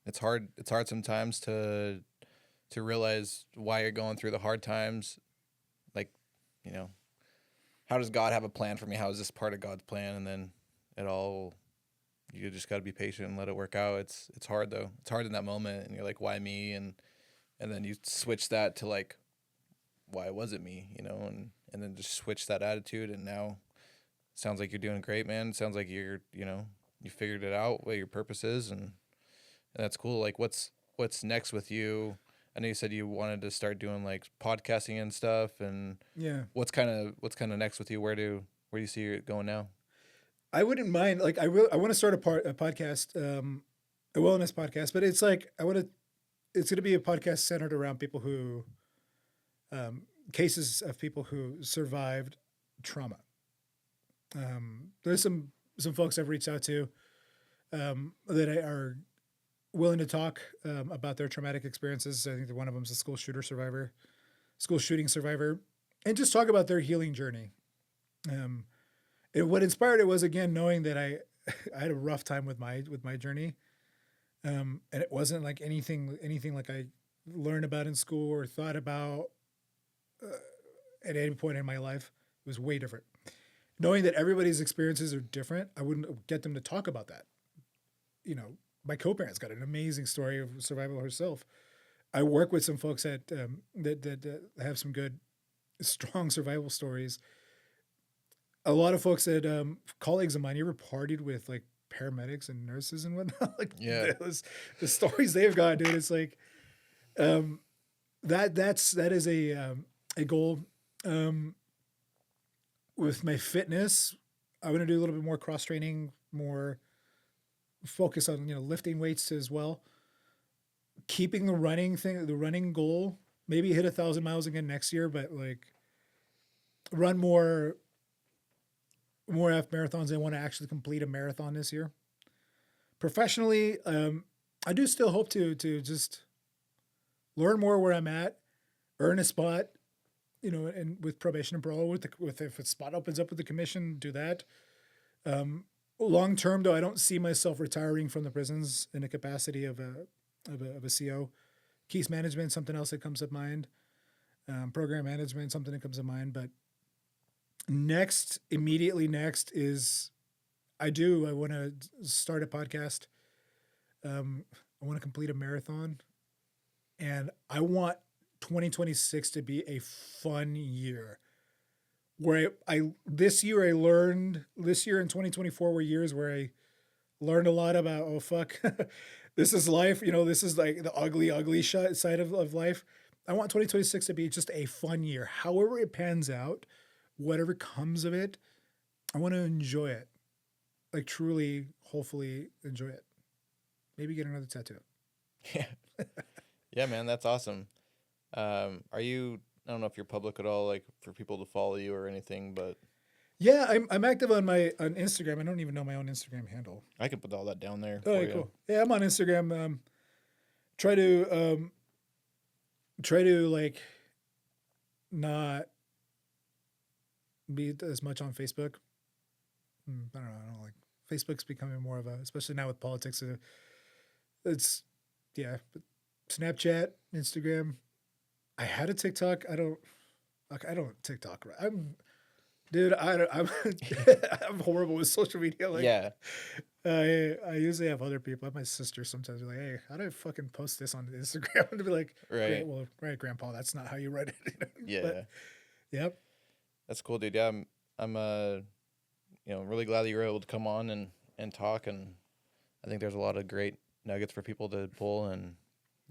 [SPEAKER 1] it's hard. It's hard sometimes to realize why you're going through the hard times. Like, you know, how does God have a plan for me? How is this part of God's plan? And then you just got to be patient and let it work out. It's hard though. It's hard in that moment, and you're like, why me? And then you switch that to like, why was it me? You know, and then just switch that attitude, and now sounds like you're doing great, man. Sounds like you figured it out, what your purpose is, and that's cool. Like, what's next with you? I know you said you wanted to start doing like podcasting and stuff, and
[SPEAKER 2] Yeah.
[SPEAKER 1] What's kind of next with you? Where do you see it going now?
[SPEAKER 2] I wouldn't mind. Like, I want to start a podcast, a wellness podcast, but it's like, it's going to be a podcast centered around people who, cases of people who survived trauma. There's some folks I've reached out to, that are willing to talk, about their traumatic experiences. I think that one of them is a school shooting survivor, and just talk about their healing journey. And what inspired it was, again, knowing that I had a rough time with my journey. And it wasn't like anything like I learned about in school or thought about, at any point in my life. It was way different. Knowing that everybody's experiences are different, I wouldn't get them to talk about that. You know, my co-parent's got an amazing story of survival herself. I work with some folks that have some good, strong survival stories. A lot of folks that, colleagues of mine, you ever partied with like paramedics and nurses and whatnot? Like,
[SPEAKER 1] Yeah,
[SPEAKER 2] the stories they've got, dude. It's like, that is a goal. With my fitness, I want to do a little bit more cross training, more focus on, lifting weights as well. Keeping the running goal, maybe hit 1,000 miles again next year, but like run more half marathons. I want to actually complete a marathon this year. Professionally, I do still hope to just learn more where I'm at, earn a spot, and with probation and parole, if a spot opens up with the commission, do that. Long term, though, I don't see myself retiring from the prisons in the capacity of a CO. Case management, something else that comes to mind. Program management, something that comes to mind. But immediately next is, I want to start a podcast. I want to complete a marathon, and I want 2026 to be a fun year where this year in 2024 were years where I learned a lot about, oh fuck, this is life. This is like the ugly side of life. I want 2026 to be just a fun year. However it pans out, whatever comes of it, I want to enjoy it. Like, truly, hopefully enjoy it. Maybe get another tattoo.
[SPEAKER 1] Yeah. Yeah, man, that's awesome. I don't know if you're public at all, like for people to follow you or anything, but
[SPEAKER 2] yeah, I'm active on Instagram. I don't even know my own Instagram handle.
[SPEAKER 1] I can put all that down there.
[SPEAKER 2] Oh, cool. Yeah, I'm on Instagram. Try to like not be as much on Facebook. I don't know. Like, Facebook's becoming more of especially now with politics. It's but Snapchat, Instagram. I had a TikTok. I don't TikTok. I'm I'm horrible with social media. Like,
[SPEAKER 1] yeah.
[SPEAKER 2] I usually have other people. I have my sister sometimes be like, hey, how do I fucking post this on Instagram? And be like,
[SPEAKER 1] right.
[SPEAKER 2] Well, right, Grandpa, that's not how you write it.
[SPEAKER 1] Yeah.
[SPEAKER 2] But, yep.
[SPEAKER 1] That's cool, dude. Yeah, I'm really glad that you were able to come on and talk, and I think there's a lot of great nuggets for people to pull, and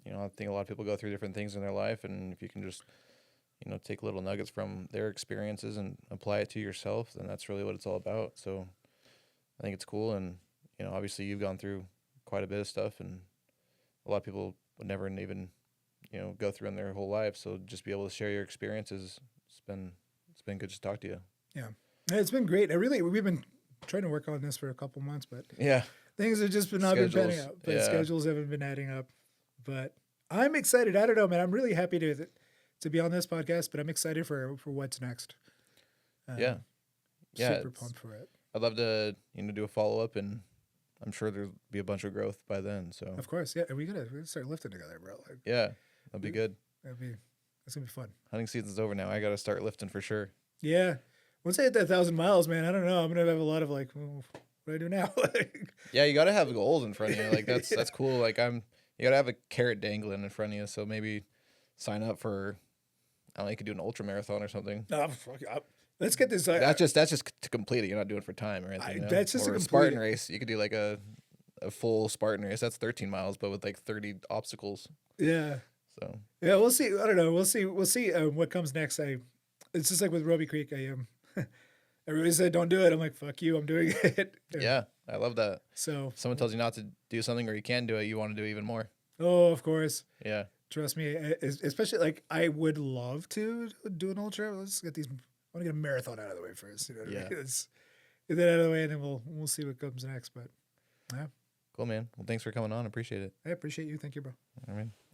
[SPEAKER 1] I think a lot of people go through different things in their life, and if you can just you know, take little nuggets from their experiences and apply it to yourself, then that's really what it's all about. So I think it's cool. And, you know, obviously you've gone through quite a bit of stuff, and a lot of people would never even, you know, go through in their whole life. So just be able to share your experiences, it's been good to talk to you.
[SPEAKER 2] Yeah, it's been great. We've been trying to work on this for a couple months, but
[SPEAKER 1] yeah,
[SPEAKER 2] things have just not been panning out. But schedules haven't been adding up. But I'm excited. I don't know, man. I'm really happy to be on this podcast, but I'm excited for what's next. Super pumped for it.
[SPEAKER 1] I'd love to, you know, do a follow up, and I'm sure there'll be a bunch of growth by then. So
[SPEAKER 2] of course, yeah, we gotta start lifting together, bro. Like,
[SPEAKER 1] yeah, that'd be good.
[SPEAKER 2] It's gonna be fun.
[SPEAKER 1] Hunting season's over now. I gotta start lifting for sure.
[SPEAKER 2] Yeah, once I hit that 1,000 miles, man, I don't know. I'm gonna have a lot of like, well, what do I do now?
[SPEAKER 1] Yeah, you gotta have goals in front of you. Like that's cool. Like you gotta have a carrot dangling in front of you. So maybe sign up for, I don't know, you could do an ultra marathon or something.
[SPEAKER 2] Let's get this.
[SPEAKER 1] That's just to complete it. You're not doing it for time or anything.
[SPEAKER 2] That's just
[SPEAKER 1] or a Spartan race. You could do like a full Spartan race. That's 13 miles, but with like 30 obstacles.
[SPEAKER 2] Yeah.
[SPEAKER 1] So
[SPEAKER 2] yeah, we'll see. I don't know. We'll see what comes next. It's just like with Roby Creek. Everybody said don't do it. I'm like, fuck you. I'm doing it.
[SPEAKER 1] Yeah, I love that.
[SPEAKER 2] So
[SPEAKER 1] if someone tells you not to do something or you can do it, you want to do it even more.
[SPEAKER 2] Oh, of course.
[SPEAKER 1] Yeah.
[SPEAKER 2] Trust me. Especially like I would love to do an ultra. Let's get these. I want to get a marathon out of the way first. You know what I mean? Get that out of the way, and then we'll see what comes next. But yeah.
[SPEAKER 1] Cool, man. Well, thanks for coming on. Appreciate it.
[SPEAKER 2] I appreciate you. Thank you, bro.
[SPEAKER 1] I mean.